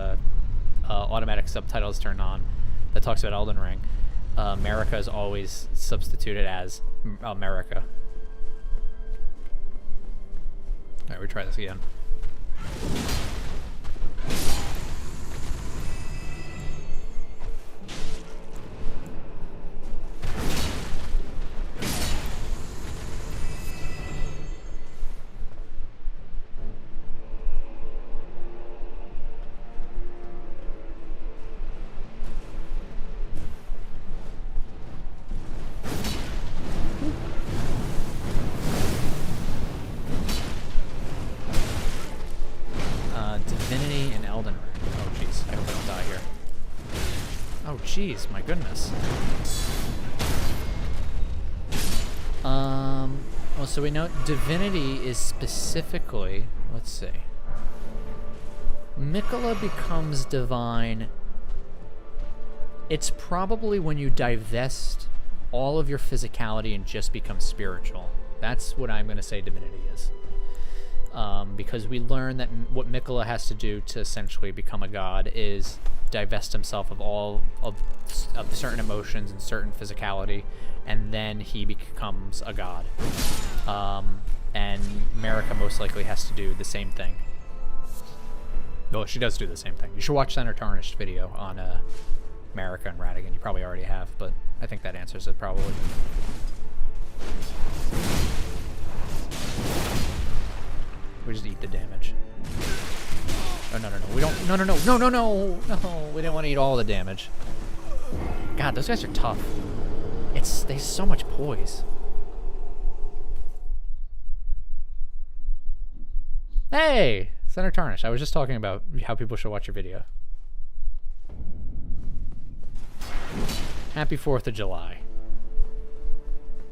automatic subtitles turned on that talks about Elden Ring, America is always substituted as America. Alright, we try this again. Jeez, my goodness. Well, so we know divinity is specifically, let's see. Miquella becomes divine. It's probably when you divest all of your physicality and just become spiritual. That's what I'm going to say divinity is. Because we learn that what Miquella has to do to essentially become a god is divest himself of all of certain emotions and certain physicality, and then he becomes a god. And Marika most likely has to do the same thing. Well, she does do the same thing. You should watch Senator Tarnished video on Marika and Radigan. You probably already have, but I think that answers it probably. We just eat the damage. Oh, no, no, no. We don't... No, no, no. No, no, no. No, we didn't want to eat all the damage. God, those guys are tough. They have so much poise. Hey! Center Tarnish. I was just talking about how people should watch your video. Happy 4th of July.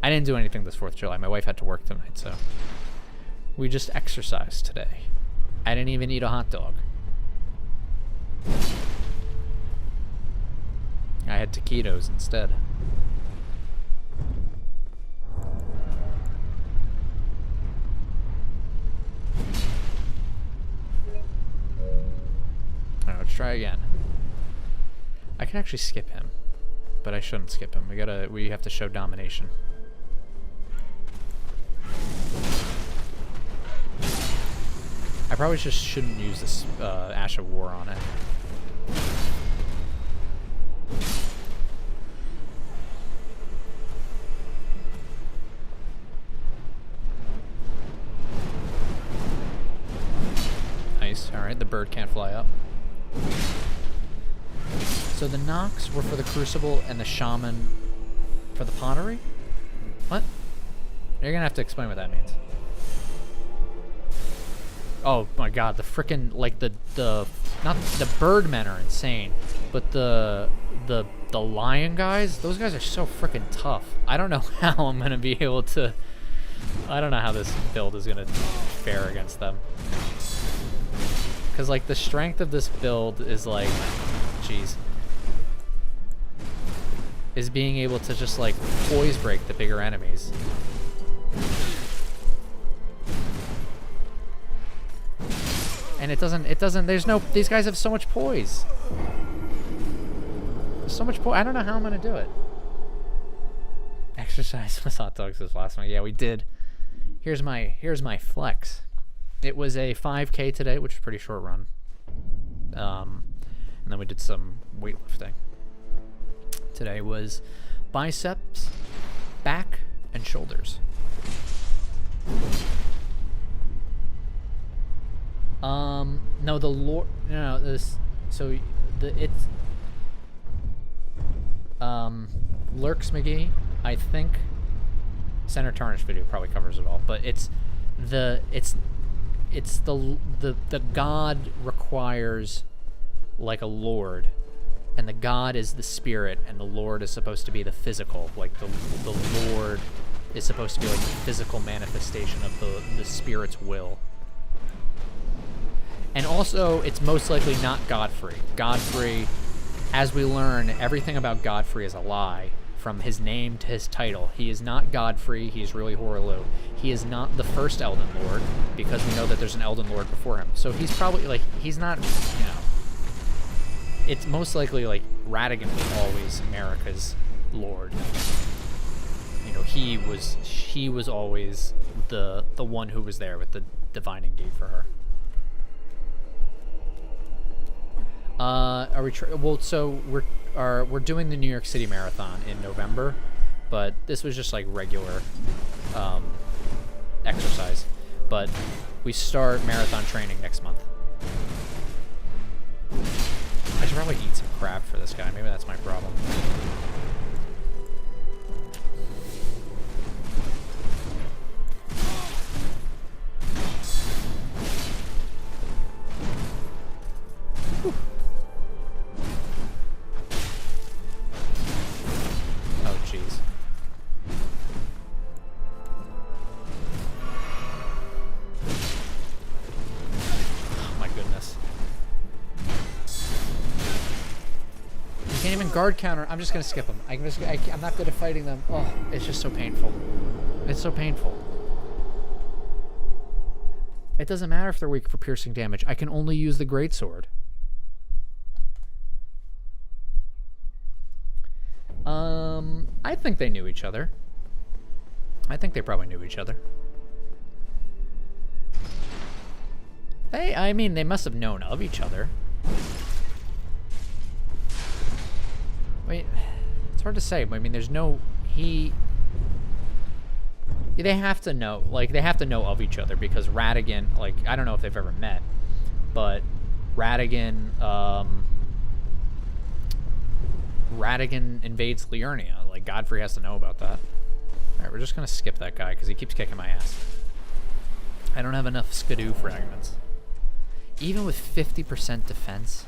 I didn't do anything this 4th of July. My wife had to work tonight, so... We just exercised today. I didn't even eat a hot dog. I had taquitos instead. Alright, let's try again. I can actually skip him, but I shouldn't skip him. We have to show domination. I probably just shouldn't use this Ash of War on it. Nice. Alright, the bird can't fly up. So the Nox were for the Crucible and the Shaman for the Pottery? What? You're gonna have to explain what that means. Oh my god, the frickin' like the not the birdmen are insane, but the lion guys, those guys are so frickin' tough. I don't know how I'm gonna be able to. I don't know how this build is gonna fare against them. Cause like the strength of this build is like, jeez, is being able to just like poise break the bigger enemies. And it doesn't, these guys have so much poise. There's so much poise. I don't know how I'm gonna do it. Exercise with hot dogs this last one. Yeah, we did. Here's my flex. It was a 5K today, which is a pretty short run. And then we did some weightlifting. Today was biceps, back, and shoulders. No, the lore, no, this, so it's, Lurks McGee, I think, Center Tarnish video probably covers it all, but it's the god requires like a lord, and the god is the spirit, and the lord is supposed to be the physical, like the lord is supposed to be like the physical manifestation of the spirit's will. And also, it's most likely not Godfrey. Godfrey, as we learn, everything about Godfrey is a lie, from his name to his title. He is not Godfrey, he's really Horelu. He is not the first Elden Lord, because we know that there's an Elden Lord before him. So he's probably, like, he's not, you know... It's most likely, like, Radigan was always Marika's Lord. You know, he was always the one who was there with the divining gate for her. Are we well, so we're doing the New York City Marathon in November, but this was just like regular exercise. But we start marathon training next month. I should probably eat some crab for this guy. Maybe that's my problem. Whew. Oh, jeez. Oh, my goodness. You can't even guard counter. I'm just going to skip them. I'm not good at fighting them. Oh, it's just so painful. It's so painful. It doesn't matter if they're weak for piercing damage. I can only use the greatsword. I think they knew each other. I think they probably knew each other. I mean, they must have known of each other. mean, it's hard to say. I mean, there's no... They have to know. Like, they have to know of each other because Radigan... Like, I don't know if they've ever met, but Radigan... Radigan invades Liurnia. Like, Godfrey has to know about that. Alright, we're just gonna skip that guy because he keeps kicking my ass. I don't have enough Skidoo fragments. Even with 50% defense,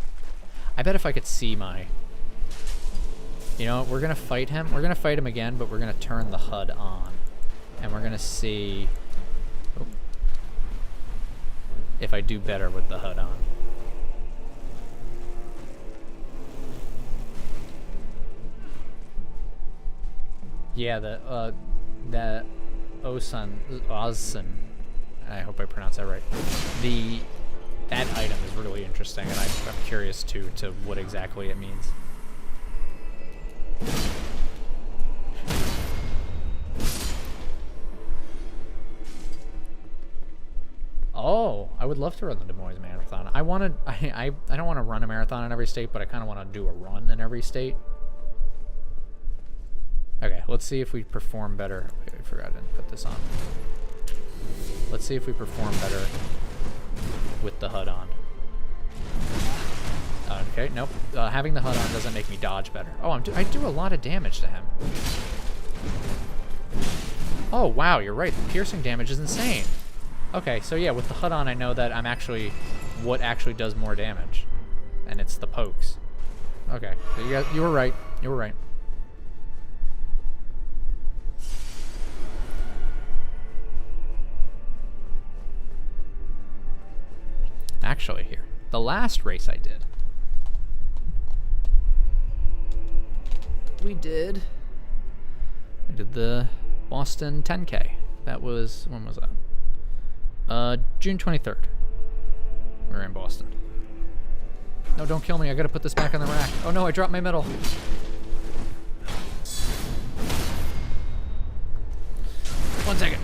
I bet if I could see my... You know, we're gonna fight him. We're gonna fight him again, but we're gonna turn the HUD on. And we're gonna see if I do better with the HUD on. Yeah, the Ozsun, I hope I pronounced that right. That item is really interesting, and I'm curious to what exactly it means. Oh, I would love to run the Des Moines Marathon. I don't want to run a marathon in every state, but I kind of want to do a run in every state. Okay, let's see if we perform better. Wait, I forgot I didn't put this on. Let's see if we perform better with the HUD on. Okay, nope. Having the HUD on doesn't make me dodge better. Oh, I do a lot of damage to him. Oh, wow, you're right. The piercing damage is insane. Okay, so yeah, with the HUD on, I know that I'm actually... What actually does more damage. And it's the pokes. Okay, so you were right. You were right. Actually, here. The last race I did. I did the Boston 10K. That was, when was that? June 23rd. We were in Boston. No, don't kill me. I gotta put this back on the rack. Oh no, I dropped my medal. 1 second.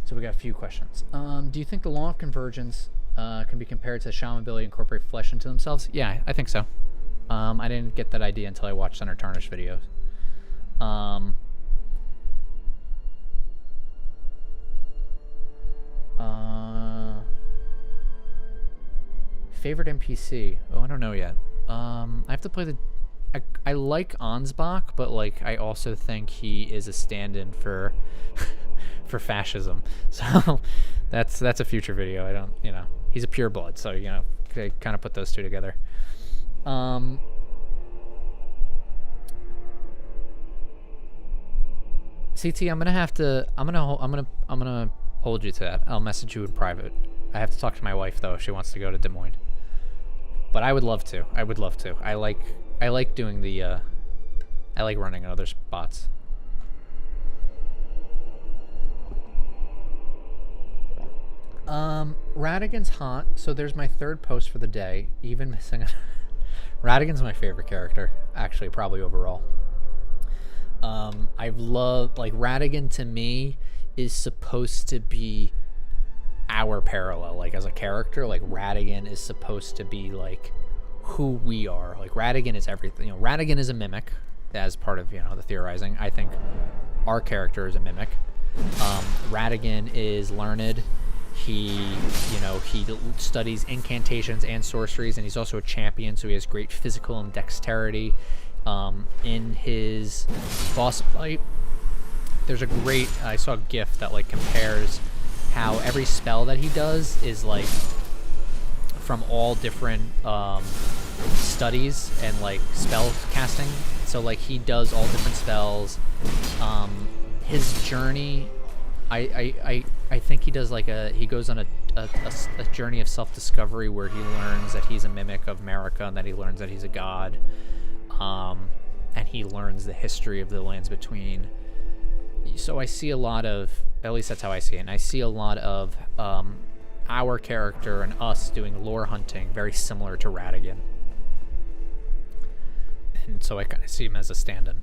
So we got a few questions. Do you think the law of convergence can be compared to shaman ability to incorporate flesh into themselves? Yeah, I think so. I didn't get that idea until I watched Under Tarnished videos. Favorite NPC? Oh, I don't know yet. I have to play the... I like Ansbach, but like I also think he is a stand-in for for fascism. So that's a future video. I don't, you know, he's a pure blood, so you know, they kind of put those two together. CT, I'm gonna hold you to that. I'll message you in private. I have to talk to my wife though if she wants to go to Des Moines. But I would love to. I would love to. I like doing the I like running in other spots. Radigan's hot, so there's my third post for the day. Even missing it. Radigan's my favorite character, actually, probably overall. I've loved, like, Radigan to me is supposed to be our parallel, like, as a character. Like, Radigan is supposed to be, like, who we are. Like, Radigan is everything. You know, Radigan is a mimic, as part of, you know, the theorizing. I think our character is a mimic. Radigan is learned. He, you know, he studies incantations and sorceries, and he's also a champion, so he has great physical and dexterity. In his boss fight, there's a great, I saw a GIF that like compares how every spell that he does is like from all different studies and like spell casting. So like he does all different spells. His journey, I think he does like he goes on a journey of self-discovery where he learns that he's a mimic of America and that he learns that he's a god. And he learns the history of the lands between. So I see a lot of, at least that's how I see it, and I see a lot of our character and us doing lore hunting very similar to Radigan. And so I kind of see him as a stand-in.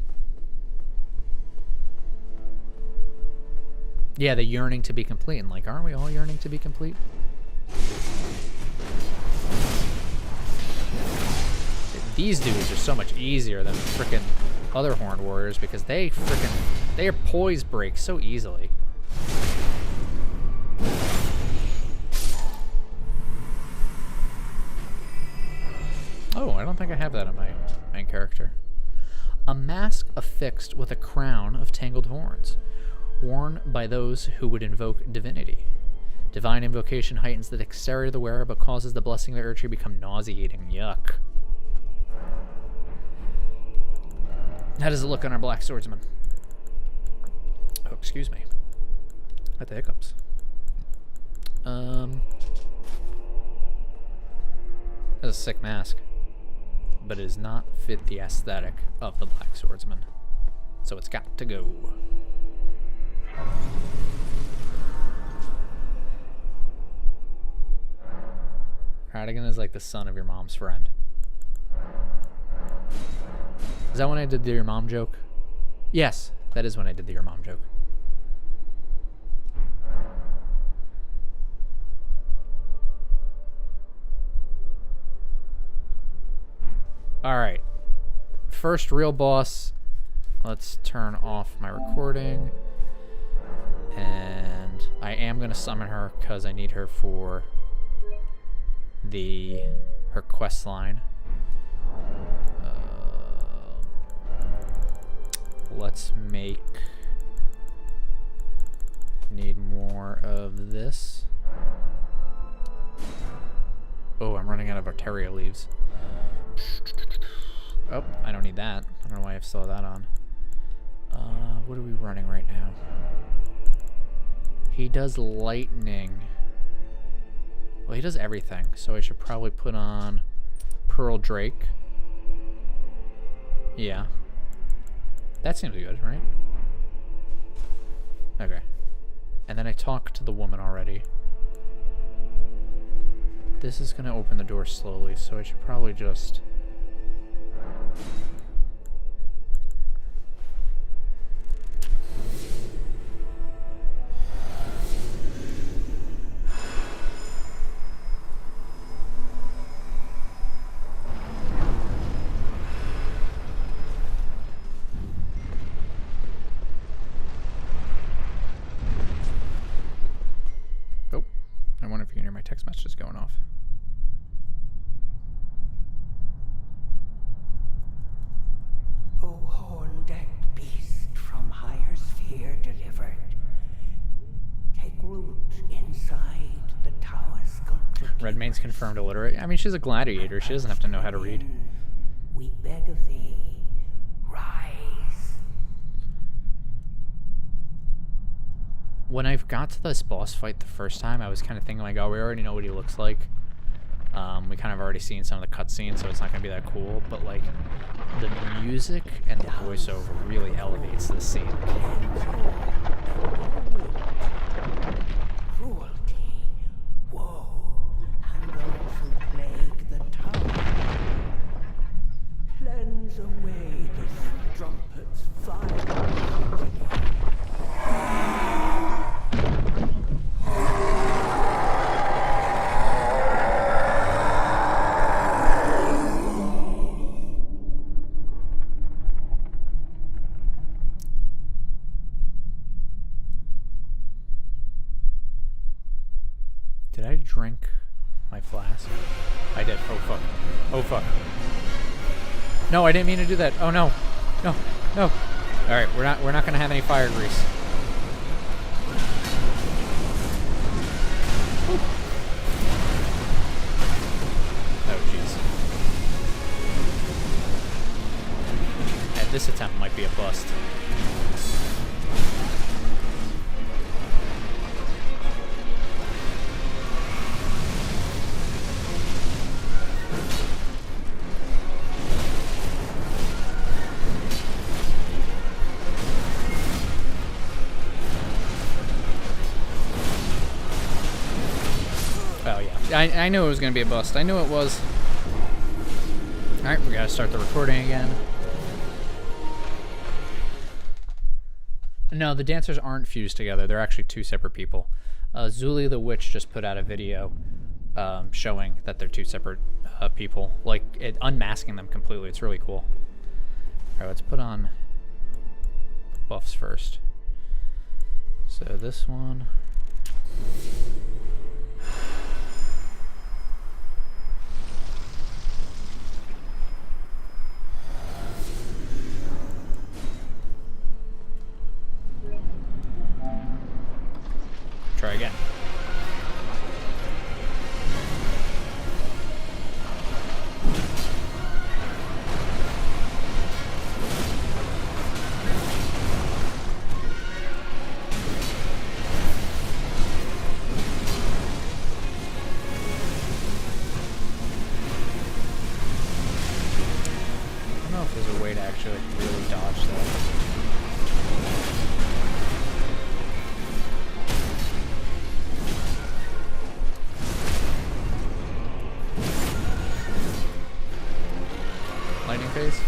Yeah, the yearning to be complete. And like, aren't we all yearning to be complete? These dudes are so much easier than freaking other Horned Warriors because they their poise break so easily. Oh, I don't think I have that on my main character. A mask affixed with a crown of tangled horns, worn by those who would invoke divinity. Divine invocation heightens the dexterity of the wearer, but causes the blessing of the Erdtree to become nauseating. Yuck. How does it look on our Black Swordsman? Oh, excuse me. At the hiccups. That's a sick mask. But it does not fit the aesthetic of the Black Swordsman. So it's got to go. Radigan is like the son of your mom's friend. Is that when I did the your mom joke? Yes, that is when I did the your mom joke. Alright. First real boss. Let's turn off my recording. And I am going to summon her because I need her for her quest line. Let's need more of this. Oh, I'm running out of Arteria leaves. Oh, I don't need that. I don't know why I still have that on. What are we running right now? He does lightning. Well, he does everything, so I should probably put on Pearl Drake. Yeah. That seems good, right? Okay. And then I talked to the woman already. This is going to open the door slowly, so I should probably just... I wonder if you can hear my text messages going off. O horn-decked beast from higher sphere delivered, take root inside the tower's sculpture. Redmane's confirmed illiterate. I mean, she's a gladiator. She doesn't have to know how to read. We beg of thee, rise. When I got to this boss fight the first time, I was kind of thinking like, oh, we already know what he looks like. We kind of already seen some of the cutscenes, so it's not going to be that cool. But like, the music and the voiceover really elevates the scene. Cruelty, woe, and those who plague the tower. Cleanse away this strumpet's fire. Did I drink my flask? I did. Oh fuck. Oh fuck. No, I didn't mean to do that. Oh no. No. No. Alright, we're not gonna have any fire grease. Oh jeez. Yeah, this attempt might be a bust. I knew it was gonna be a bust. I knew it was. Alright, we gotta start the recording again. No, the dancers aren't fused together. They're actually two separate people. Zuli the Witch just put out a video showing that they're two separate people. Like, unmasking them completely. It's really cool. Alright, let's put on buffs first. So this one. Try again. I don't know if there's a way to actually like, really dodge that. Lightning phase.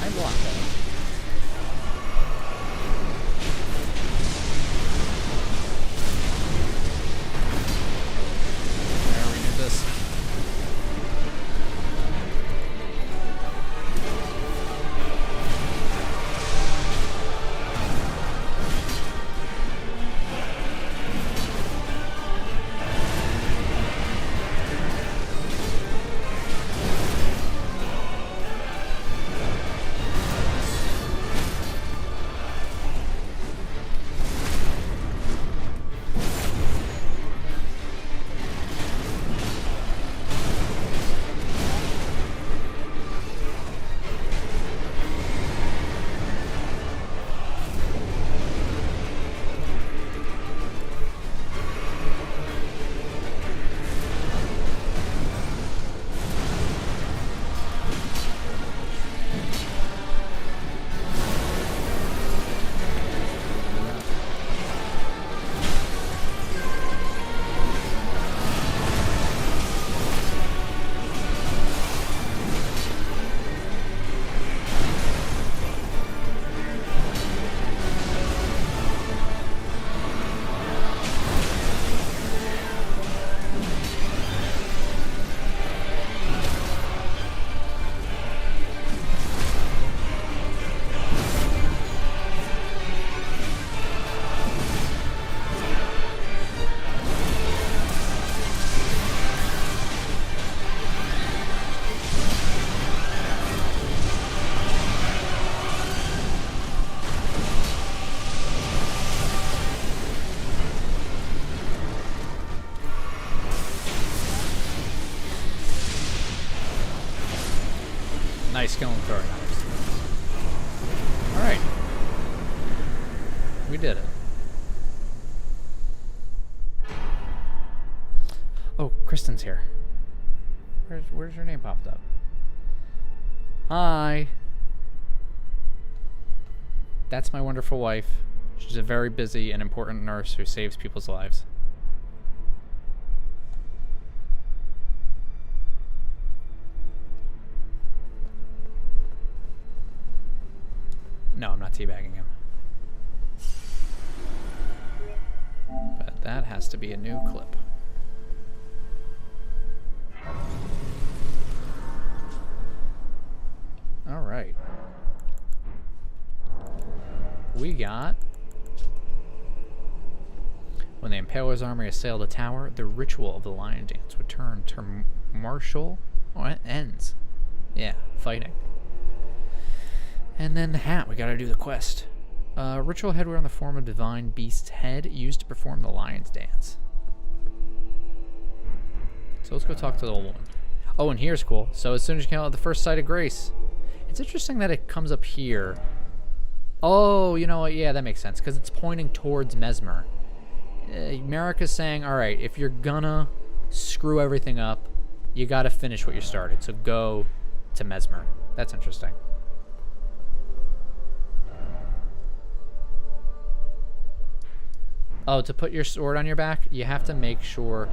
I blocked that. There, we do this. Nice killing throwing knives. Alright. We did it. Oh, Kristen's here. Where's your name popped up? Hi. That's my wonderful wife. She's a very busy and important nurse who saves people's lives. No, I'm not teabagging him. But that has to be a new clip. Alright. We got... When the Impaler's army assailed a tower, the ritual of the lion dance would turn to martial... Oh, it ends. Yeah, fighting. And then the hat, we gotta do the quest. Ritual headwear on the form of divine beast's head used to perform the lion's dance. So let's go talk to the old woman. Oh, and here's cool. So as soon as you count out the first sight of grace. It's interesting that it comes up here. Oh, you know what? Yeah, that makes sense. Because it's pointing towards Mesmer. Marika's saying, alright, if you're gonna screw everything up, you got to finish what you started. So go to Mesmer. That's interesting. Oh, to put your sword on your back, you have to make sure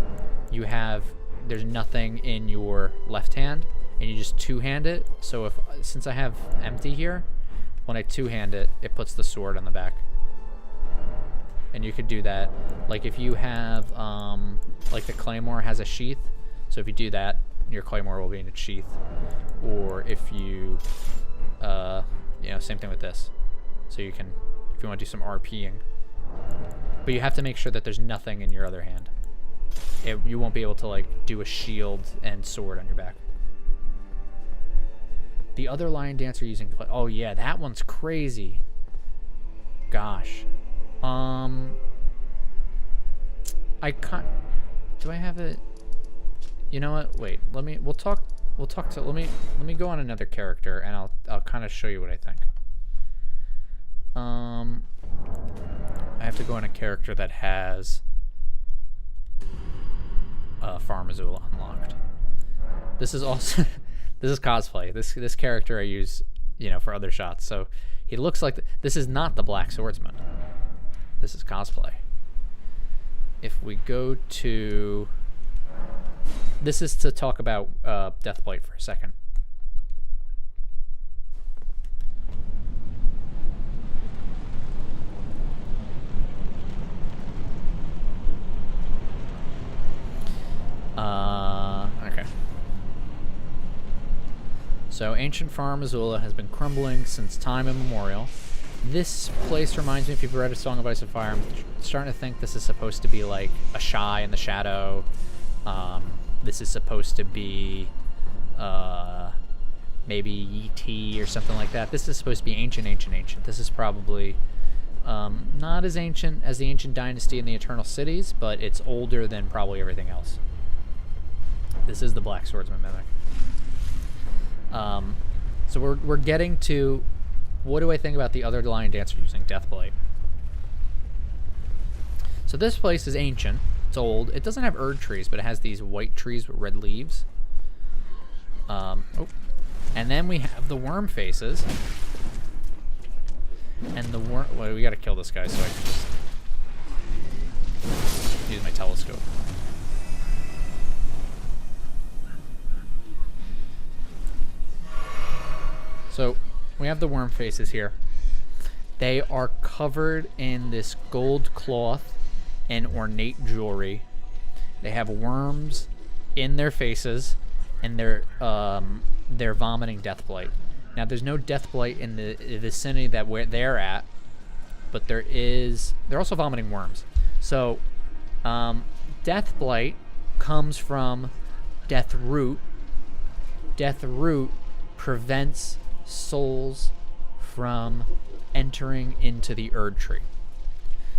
you have, there's nothing in your left hand, and you just two-hand it. So since I have empty here, when I two-hand it, it puts the sword on the back. And you could do that. Like if you have, like the claymore has a sheath, so if you do that, your claymore will be in its sheath. Or if you, you know, same thing with this. So you can, if you want to do some RPing. But you have to make sure that there's nothing in your other hand. You won't be able to like do a shield and sword on your back. The other lion dancer using oh yeah, that one's crazy. Gosh. I can't. Do I have it? You know what? Wait. We'll talk to. Let me go on another character, and I'll kind of show you what I think. I have to go on a character that has Far Missoula unlocked. This is also this is cosplay. This character I use, you know, for other shots. So he looks like this is not the Black Swordsman. This is cosplay. If we go to, this is to talk about Deathblight for a second. Okay. So ancient Far Missoula has been crumbling since time immemorial. This place reminds me, if you've read A Song of Ice and Fire, I'm starting to think this is supposed to be like a Shy in the Shadow. This is supposed to be maybe E.T. or something like that. This is supposed to be ancient. This is probably not as ancient as the Ancient Dynasty and the Eternal Cities, but it's older than probably everything else. This is the Black Swordsman Mimic. So we're getting to, what do I think about the other lion dancer using Deathblight? So this place is ancient. It's old. It doesn't have Erdtrees, but it has these white trees with red leaves. And then we have the worm faces. And the worm... Well, we gotta kill this guy so I can just use my telescope. So we have the worm faces here. They are covered in this gold cloth and ornate jewelry. They have worms in their faces, and they're vomiting Deathblight. Now, there's no Deathblight in the vicinity that where they're at, but they're also vomiting worms. So, Deathblight comes from Deathroot. Deathroot prevents souls from entering into the Erdtree.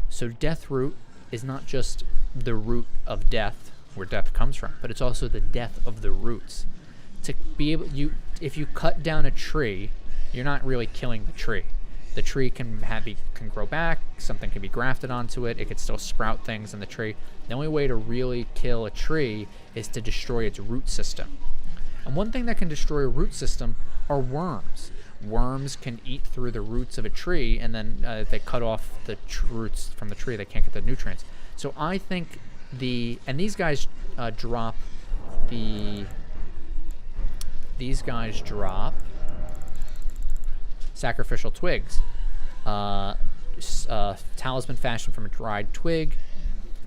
So Deathroot is not just the root of death, where death comes from, but it's also the death of the roots. To be able, if you cut down a tree, you're not really killing the tree. The tree can grow back, something can be grafted onto it, it could still sprout things in the tree. The only way to really kill a tree is to destroy its root system. And one thing that can destroy a root system are worms. Worms can eat through the roots of a tree, and then if they cut off the roots from the tree, they can't get the nutrients. So I think and these guys drop sacrificial twigs. Talisman fashioned from a dried twig,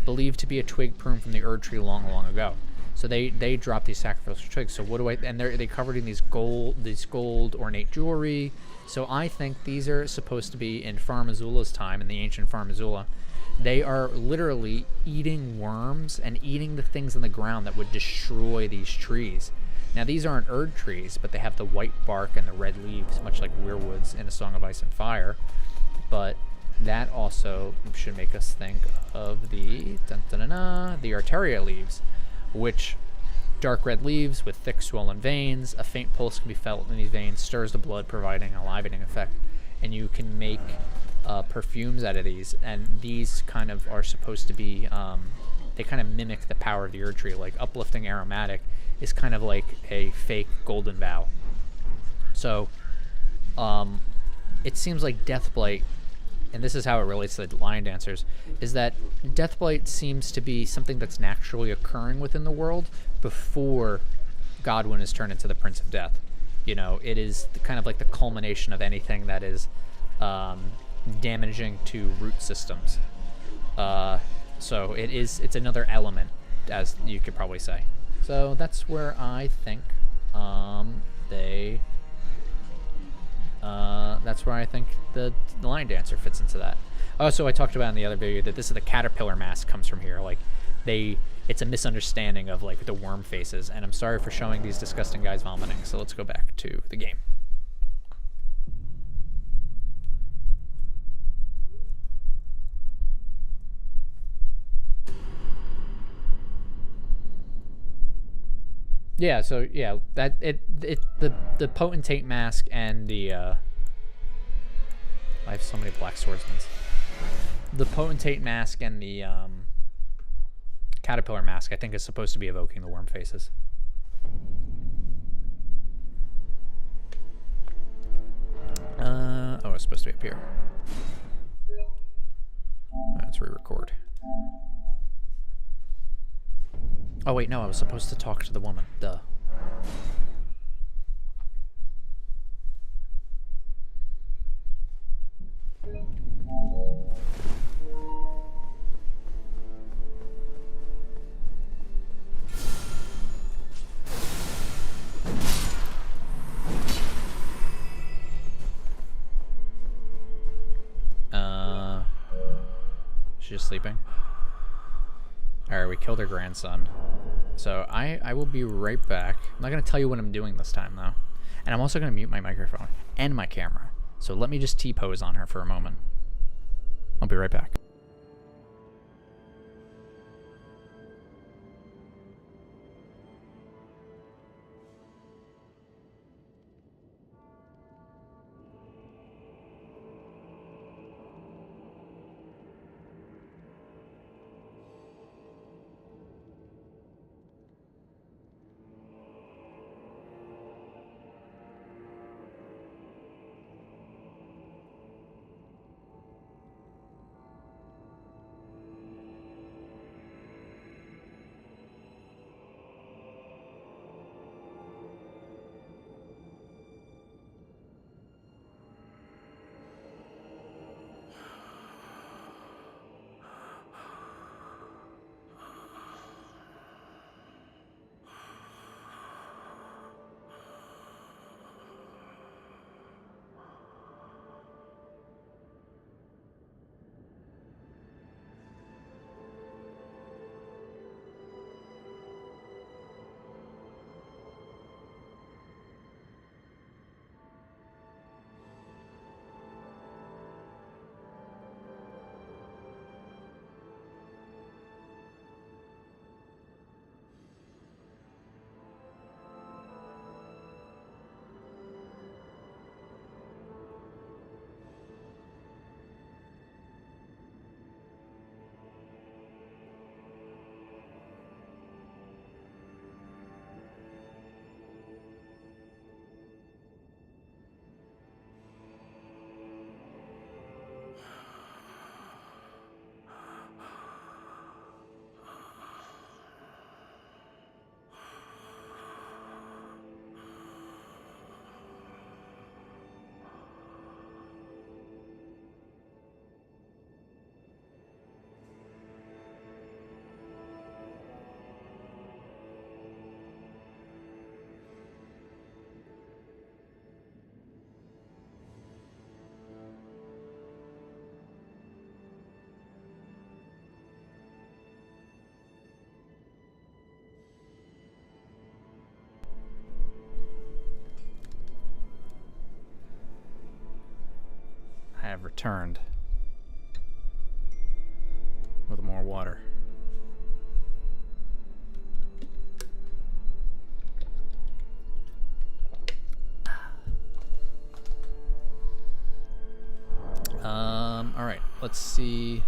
believed to be a twig pruned from the Erdtree long, long ago. So they drop these sacrificial twigs. So what do I? And they covered in these gold ornate jewelry. So I think these are supposed to be in Far Missoula's time, in the ancient Far Missoula. They are literally eating worms and eating the things on the ground that would destroy these trees. Now these aren't Erdtrees, but they have the white bark and the red leaves, much like weirwoods in A Song of Ice and Fire. But that also should make us think of the Arteria leaves, which dark red leaves with thick swollen veins. A faint pulse can be felt in these veins, stirs the blood, providing a livening effect. And you can make perfumes out of these, and these kind of are supposed to be they kind of mimic the power of the Erdtree. Like uplifting aromatic is kind of like a fake golden vow. So it seems like Deathblight, and this is how it relates to the Lion Dancers, is that Deathblight seems to be something that's naturally occurring within the world before Godwyn is turned into the Prince of Death. You know, it is kind of like the culmination of anything that is damaging to root systems. So it's another element, as you could probably say. So that's where I think that's where I think the Lion Dancer fits into that. Also, I talked about in the other video that this is the caterpillar mask comes from here. Like, it's a misunderstanding of like the worm faces, and I'm sorry for showing these disgusting guys vomiting. So let's go back to the game. Yeah, so yeah, that the potentate mask and the I have so many black swordsmen. The potentate mask and the caterpillar mask, I think, is supposed to be evoking the worm faces. Oh, it's supposed to be up here. Let's re-record. Oh wait, no, I was supposed to talk to the woman. Duh. She's just sleeping. Alright, we killed her grandson. So I will be right back. I'm not going to tell you what I'm doing this time, though. And I'm also going to mute my microphone and my camera. So let me just T-pose on her for a moment. I'll be right back. I have returned with more water. All right, let's see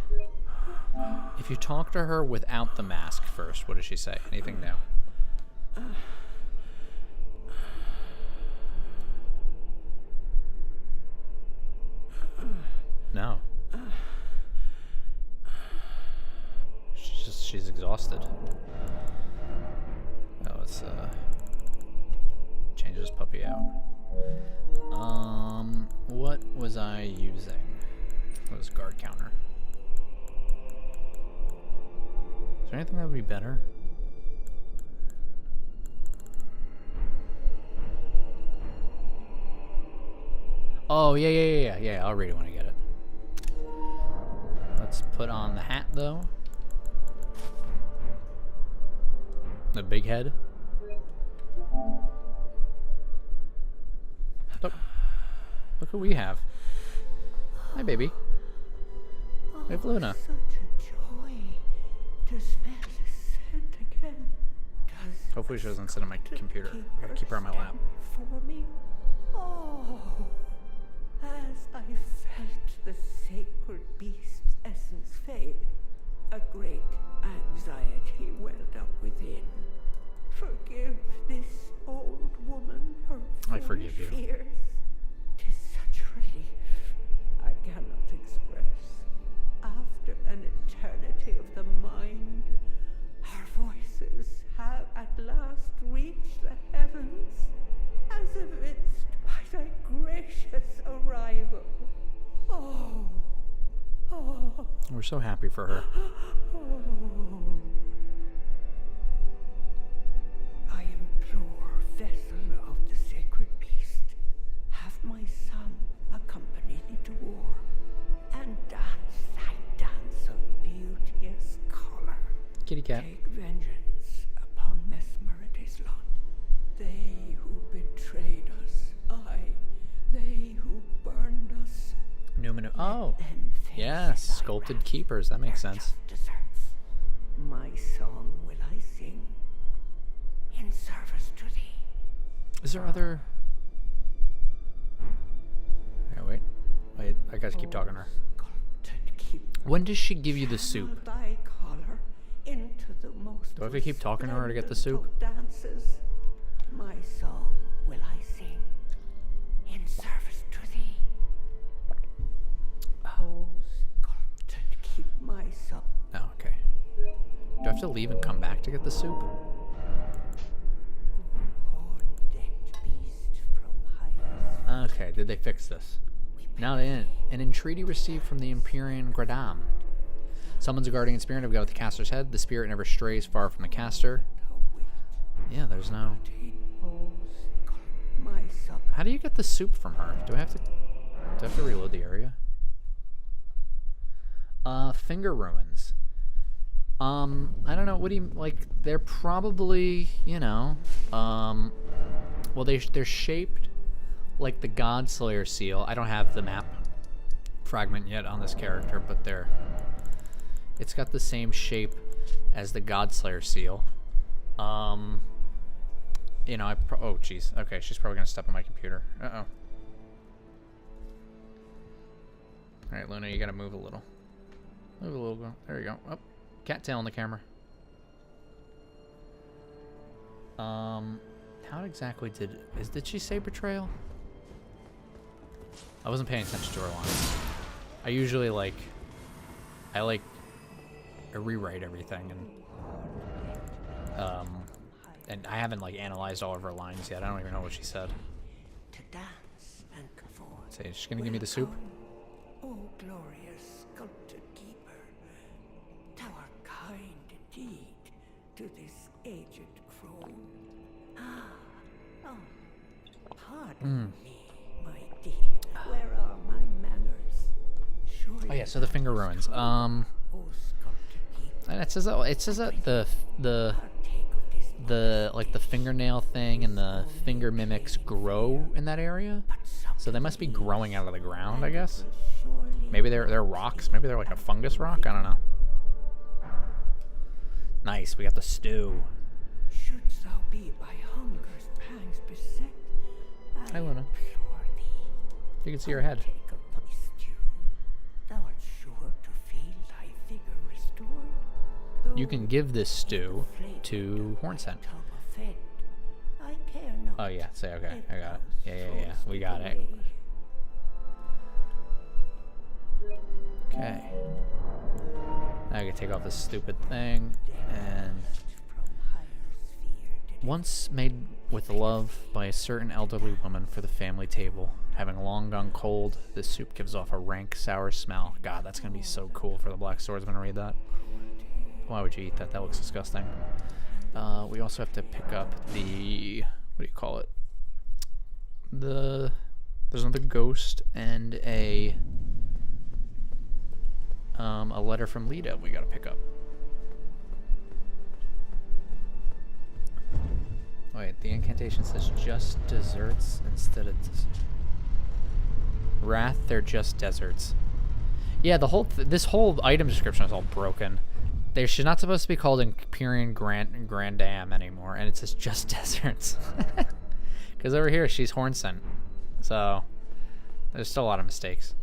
if If you talk to her without the mask first, what does she say? Anything new? No. She's exhausted. Oh, let's change this puppy out. What was I using? What was guard counter? Is there anything that would be better? Oh, yeah, I'll read it when I get it. Let's put on the hat, though. The big head. Look who we have. Hi, baby. We have Luna. Such a joy to smell the scent again. Does Hopefully she doesn't sit on my computer. I gotta keep her on my lap. for me. Oh, as I felt the sacred beast's essence fade, a great anxiety welled up within. Forgive this old woman her I forgive you. fears. 'Tis such relief I cannot express. After an eternity of the mind, our voices have at last reached the heavens, as evinced by thy gracious arrival. Oh, oh, We're so happy for her. oh. I implore, vessel of the sacred beast, have my son accompany thee to war, and dance thy dance of beauteous color. Kitty cat. Take vengeance upon Mesmerity's lot. They who betrayed us, aye, they who burned us. Numenor. Oh, Them face yes, thy sculpted wrath, keepers. That makes their sense. just deserts. My song will I sing in service to thee. Is there other? Yeah, wait. I gotta keep talking to her. Sculpted keep When does she give you the soup? channel thy color into the most Do I have to keep talking to her to get the soup? resplendent of dances. My song will I sing in service to thee. Oh, sculpted keep my song. Oh, okay. Do I have to leave and come back to get the soup? Horn-decked beast from highest. Okay, did they fix this? Now an entreaty received from the Empyrean Gradam. Summons a guardian spirit of God with the caster's head. The spirit never strays far from the caster. Yeah, there's no... Oh, sculpt my song. How do you get the soup from her? Do I have to reload the area? Finger ruins. I don't know. What do you like? They're probably, you know, well, they're shaped like the Godslayer seal. I don't have the map fragment yet on this character, but it's got the same shape as the Godslayer seal. You know, oh jeez. Okay, she's probably gonna step on my computer. Uh-oh. All right, Luna, you gotta move a little. Move a little. There you go. Oh, cattail on the camera. How exactly did she say betrayal? I wasn't paying attention to her lines. I usually I rewrite everything and I haven't analyzed all of her lines yet. I don't even know what she said. To dance and cavort. Say, she's gonna give me the soup. Oh, glorious sculpted keeper, thou art kind indeed to this aged crone. Oh, pardon me, my dear. Where are my manners? Surely Oh yeah, so the finger ruins. oh, sculpted keeper, And it says that the partake of this the fingernail thing and the finger mimics grow in that area. So they must be growing out of the ground, I guess. surely Maybe they're rocks. Maybe they're like a fungus rock. I don't know. Nice. We got the stew. shouldst thou be by hunger's pangs beset. Hi, Luna. Implore thee. You can see her head. Take of my stew. Thou art sure to feel thy vigor restored. you can give this stew to Hornsent. Oh yeah, say okay. I got it. Yeah. We got it. Okay. Now I can take off this stupid thing, and once made with love by a certain elderly woman for the family table, having long gone cold, this soup gives off a rank, sour smell. God, that's gonna be so cool for the Black Swordsman to read that. Why would you eat that? That looks disgusting. We also have to pick up the, what do you call it? There's another ghost and a letter from Lita we gotta pick up. Wait, the incantation says just desserts instead of wrath. They're just deserts. Yeah, the whole this whole item description is all broken. She's not supposed to be called Imperial Grand Dam anymore, and it says just deserts. Because over here she's Hornsent, so there's still a lot of mistakes.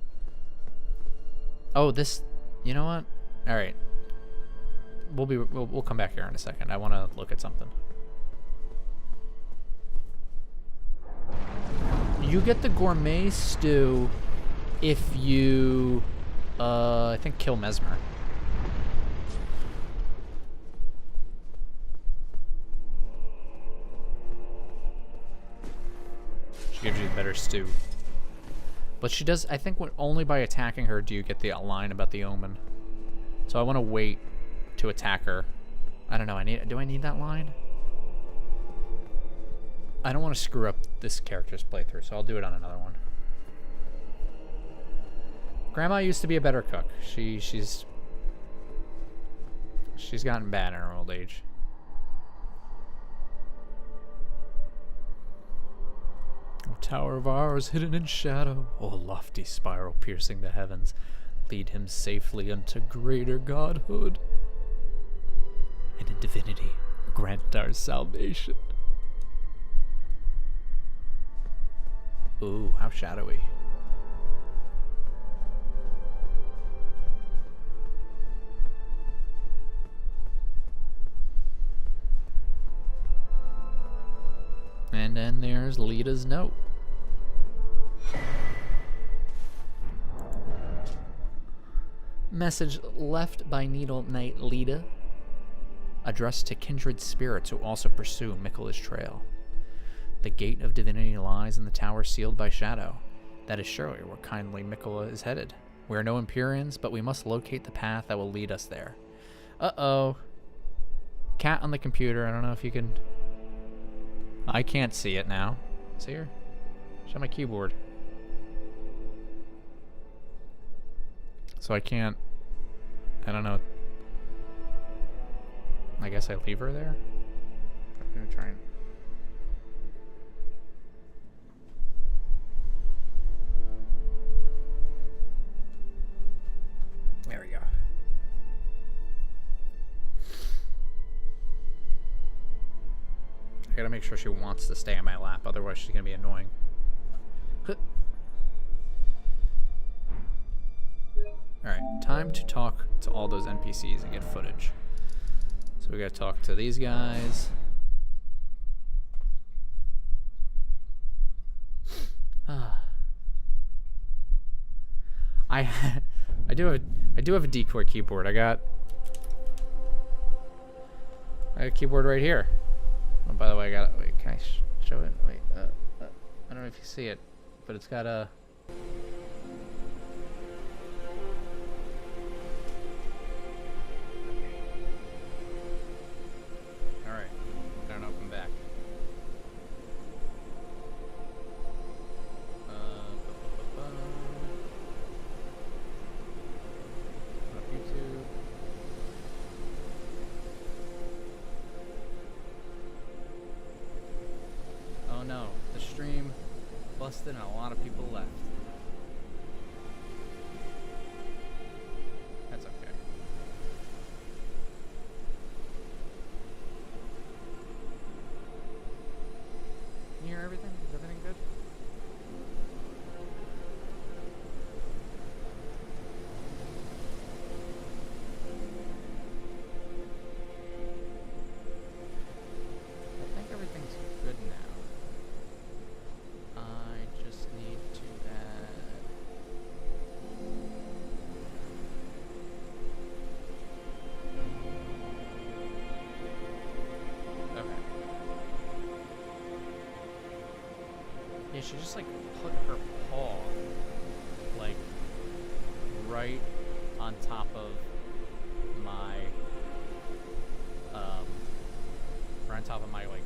Oh, this. You know what? All right. We'll come back here in a second. I want to look at something. You get the gourmet stew if you, I think, kill Mesmer. She gives you the better stew. But she does, I think, only by attacking her do you get the line about the omen. So I want to wait to attack her. I don't know, do I need that line? I don't want to screw up this character's playthrough, so I'll do it on another one. Grandma used to be a better cook. She's gotten bad in her old age. O tower of ours, hidden in shadow, O lofty spiral piercing the heavens, lead him safely unto greater godhood, and in divinity grant our salvation. Ooh, how shadowy. And then there's Lita's note. Message left by Needle Knight Lita, addressed to kindred spirits who also pursue Miquella's trail. The gate of divinity lies in the tower sealed by shadow. That is surely where kindly Miquella is headed. We are no Empyreans, but we must locate the path that will lead us there. Uh-oh. Cat on the computer. I don't know if you can... I can't see it now. See her? Show my keyboard. So I can't... I don't know. I guess I leave her there? I'm gonna try and... There we go. I gotta make sure she wants to stay on my lap, otherwise she's gonna be annoying. Alright, time to talk to all those NPCs and get footage. So we gotta talk to these guys. I do have a decoy keyboard. I got a keyboard right here. Oh, by the way, I got it. Wait, can I show it? Wait, I don't know if you see it, but it's got a... Alright, I don't know if I'm back. Up YouTube. Oh no, the stream busted and a lot of people left. That's okay. Can you hear everything? Is everything good? just like put her paw like right on top of my right on top of my like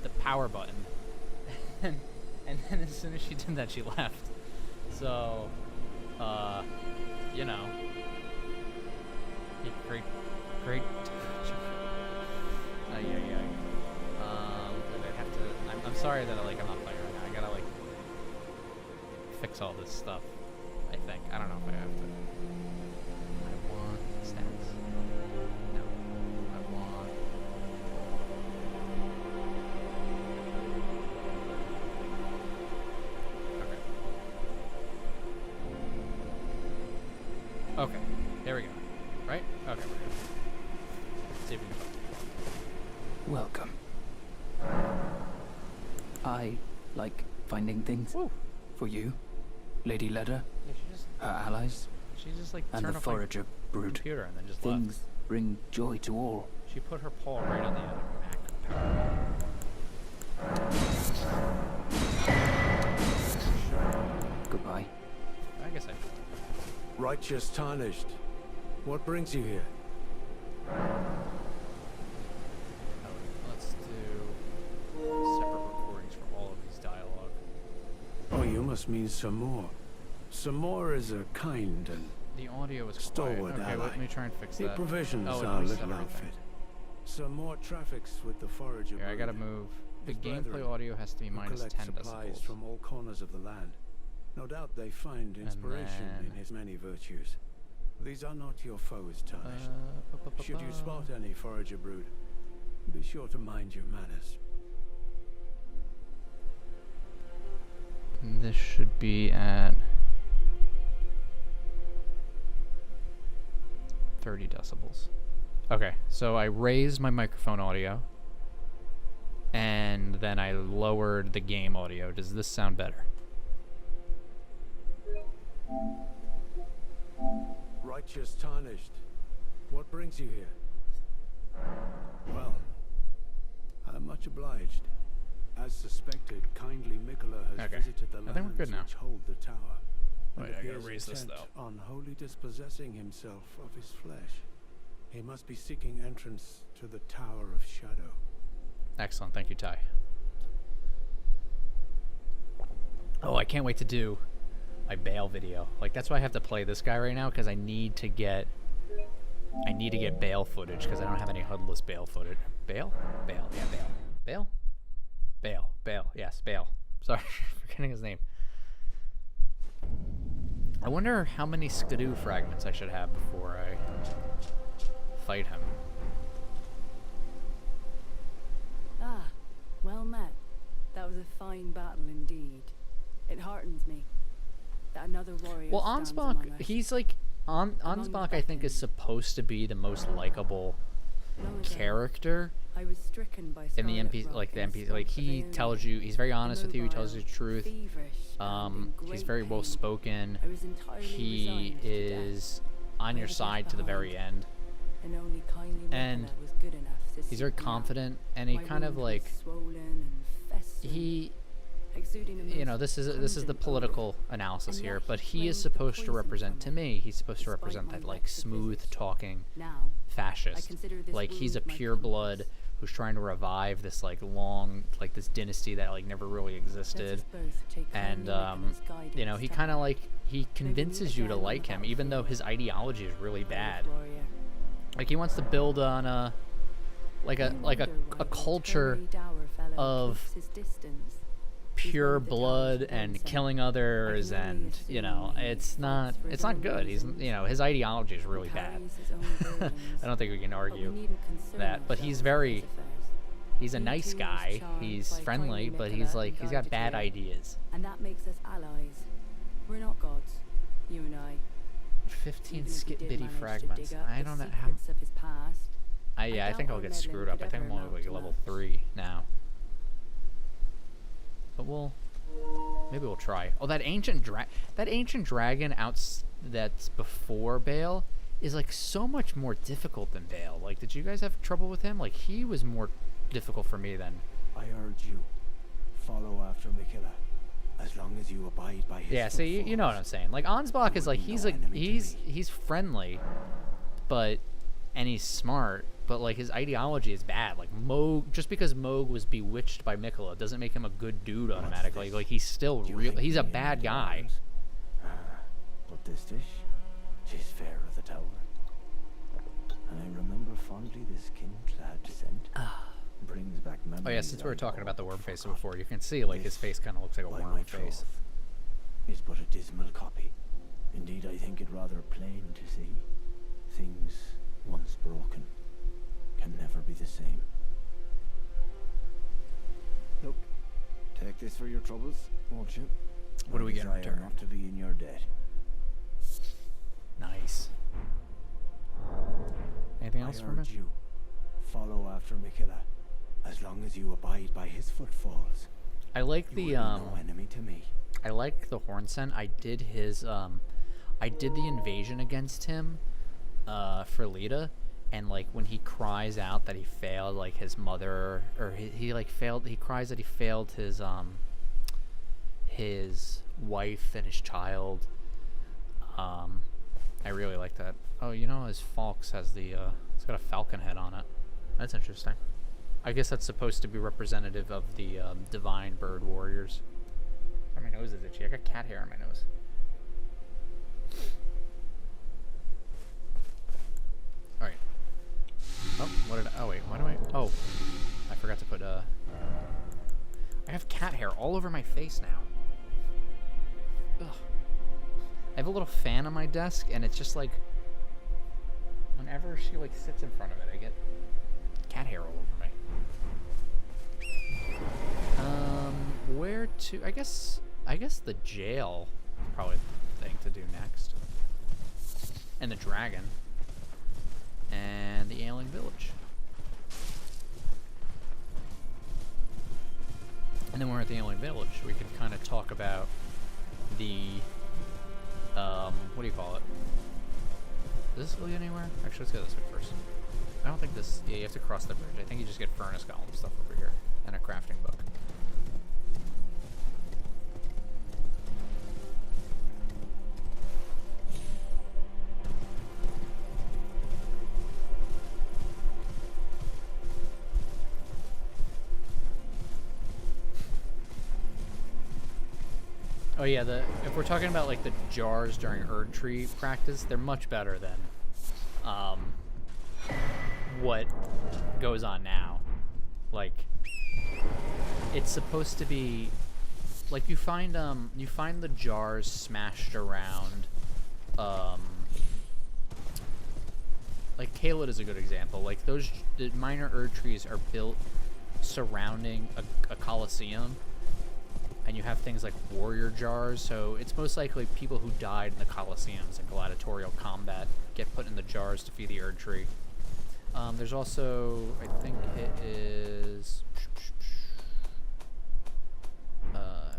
the power button. and then as soon as she did that, she left. So you know, great I have to. I'm sorry that I'm not playing right now. I gotta like fix all this stuff. I think. I don't know if I have to. I want stats. No. I want. Okay. Okay. There we go. Right? Okay. We're good. See if we can. Welcome. I like finding things. Woo. For you, Lady Leda, Yeah, her allies, she just like and turned the off my forager brood. computer and then just Things left. bring joy to all. She put her paw right on the end of the Mac power. Goodbye. I guess I. Righteous Tarnished. What brings you here? Let's do separate recordings for all of these dialogue. Oh, you must mean Samor. Samor is a kind and The audio is quiet. stalwart Okay, ally. let me try and fix He that. provisions Oh, it our reset little everything. outfit. Samor traffics with the forager Here, I gotta brood, move. The his gameplay brethren, audio has to be who minus collect 10 supplies decibels. from all corners of the land. No doubt they find inspiration in then- his many virtues. These are not your foes, Tarnished. Should you spot any forager brood, be sure to mind your manners. This should be at 30 decibels. Okay, so I raised my microphone audio and then I lowered the game audio. Does this sound better? Righteous Tarnished. What brings you here? Well, I'm much obliged. As suspected, kindly Mikola has Okay. visited the I think we're lands good now. which hold the tower. and Wait, I gotta appears raise this, intent though. on wholly dispossessing himself of his flesh. He must be seeking entrance to the Tower of Shadow. Excellent, thank you, Ty. Oh, I can't wait to do my Bale video. Like, that's why I have to play this guy right now, because I need to get Bale footage, because I don't have any HUDless Bale footage. Bale? Bale, yeah, Bale. Bale? Bale, Bale, yes, Bale. Sorry, forgetting his name. I wonder how many Skidoo fragments I should have before I fight him. Ah, well met. That was a fine battle indeed. It heartens me that another warrior Well, stands among Ansbach, us. he's like, Ansbach I think is veterans. supposed to be the most likable Long ago, character I was stricken by in the Scarlet MP, Rock like the and MP, like spoke of he Aeonia. tells you, he's very honest with you, he tells you the Immobile, truth. feverish, and in He's great very well pain. spoken. I was entirely He resigned to death, is on your Leave it side to the very behind. end. and only kindly and Nicola was good enough to He's seek very me out. confident, and he My kind of wound like was swollen and festering, he, exuding a you know, most this is the pungent political odor. analysis And here, yet but he he is claimed the supposed to poison represent from to it, me. He's supposed to despite represent my that like wretched smooth visage. talking Now, I fascist. consider this Like he's a wound my pure blood compass. who's trying to revive this like long, like this dynasty that like never really Let us existed. both take And kindly Nicola's you know, guidance he to kind of heart. like he convinces you to again on like the him, even though his battlefield. ideology is really Brave bad. warrior. Like he wants to build on a like I a wonder why a the culture Tory dour fellow of keeps his distance. pure of the blood Dallas and boys, killing others, only and you know, assume he it's not fights for his own good. He's, reasons you know, his ideology is really and bad. carries his own burdens. I don't think we can But we argue needn't concern that, but he's ourselves with very, his affairs. he's a He nice too was guy. charmed He's by friendly, kindly but Nicola he's like and he's got guided bad her. ideas. And that makes us allies. We're not gods, you and I. 15 Even if we skit did bitty manage to fragments. dig up I the don't know how. secrets of his past. Yeah, I doubt think I'll our get meddling screwed up. could I think I'm ever only like amount to level much. 3 now. But maybe we'll try. Oh, that ancient dragon that's before Bale is like so much more difficult than Bale. Like, did you guys have trouble with him? Like, he was more difficult for me than. I urge you, follow after Mikilla, as long as you abide by his Yeah, so you know what I'm saying. Like Ansbach is like he's friendly, but and he's smart, but like his ideology is bad. Like Moog, just because Moog was bewitched by Mikilla doesn't make him a good dude automatically. Like he's still real. He's a bad guy. But this dish, 'tis fair of the tower. I remember fondly the skin-clad scent. Brings back memories. Oh yeah, since we were I talking about the all worm face forgot. before, you can see like his face kind of looks like a By worm my face. troth, is but a dismal copy. Indeed, I think it rather plain to see. Things once broken can never be the same. Look, take this for your troubles, won't you? What do we get in I desire return? not to be in your debt. Nice. Anything else I from urge it? you, follow after Mikilla, as long as you abide by his footfalls. I like You the will be no enemy to me. I like the horn scent. I did his I did the invasion against him for Lita, and like when he cries out that he failed like his mother, or he like failed, he cries that he failed his wife and his child. I really like that. Oh, you know, his Falx has the it's got a falcon head on it. That's interesting. I guess that's supposed to be representative of the divine bird warriors. Oh, my nose is itchy. I got cat hair on my nose. Alright. Oh, what did I... Oh, wait. Why do I... Oh. I forgot to put, I have cat hair all over my face now. Ugh. I have a little fan on my desk, and it's just like... Whenever she, like, sits in front of it, I get cat hair all over me. Where to... I guess the jail is probably the thing to do next. And the dragon. And the ailing village. And then when we're at the ailing village, we can kind of talk about the... what do you call it? Does this lead anywhere? Actually, let's go this way first. I don't think this... Yeah, you have to cross the bridge. I think you just get furnace golem stuff over here. And a crafting book. Oh yeah, if we're talking about like the jars during Erdtree practice, they're much better than what goes on now. Like, it's supposed to be like you find the jars smashed around. Like Caelid is a good example. Like the minor Erdtrees are built surrounding a coliseum. And you have things like warrior jars, so it's most likely people who died in the Colosseums in gladiatorial combat get put in the jars to feed the Erdtree. There's also, I think it is...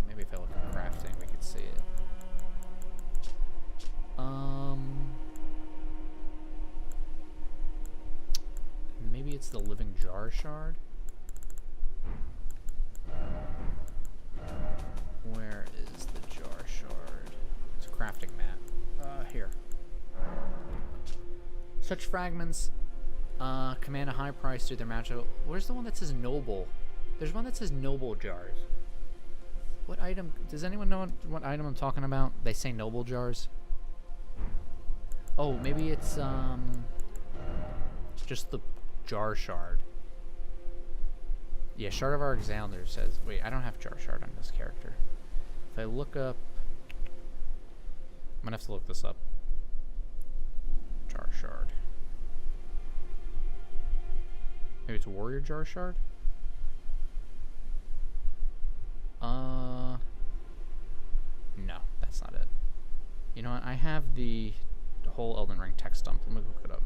maybe if I look at crafting, we could see it. Maybe it's the living jar shard? Where is the jar shard? It's a crafting mat. Here. Such fragments command a high price due to their magical... Where's the one that says noble? There's one that says noble jars. What item... Does anyone know what item I'm talking about? They say noble jars. Oh, maybe it's just the jar shard. Yeah, Shard of Alexander says... Wait, I don't have jar shard on this character. If I look up... I'm gonna have to look this up. Jar shard. Maybe it's warrior jar shard? No, that's not it. You know what? I have the whole Elden Ring text dump. Let me look it up.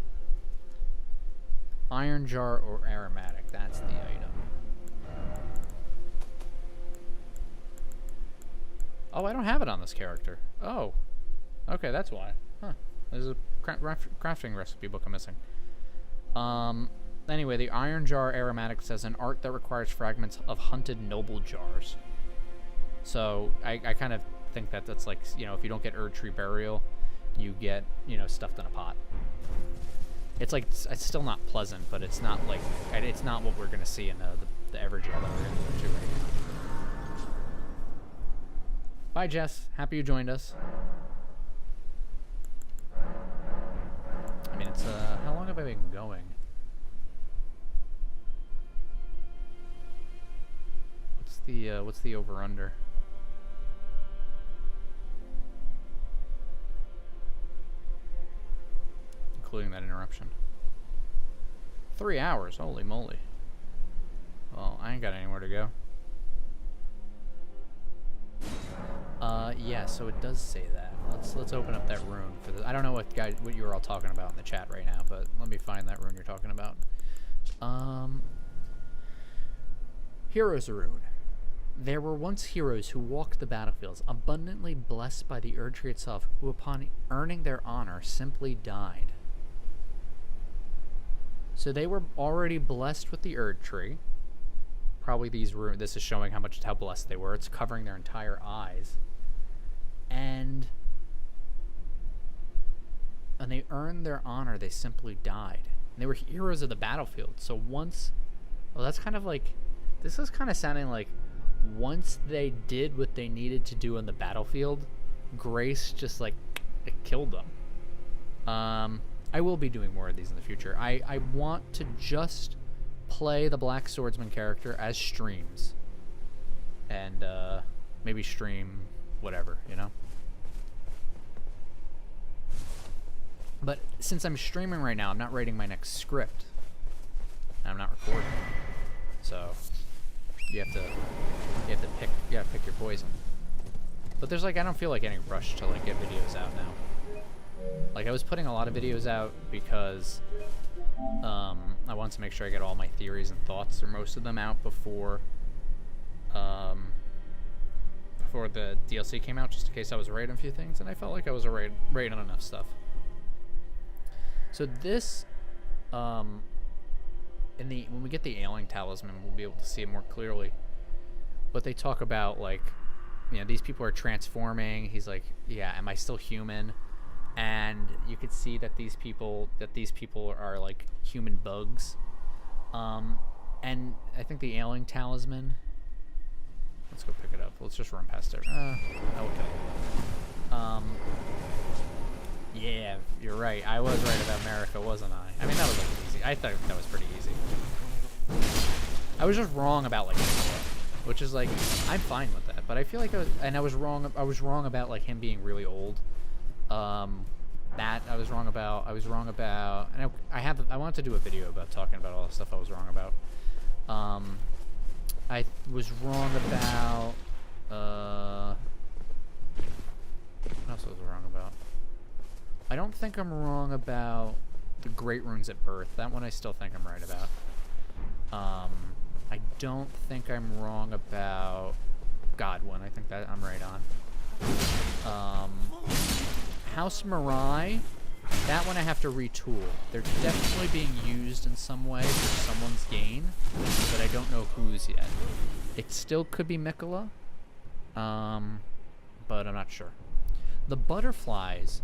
Iron jar or aromatic. That's the item. Oh, I don't have it on this character. Oh. Okay, that's why. Huh. There's a crafting recipe book I'm missing. Anyway, the Iron Jar Aromatic says an art that requires fragments of hunted noble jars. So I kind of think that that's like, you know, if you don't get Erdtree Burial, you get, you know, stuffed in a pot. It's like, it's still not pleasant, but it's not like, it's not what we're gonna see in the Everjail that we're gonna go to right now. Bye, Jess. Happy you joined us. I mean, it's how long have I been going? What's the over under? Including that interruption. 3 hours, holy moly. Well, I ain't got anywhere to go. Yeah, so it does say that. Let's open up that rune for the. I don't know what you were all talking about in the chat right now, but let me find that rune you're talking about. Heroes rune. There were once heroes who walked the battlefields, abundantly blessed by the Erdtree itself, who upon earning their honor simply died. So they were already blessed with the Erdtree. Probably these runes. This is showing how blessed they were. It's covering their entire eyes. And they earned their honor, they simply died. And they were heroes of the battlefield. So once, well, that's kind of like, this is kind of sounding like once they did what they needed to do on the battlefield, grace just like it killed them. I will be doing more of these in the future. I want to just play the Black Swordsman character as streams. And maybe stream whatever, you know? But since I'm streaming right now, I'm not writing my next script. And I'm not recording. So you have to pick your poison. But there's like, I don't feel like any rush to like get videos out now. Like I was putting a lot of videos out because I wanted to make sure I get all my theories and thoughts, or most of them, out before the DLC came out, just in case I was right on a few things, and I felt like I was right on enough stuff. So this, when we get the Ailing Talisman, we'll be able to see it more clearly. But they talk about, like, you know, these people are transforming. He's like, yeah, am I still human? And you could see that these people are like human bugs. And I think the Ailing Talisman. Let's go pick it up. Let's just run past it. Okay. Yeah, you're right. I was right about America, wasn't I? I mean, that was like easy. I thought that was pretty easy. I was just wrong about like, which is like, I'm fine with that. But I feel like I was wrong. I was wrong about like him being really old. That I was wrong about. And I wanted to do a video about talking about all the stuff I was wrong about. I was wrong about. What else was I wrong about? I don't think I'm wrong about the Great Runes at Birth. That one I still think I'm right about. I don't think I'm wrong about Godwin. I think that I'm right on. House Mirai, that one I have to retool. They're definitely being used in some way for someone's gain, but I don't know whose yet. It still could be Mikola, but I'm not sure. The butterflies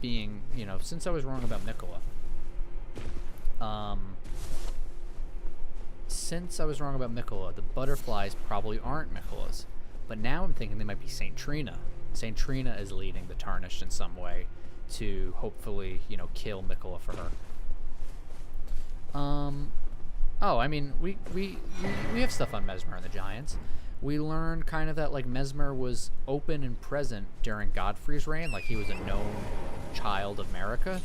being, you know, since I was wrong about Mikola, the butterflies probably aren't Mikola's. But now I'm thinking they might be Saint Trina. Saint Trina is leading the Tarnished in some way to hopefully, you know, kill Mikola for her. Oh, I mean, we have stuff on Mesmer and the Giants. We learned kind of that, like, Mesmer was open and present during Godfrey's reign, like he was a known child of America.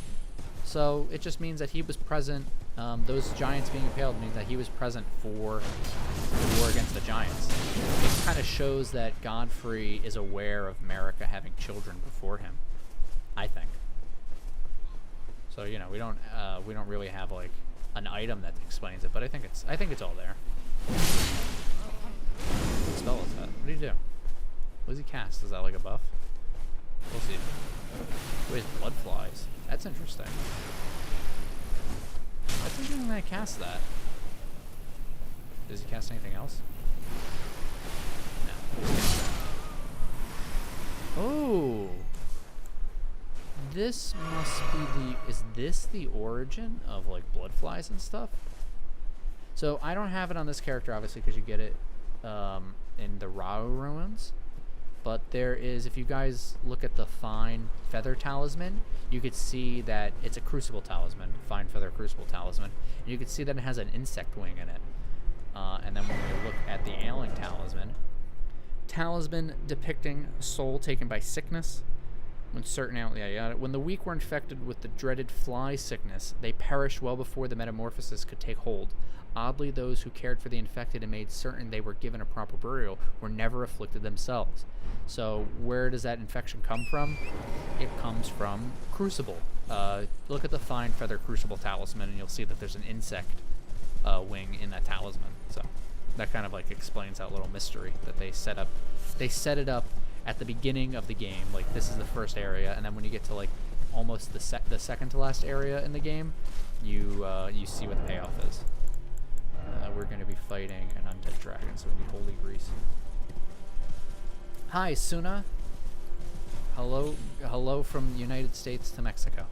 So it just means that he was present. Those giants being impaled means that he was present for the war against the giants. It kind of shows that Godfrey is aware of America having children before him, I think. So, you know, we don't really have like an item that explains it, but I think it's all there. What spell is that? What do you do? What does he cast? Is that like a buff? We'll see. Wait, blood flies. That's interesting. That's interesting that I cast that. Does he cast anything else? No. this must be is this the origin of like blood flies and stuff? So I don't have it on this character obviously because you get it in the Rao ruins. But there is, if you guys look at the Fine Feather Talisman, you could see that it's a Crucible Talisman, Fine Feather Crucible Talisman. And you could see that it has an insect wing in it. And then when we look at the Ailing Talisman depicting soul taken by sickness. When when the weak were infected with the dreaded fly sickness, they perished well before the metamorphosis could take hold. Oddly, those who cared for the infected and made certain they were given a proper burial were never afflicted themselves. So where does that infection come from? It comes from Crucible. Look at the Fine Feather Crucible Talisman and you'll see that there's an insect wing in that talisman. So that kind of like explains that little mystery that they set up. They set it up at the beginning of the game, like this is the first area, and then when you get to like almost the second to last area in the game, you see what the payoff is. We're going to be fighting an undead dragon, so we need holy grease. Hi, Suna. Hello from the United States to Mexico.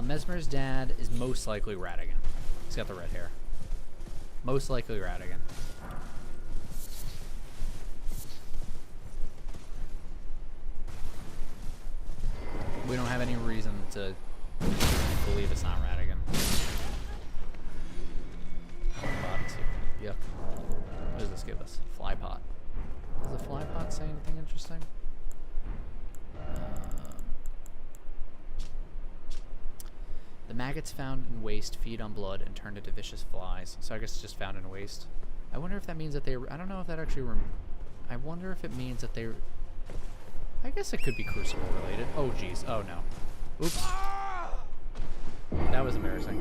Mesmer's dad is most likely Radigan. He's got the red hair. Most likely Radigan. We don't have any reason to believe it's not Radigan. Yuck. What does this give us? Fly pot. Does the fly pot say anything interesting? The maggots found in waste feed on blood and turn into vicious flies. So I guess it's just found in waste. I wonder if that means that they... I don't know if that actually... I wonder if it means that they... I guess it could be Crucible related. Oh, geez. Oh, no. Oops. That was embarrassing.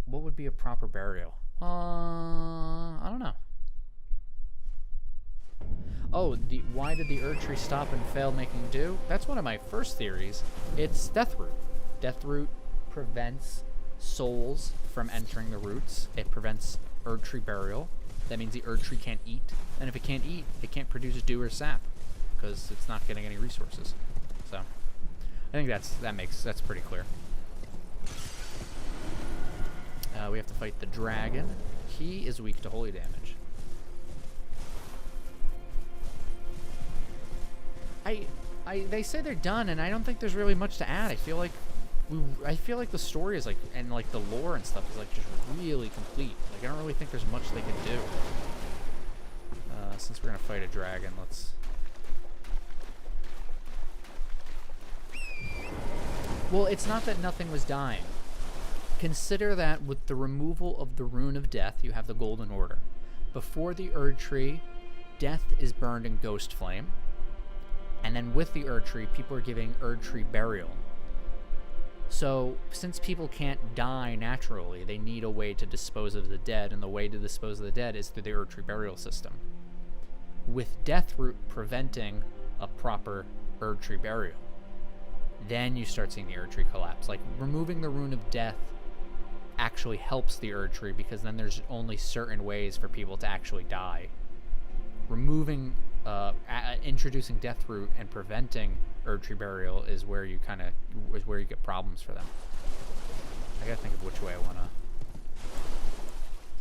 What would be a proper burial? I don't know. Oh, why did the Erdtree stop and fail making do? That's one of my first theories. It's Deathroot. Deathroot prevents souls from entering the roots. It prevents Erdtree burial. That means the Erdtree can't eat. And if it can't eat, it can't produce dew or sap because it's not getting any resources. So I think that's pretty clear. We have to fight the dragon. He is weak to holy damage. They say they're done, and I don't think there's really much to add. I feel like the story is like, and like the lore and stuff is like just really complete. Like I don't really think there's much they can do. Since we're gonna fight a dragon, let's. Well, it's not that nothing was dying. Consider that with the removal of the Rune of Death, you have the Golden Order. Before the Erdtree, death is burned in Ghost Flame. And then with the Erdtree, people are giving Erdtree burial. So, since people can't die naturally, they need a way to dispose of the dead, and the way to dispose of the dead is through the Erdtree burial system. With Deathroot preventing a proper Erdtree burial, then you start seeing the Erdtree collapse. Like, removing the Rune of Death actually helps the Erdtree because then there's only certain ways for people to actually die. Introducing Deathroot and preventing Erdtree burial is where you get problems for them. I gotta think of which way I wanna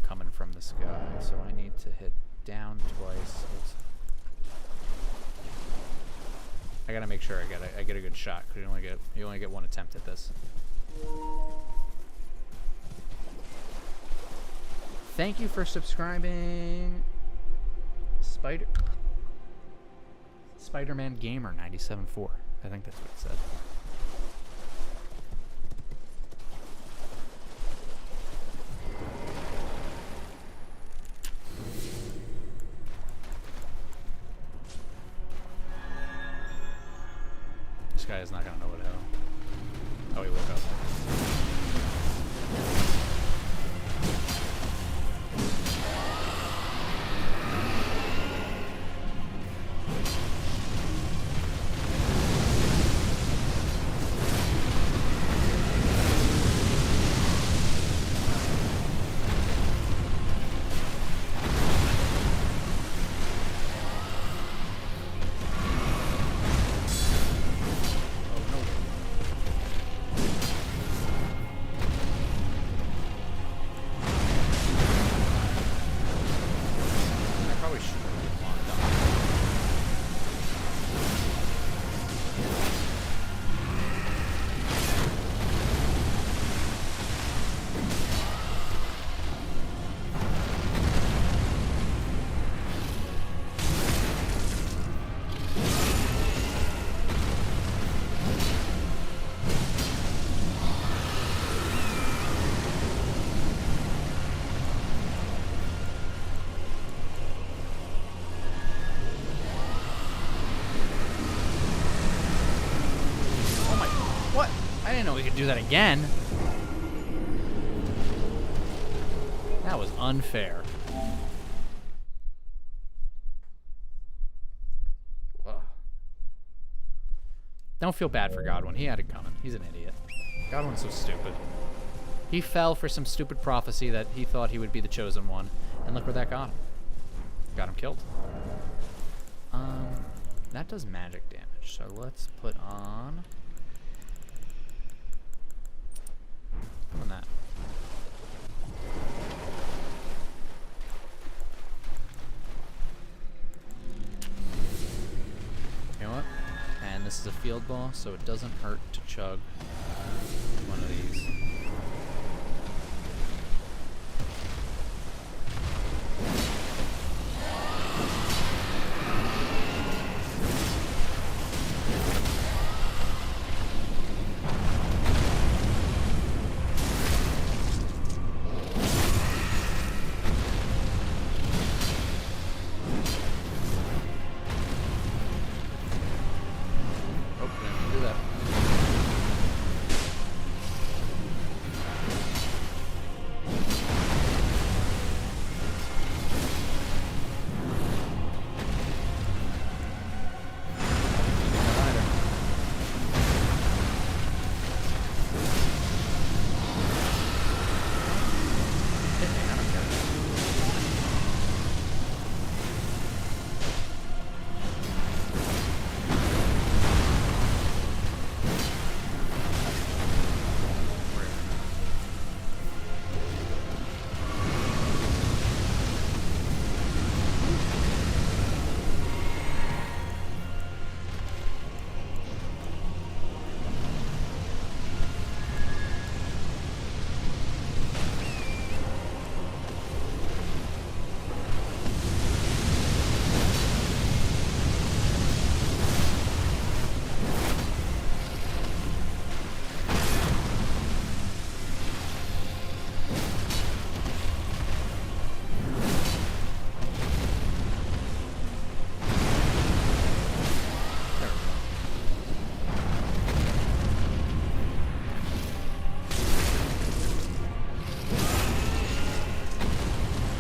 coming from this guy. So I need to hit down twice. I gotta make sure I get a good shot because you only get one attempt at this. Thank you for subscribing, Spider-Man Gamer 97.4. I think that's what it said. This guy is not gonna know what hell. Oh, he woke up. do that again. That was unfair. Ugh. Don't feel bad for Godwin. He had it coming. He's an idiot. Godwin's so stupid. He fell for some stupid prophecy that he thought he would be the chosen one. And look where that got him. Got him killed. That does magic damage. So let's put on that. You know what? And this is a field boss, so it doesn't hurt to chug one of these.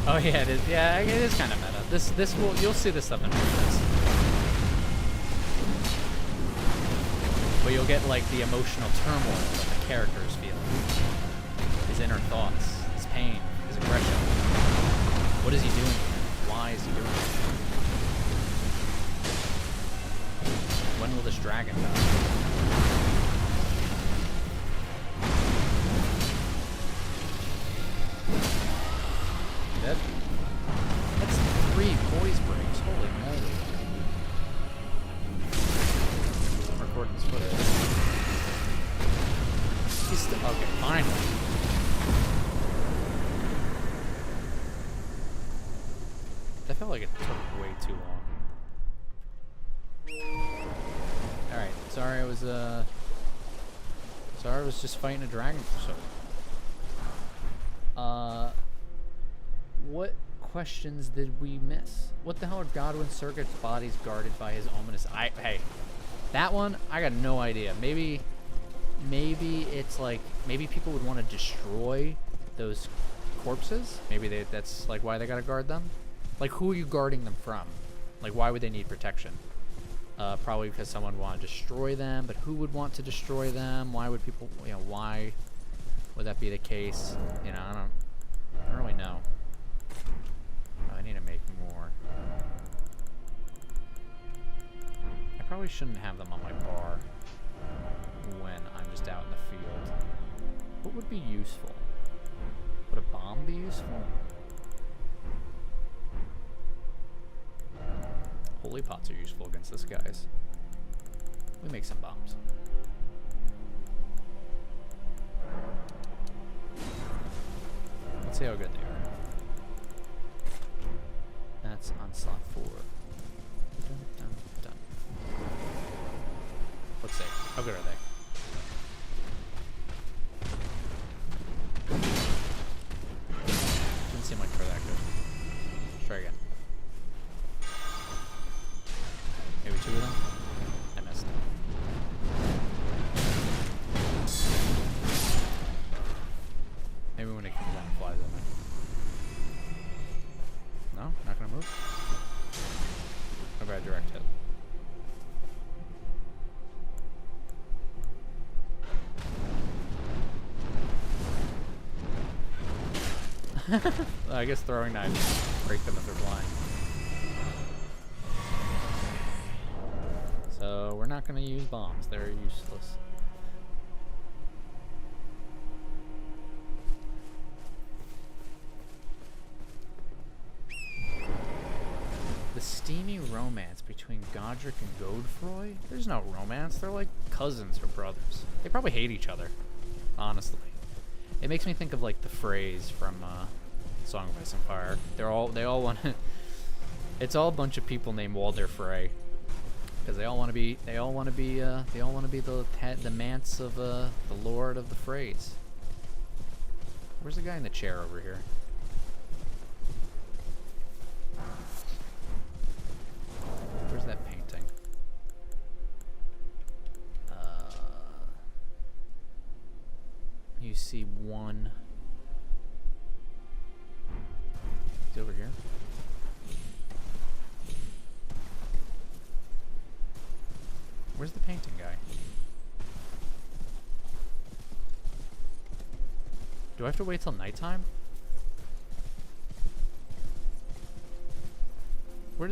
Oh yeah, it is. Yeah, it is kind of meta. This will, you'll see this stuff in videos. But you'll get like the emotional turmoil that the character is feeling, his inner thoughts, his pain, his aggression. What is he doing here? Why is he doing it? When will this dragon die? Dead? That's 3 poise breaks. Holy moly. I'm recording this footage. He's still. Okay, finally. That felt like it took way too long. Alright, sorry I was just fighting a dragon for so long. What questions did we miss? What the hell are Godwin Circuit's bodies guarded by his ominous eye? Hey, that one, I got no idea. Maybe it's like, maybe people would want to destroy those corpses. Maybe that's like why they gotta guard them. Like, who are you guarding them from? Like, why would they need protection? Probably because someone would want to destroy them, but who would want to destroy them? Why would people, why would that be the case? I don't really know. I need to make more. I probably shouldn't have them on my bar when I'm just out in the field. What would be useful? Would a bomb be useful? Holy pots are useful against this guys. We make some bombs. Let's see how good they are. That's on slot 4. Dun, dun, dun. Let's see. How good are they? Didn't seem like they're that good. Let's try again. Maybe 2 of them? I missed. Oops. How about direct hit? I guess throwing knives break them if they're flying. So we're not going to use bombs. They're useless. The steamy romance between Godric and Godefroy? There's no romance. They're like cousins or brothers. They probably hate each other, honestly. It makes me think of like the phrase from Song of Ice and Fire. They all want to. It's all a bunch of people named Walder Frey, because they all want to be the Mance of the Lord of the Freys. Where's the guy in the chair over here? Where's that painting? You see one. It's over here. Where's the painting guy? Do I have to wait till nighttime? Where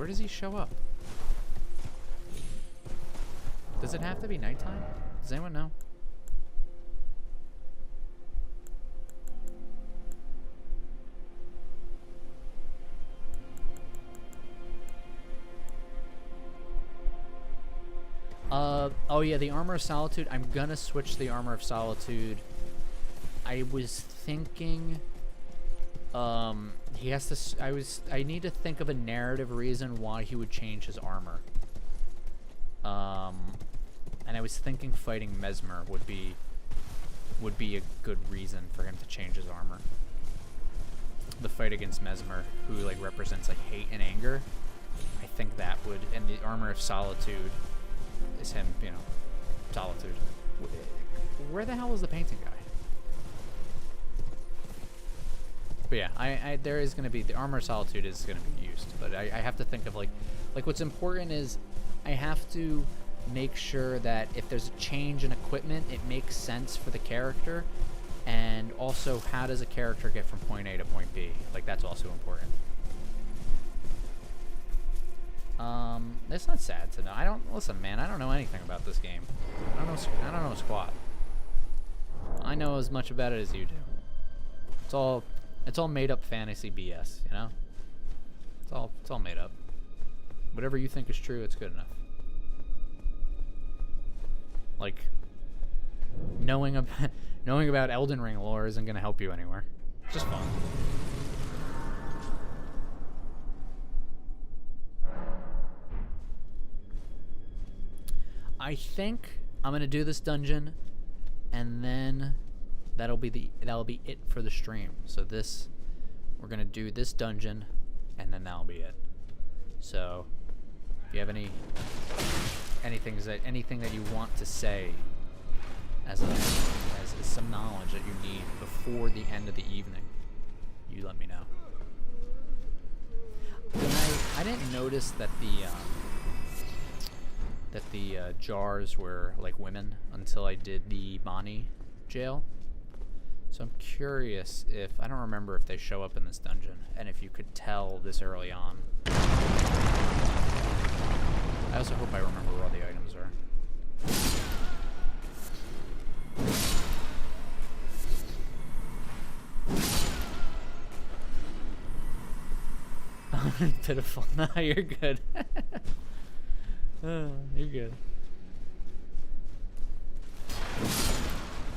does he show up? Does it have to be nighttime? Does anyone know? Oh yeah, the Armor of Solitude. I'm gonna switch the Armor of Solitude. I was thinking, he has to. I need to think of a narrative reason why he would change his armor. And I was thinking fighting Mesmer would be a good reason for him to change his armor. The fight against Mesmer, who like represents like hate and anger. I think that would, and the Armor of Solitude is him, you know, solitude. Where the hell is the painting guy? But yeah, there is going to be, the Armor of Solitude is going to be used, but I have to think of like what's important is I have to make sure that if there's a change in equipment, it makes sense for the character, and also how does a character get from point A to point B? Like that's also important. It's not sad to know. Listen, man, I don't know anything about this game. I don't know squat. I know as much about it as you do. It's all made up fantasy BS, you know? It's all made up. Whatever you think is true, it's good enough. Like knowing about Elden Ring lore isn't going to help you anywhere. It's just fun. I think I'm gonna do this dungeon, and then that'll be it for the stream. So we're gonna do this dungeon, and then that'll be it. So, if you have anything that you want to say as some knowledge that you need before the end of the evening, you let me know. I didn't notice that the jars were like women until I did the Bonnie jail. So I'm curious if, I don't remember if they show up in this dungeon, and if you could tell this early on. I also hope I remember where all the items are. Pitiful. No, you're good. You're good.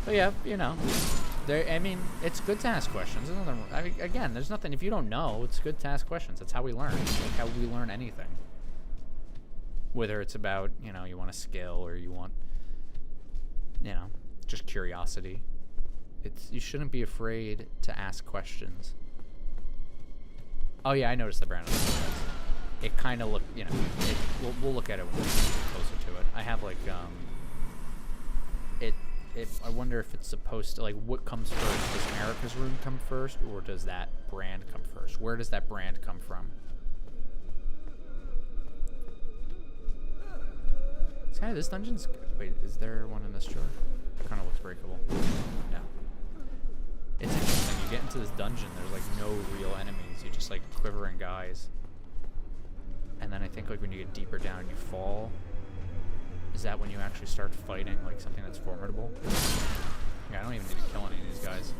But yeah, you know, I mean, it's good to ask questions. Again, there's nothing, if you don't know, it's good to ask questions. That's how we learn. It's like how we learn anything. Whether it's about, you know, you want a skill or you want, you know, just curiosity. You shouldn't be afraid to ask questions. Oh yeah, I noticed the brand. It kind of looked, you know, we'll look at it when we get closer to it. I have like, I wonder if it's supposed to, like, what comes first? Does America's rune come first, or does that brand come first? Where does that brand come from? This dungeon's... Wait, is there one in this drawer? It kind of looks breakable. No. It's interesting. You get into this dungeon, there's, like, no real enemies. You just, like, quivering guys. And then I think, like, when you get deeper down, you fall. Is that when you actually start fighting, like, something that's formidable? Yeah, I don't even need to kill any of these guys.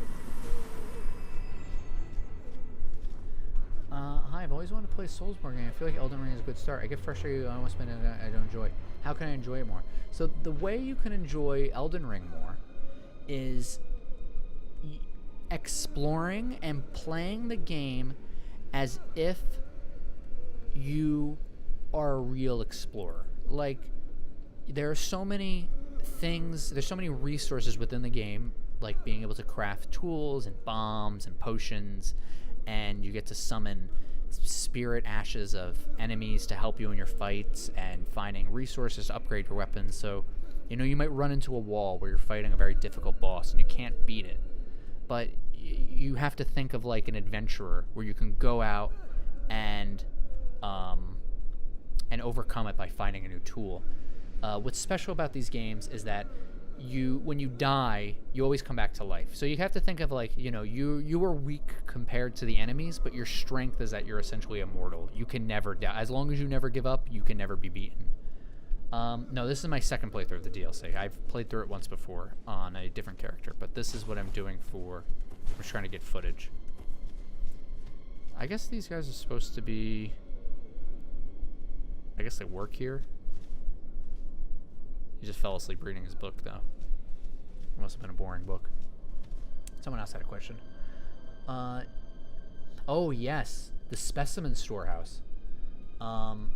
Hi, I've always wanted to play a Soulsborne game. I feel like Elden Ring is a good start. I get frustrated I want to spend it I don't enjoy. How can I enjoy it more? So the way you can enjoy Elden Ring more is exploring and playing the game as if you are a real explorer. Like, there are so many things, there's so many resources within the game, like being able to craft tools and bombs and potions, and you get to summon spirit ashes of enemies to help you in your fights, and finding resources to upgrade your weapons. So, you know, you might run into a wall where you're fighting a very difficult boss and you can't beat it, but you have to think of like an adventurer where you can go out and overcome it by finding a new tool. What's special about these games is that when you die, you always come back to life. So you have to think of, like, you know, you are weak compared to the enemies, but your strength is that you're essentially immortal. You can never die. As long as you never give up, you can never be beaten. No, this is my second playthrough of the DLC. I've played through it once before on a different character, but this is what I'm doing for... I'm just trying to get footage. I guess these guys are supposed to be... I guess they work here. He just fell asleep reading his book, though. It must have been a boring book. Someone else had a question. Oh, yes. The specimen storehouse. Alright,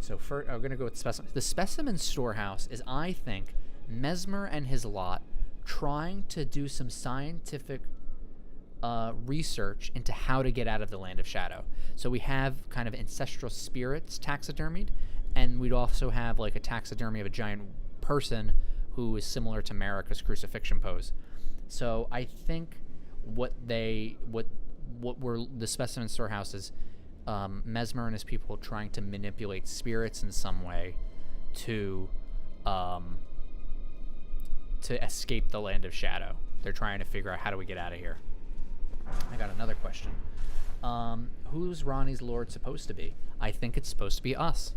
so first, I'm going to go with specimen. The specimen storehouse is, I think, Mesmer and his lot trying to do some scientific research into how to get out of the Land of Shadow. So we have kind of ancestral spirits taxidermied, and we'd also have like a taxidermy of a giant person who is similar to Marika's crucifixion pose. So I think what were the specimen storehouse is Mesmer and his people trying to manipulate spirits in some way to escape the Land of Shadow. They're trying to figure out, how do we get out of here? I got another question. Who's Ronnie's lord supposed to be? I think it's supposed to be us.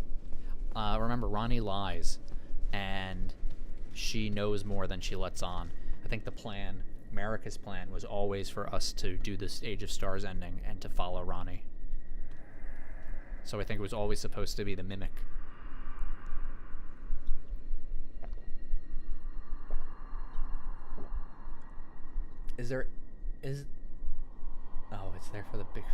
Remember, Ronnie lies, and she knows more than she lets on. I think the plan, Marika's plan, was always for us to do this Age of Stars ending and to follow Ronnie. So I think it was always supposed to be the Mimic. Oh, it's there for the big feet.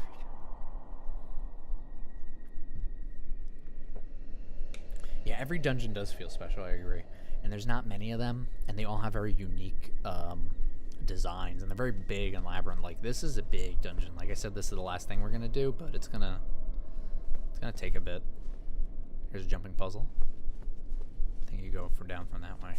Yeah, every dungeon does feel special, I agree. And there's not many of them, and they all have very unique designs, and they're very big and labyrinth. Like, this is a big dungeon. Like I said, this is the last thing we're gonna do, but it's gonna take a bit. Here's a jumping puzzle. I think you go down from that way.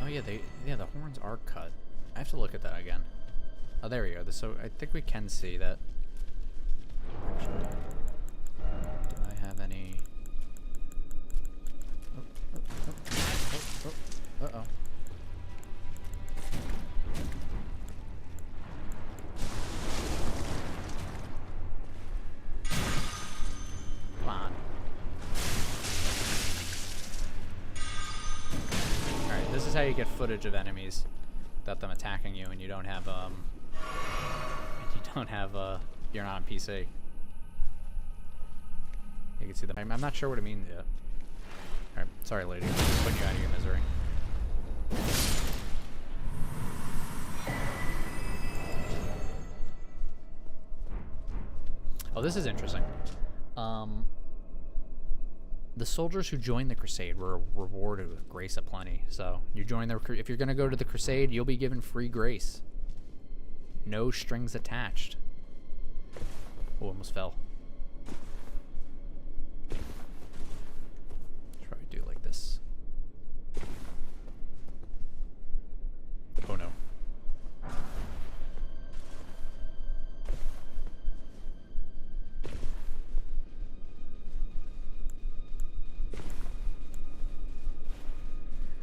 Oh yeah, the horns are cut. I have to look at that again. Oh, there we go. So I think we can see that. Actually, do I have any? Uh-oh. Come on. Alright, this is how you get footage of enemies without them attacking you, and you don't have, you're not on PC. You can see them. I'm not sure what it means yet. Alright, sorry lady, I'm putting you out of your misery. Oh, this is interesting. the soldiers who joined the crusade were rewarded with grace aplenty. So you join the if you're gonna go to the crusade, you'll be given free grace. No strings attached. Oh, almost fell. Should probably do it like this. Oh no.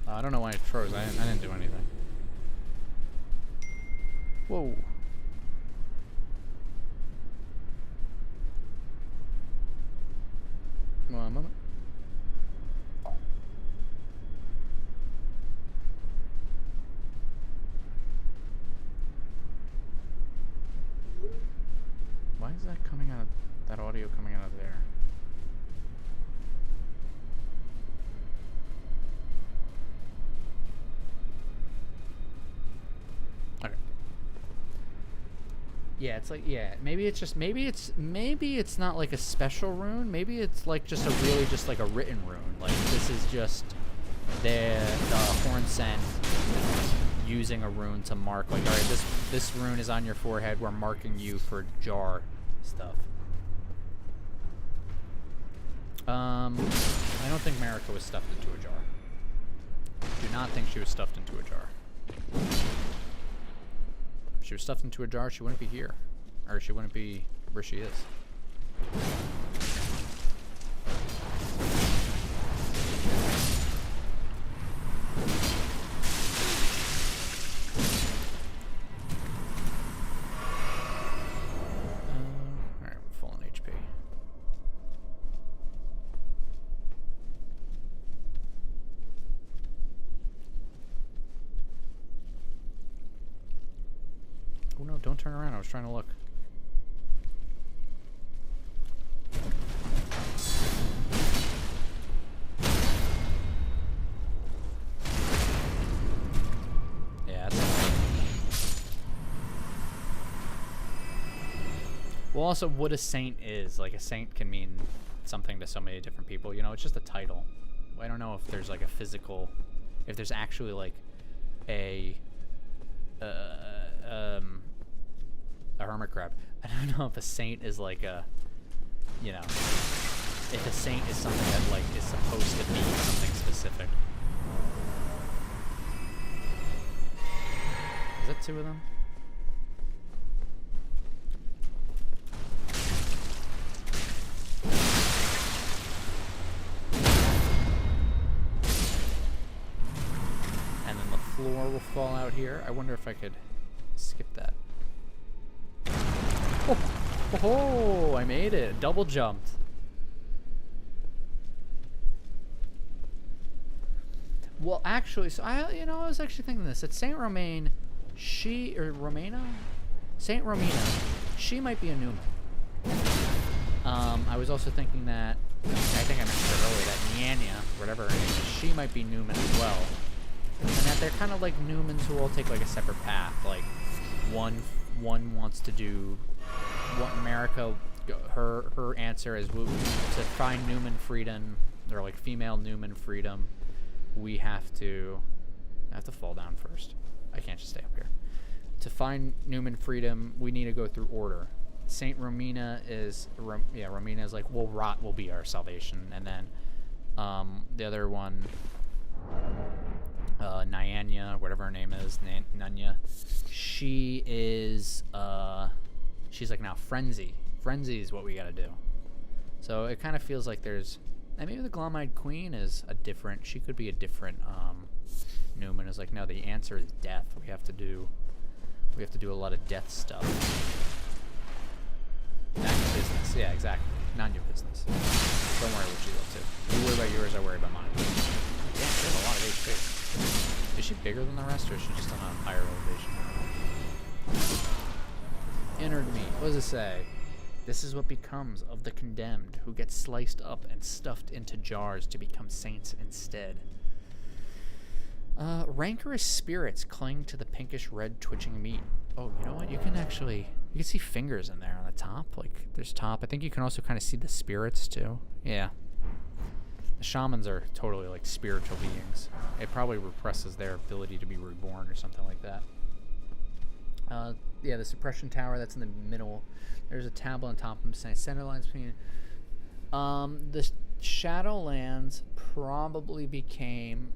I don't know why it froze. I didn't do anything. Whoa. One moment. Why is that coming out of that audio coming out of there? Okay. Yeah, it's like maybe it's not like a special rune. Maybe it's like just like a written rune. Like this is just the horn scent using a rune to mark like, all right, this rune is on your forehead. We're marking you for jar stuff. I don't think Marika was stuffed into a jar. Do not think she was stuffed into a jar. If she was stuffed into a jar, she wouldn't be here. Or she wouldn't be where she is. Alright, we're full on HP. Oh no, don't turn around. I was trying to look. Yeah, that's well, also, what a saint is. Like, a saint can mean something to so many different people. You know, it's just a title. I don't know if there's, like, a physical... If there's actually, like, a hermit crab. I don't know if a saint is like a, you know, if a saint is something that like is supposed to be something specific. Is that two of them? And then the floor will fall out here. I wonder if I could skip that. Oh, I made it. Double jumped. Well, actually, so I was actually thinking this. At Saint Romain, Saint Romina, she might be a Newman. I was also thinking that, I think I mentioned it earlier, that Nyanya, whatever her name is, she might be Newman as well. And that they're kind of like Newmans who all take like a separate path. Like, one wants to do... What Marika, her answer is to find Newman freedom, or like female Newman freedom, we have to fall down first. I can't just stay up here. To find Newman freedom, we need to go through order. Saint Romina is, Romina is like, well, rot will be our salvation. And then the other one, Nyanya, whatever her name is, Nanya, she is, she's like now Frenzy. Frenzy is what we gotta do. So it kind of feels like there's... And maybe the Glom-eyed Queen is a different... She could be a different Newman. Is like, no, the answer is death. We have to do a lot of death stuff. Not your business. Yeah, exactly. Not your business. Don't worry what she's up to. You worry about yours, I worry about mine. Yeah, she has a lot of HP. Is she bigger than the rest, or is she just on a higher elevation? Entered me. What does it say? This is what becomes of the condemned who get sliced up and stuffed into jars to become saints instead. Rancorous spirits cling to the pinkish red twitching meat. Oh, you know what? You can see fingers in there on the top. Like, there's top. I think you can also kind of see the spirits too. Yeah. Shamans are totally like spiritual beings. It probably represses their ability to be reborn or something like that. Yeah, the suppression tower, that's in the middle. There's a tablet on top of them saying center lines between. The Shadowlands probably became,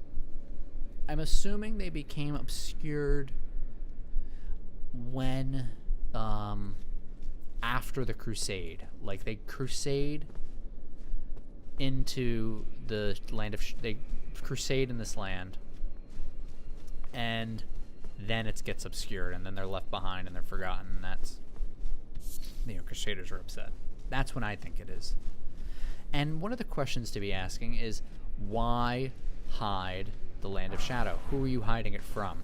I'm assuming they became obscured when, after the Crusade. Like, they crusade into the land of, they crusade in this land, and then it gets obscured, and then they're left behind and they're forgotten, and that's, you know, Crusaders are upset. That's when I think it is. And one of the questions to be asking is, why hide the Land of Shadow? Who are you hiding it from?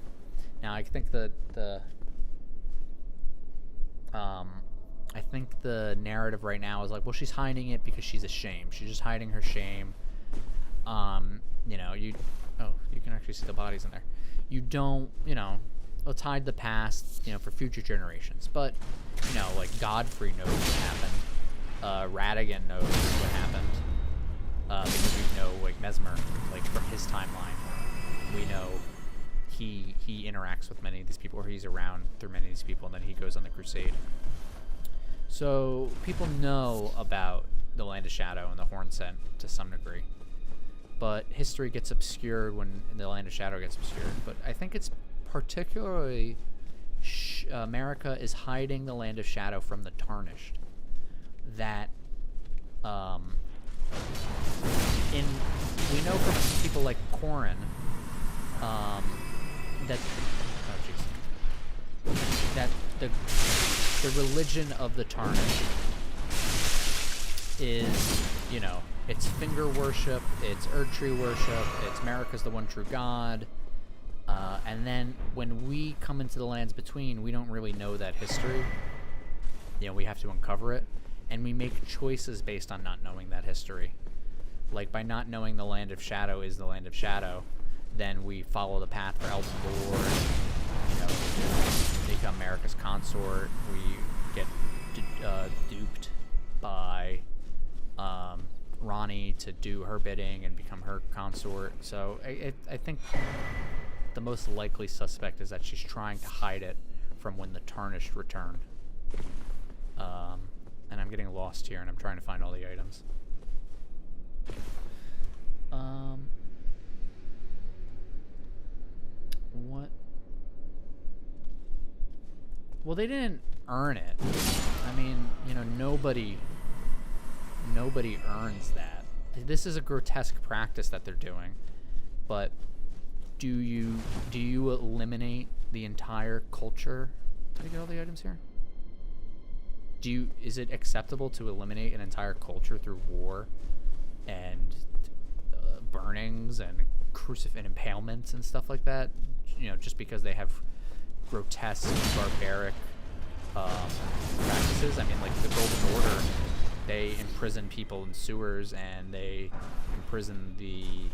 Now, I think the narrative right now is like, well, she's hiding it because she's ashamed. She's just hiding her shame. You know, you can actually see the bodies in there. You don't, you know, let's hide the past, you know, for future generations. But, you know, like, Godfrey knows what happened. Radigan knows what happened, because we know, like, Mesmer, like, from his timeline, we know he interacts with many of these people, or he's around through many of these people, and then he goes on the crusade. So people know about the Land of Shadow and the Horn Scent to some degree, but history gets obscured when the Land of Shadow gets obscured. But I think it's particularly America is hiding the Land of Shadow from the Tarnished. That we know from people like Corrin that that the religion of the Tarnished is, you know, it's finger worship, it's Erdtree worship, it's America's the one true God, and then when we come into the lands between, we don't really know that history. You know, we have to uncover it. And we make choices based on not knowing that history. Like, by not knowing the Land of Shadow is the Land of Shadow, then we follow the path for Elven Lore, you know, become America's consort. We get duped by Ronnie to do her bidding and become her consort. So I think the most likely suspect is that she's trying to hide it from when the Tarnished returned. And I'm getting lost here, and I'm trying to find all the items. What? Well, they didn't earn it. I mean, you know, nobody earns that. This is a grotesque practice that they're doing. But do you eliminate the entire culture? Did I get all the items here? Is it acceptable to eliminate an entire culture through war and burnings and and impalements and stuff like that? You know, just because they have grotesque, barbaric practices. I mean, like the Golden Order, they imprison people in sewers, and they imprison the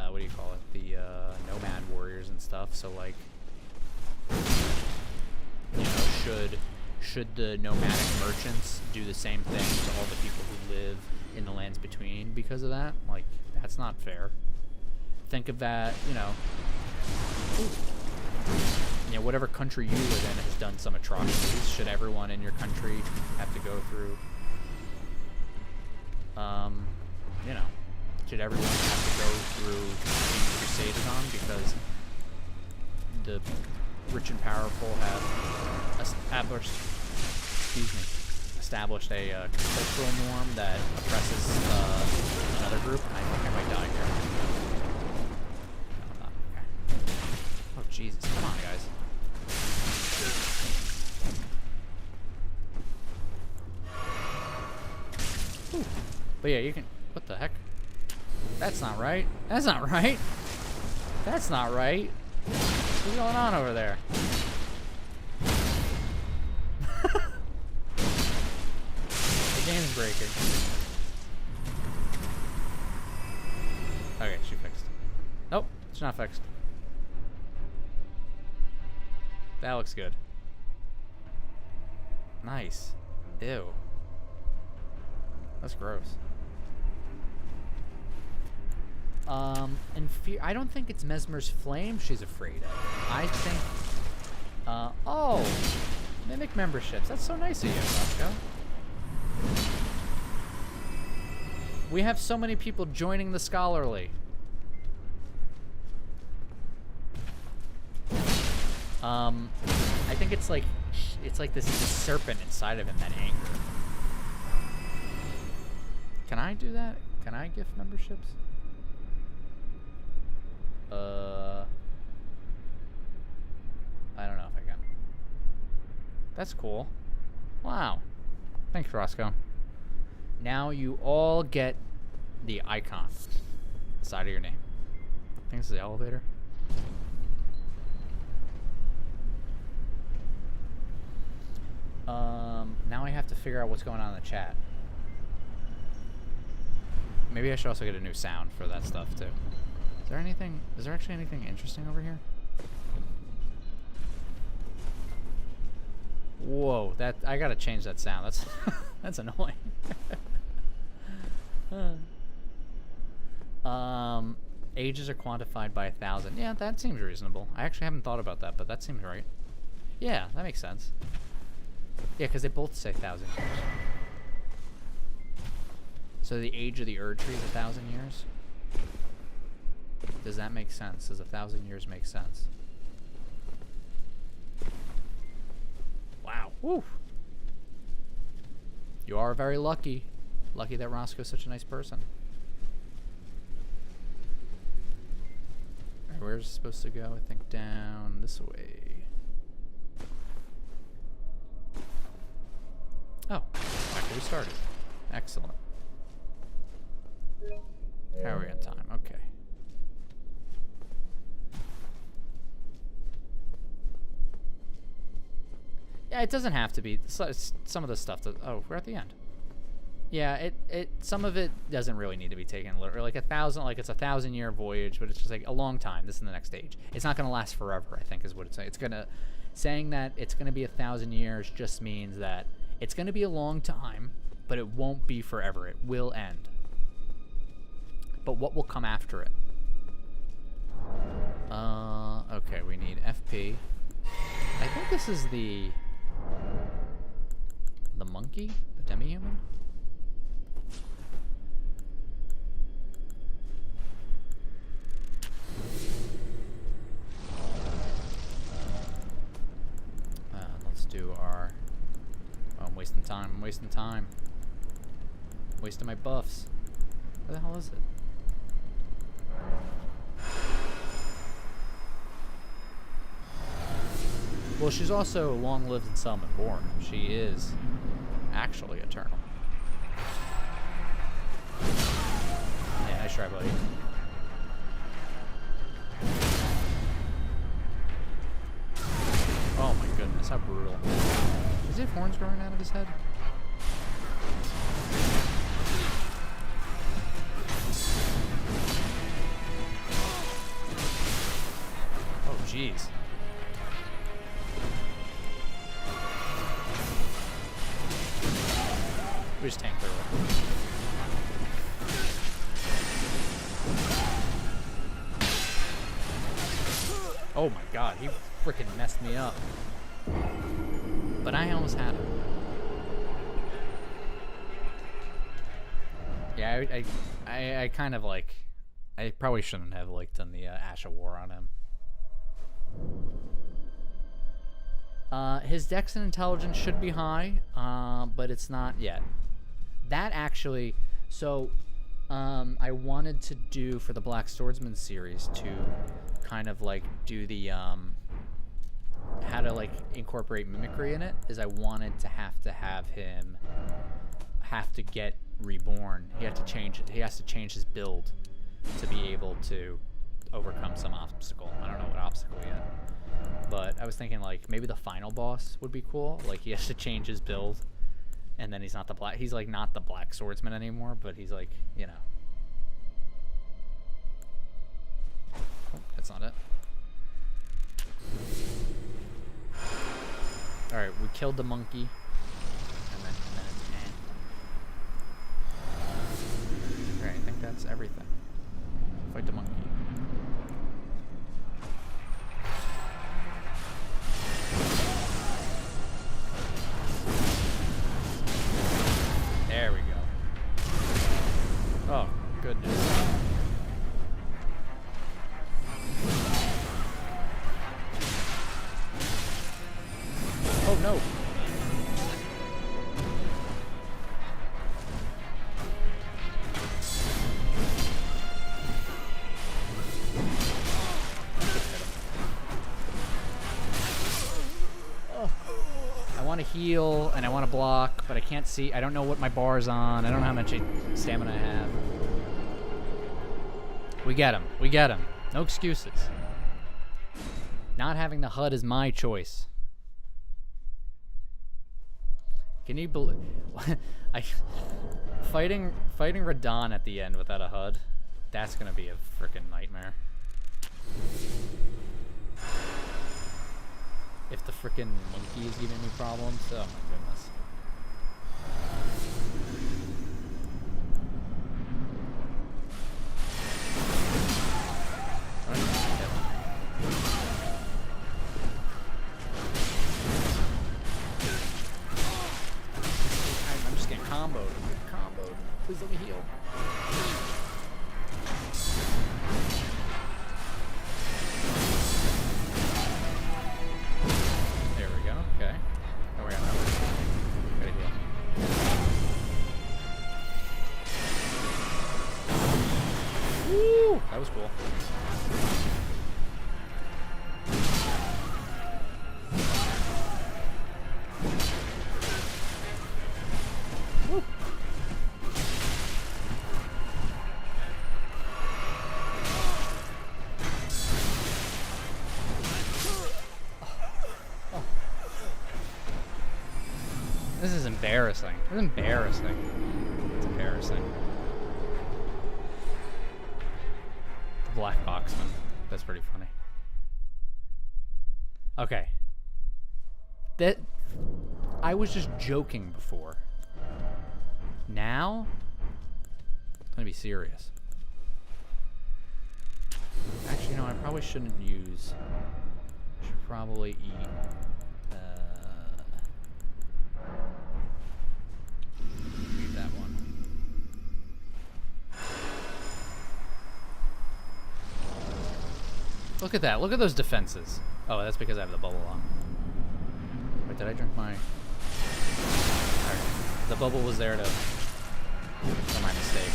what do you call it? The nomad warriors and stuff. So, like, you know, should the nomadic merchants do the same thing to all the people who live in the lands between because of that? Like, that's not fair. Think of that, you know, whatever country you live in has done some atrocities. Should everyone in your country have to go through, you know, should everyone have to go through being crusaded on because the rich and powerful have established a cultural norm that oppresses another group? I think I might die here. No, okay. Oh, Jesus. Come on, guys. Ooh. But yeah, you can... What the heck? That's not right. That's not right. That's not right. What's going on over there? The game's breaking. Okay, she fixed. Nope, it's not fixed. That looks good. Nice. Ew. That's gross. in fear, I don't think it's Mesmer's flame she's afraid of. I think, oh, mimic memberships. That's so nice of you, Roscoe. We have so many people joining the scholarly. I think it's like this serpent inside of him, that anger. Can I do that? Can I gift memberships? I don't know if I can. That's cool. Wow. Thanks, Roscoe. Now you all get the icon side of your name. I think this is the elevator. Now I have to figure out what's going on in the chat. Maybe I should also get a new sound for that stuff too. Is there anything? Is there actually anything interesting over here? Whoa, that I gotta change that sound. That's that's annoying. Ages are quantified by 1,000. Yeah, that seems reasonable. I actually haven't thought about that, but that seems right. Yeah, that makes sense. Yeah, because they both say 1,000 years. So the age of the Erdtree is 1,000 years? Does that make sense? Does 1,000 years make sense? Wow. Woo. You are very lucky. Lucky that Roscoe's such a nice person. Alright, where's it supposed to go? I think down this way. Oh, back where we started. Excellent. How are we on time? Okay. Yeah, it doesn't have to be. Some of the stuff that... Oh, we're at the end. Yeah, some of it doesn't really need to be taken literally. Like 1,000, like it's a 1,000-year voyage, but it's just like a long time. This is the next stage. It's not going to last forever, I think is what it's saying. It's going to... Saying that it's going to be 1,000 years just means that it's going to be a long time, but it won't be forever. It will end. But what will come after it? Okay, we need FP. I think this is the monkey? The demi-human? Let's do our... Oh, I'm wasting time. I'm wasting time. Wasting my buffs. Where the hell is it? Well, she's also long lived and seldom born. She is actually eternal. Yeah, nice try, buddy. Oh my goodness, how brutal. Does he have horns growing out of his head? Oh, jeez. We just tanked through it. Oh my god, he freaking messed me up. But I almost had him. Yeah, I kind of like... I probably shouldn't have like done the Ash of War on him. His dex and intelligence should be high, but it's not yet. That actually, so I wanted to do for the Black Swordsman series to kind of like do the how to like incorporate mimicry in it, is I wanted to have him get reborn. He has to change his build to be able to overcome some obstacle. I don't know what obstacle yet. But I was thinking like maybe the final boss would be cool. Like he has to change his build, and then he's not the Black Swordsman anymore, but he's like, you know. Oh, that's not it. All right, we killed the monkey, and then it's end. All right, I think that's everything. If I Oh no. I want to heal and I want to block, but I can't see. I don't know what my bar's on. I don't know how much stamina I have. We get him. We get him. No excuses. Not having the HUD is my choice. Can you believe? Fighting Radon at the end without a HUD. That's gonna be a freaking nightmare. If the frickin' monkey is giving me problems, oh my goodness. I'm just getting comboed. I'm getting comboed. Please let me heal. Okay. Oh, yeah, no. Gotta heal. Woo! That was cool. Woo! This is embarrassing. This is embarrassing. It's embarrassing. The Black Boxman. That's pretty funny. Okay. That I was just joking before. Now I'm gonna be serious. Actually, no, I probably shouldn't use. Should probably eat. That one. Look at that. Look at those defenses. Oh, that's because I have the bubble on. Wait, did I drink my... Right. The bubble was there to... For my mistake.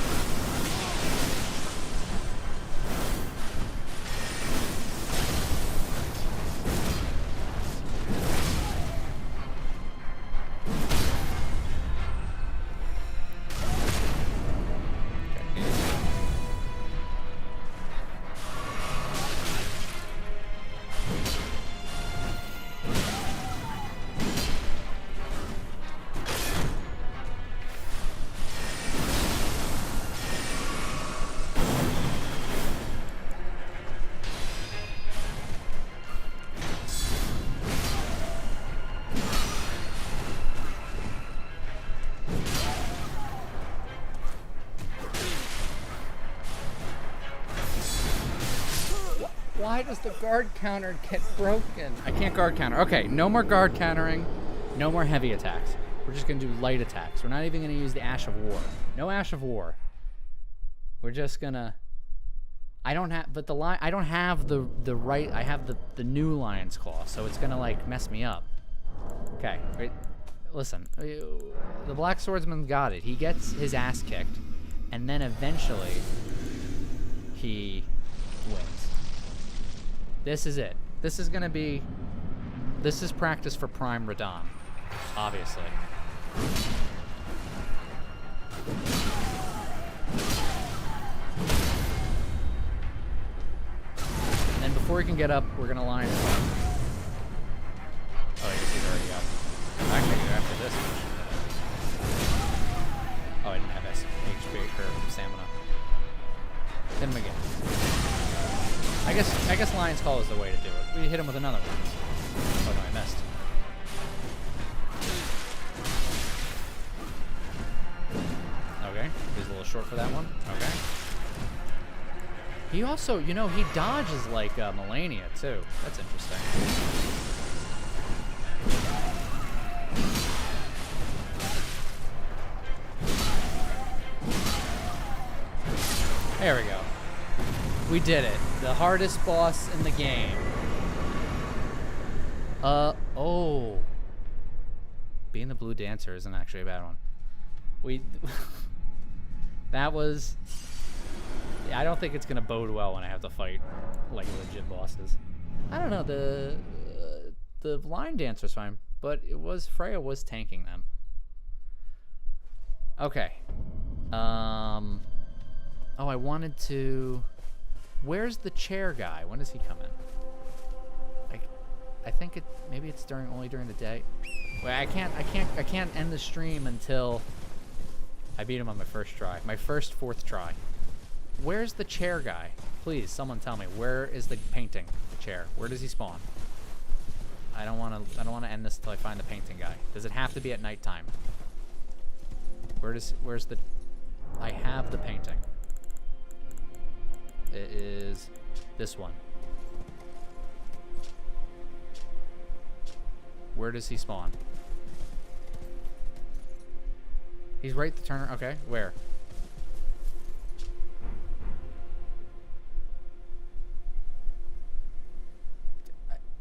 Why does the guard counter get broken? I can't guard counter. Okay, no more guard countering. No more heavy attacks. We're just going to do light attacks. We're not even going to use the Ash of War. No Ash of War. We're just going to... I don't have... But the line... I don't have the right... I have the new Lion's Claw, so it's going to, like, mess me up. Okay, wait. Listen. The Black Swordsman got it. He gets his ass kicked, and then eventually he wins. This is it. This is gonna be... This is practice for Prime Radon. Obviously. And then before he can get up, we're gonna line him up. Oh, I guess he's already up. Actually, after this. Oh, I didn't have HP or stamina. Hit him again. I guess Lion's Call is the way to do it. We hit him with another one. Oh no, I missed. Okay, he's a little short for that one. Okay. He also, you know, he dodges like Melania too. That's interesting. There we go. We did it. The hardest boss in the game. Oh. Being the blue dancer isn't actually a bad one. We... that was... I don't think it's going to bode well when I have to fight, like, legit bosses. I don't know, the line dancer's fine, but Freya was tanking them. Okay. Oh, I wanted to... Where's the chair guy? When does he come in? I think maybe it's only during the day. Wait, I can't end the stream until I beat him on my first try. My fourth try. Where's the chair guy? Please, someone tell me. Where is the painting? The chair. Where does he spawn? I don't want to end this until I find the painting guy. Does it have to be at nighttime? Where's the... I have the painting. It is this one. Where does he spawn? He's right the turner. Okay, where?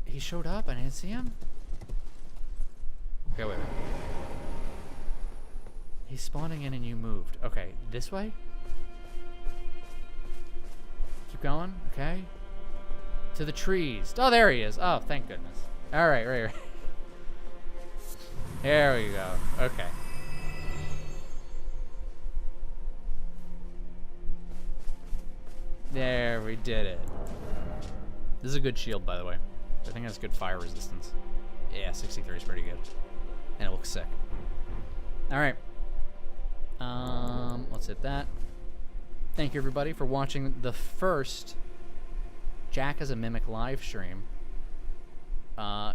He showed up and I didn't see him? Okay, wait. He's spawning in and you moved. Okay, this way? Keep going, okay. To the trees. Oh, there he is. Oh, thank goodness. All right, right. There we go. Okay. There, we did it. This is a good shield, by the way. I think it has good fire resistance. Yeah, 63 is pretty good. And it looks sick. Alright. Let's hit that. Thank you, everybody, for watching the first Jack as a Mimic live stream.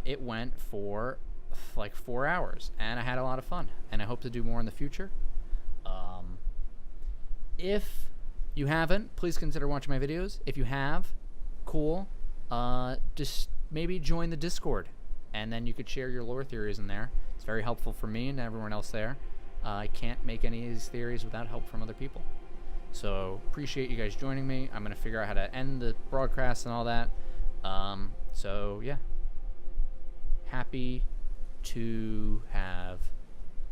It went for like 4 hours, and I had a lot of fun, and I hope to do more in the future. If you haven't, please consider watching my videos. If you have, cool. Just maybe join the Discord, and then you could share your lore theories in there. It's very helpful for me and everyone else there. I can't make any of these theories without help from other people. So appreciate you guys joining me. I'm gonna figure out how to end the broadcast and all that. So yeah, happy to have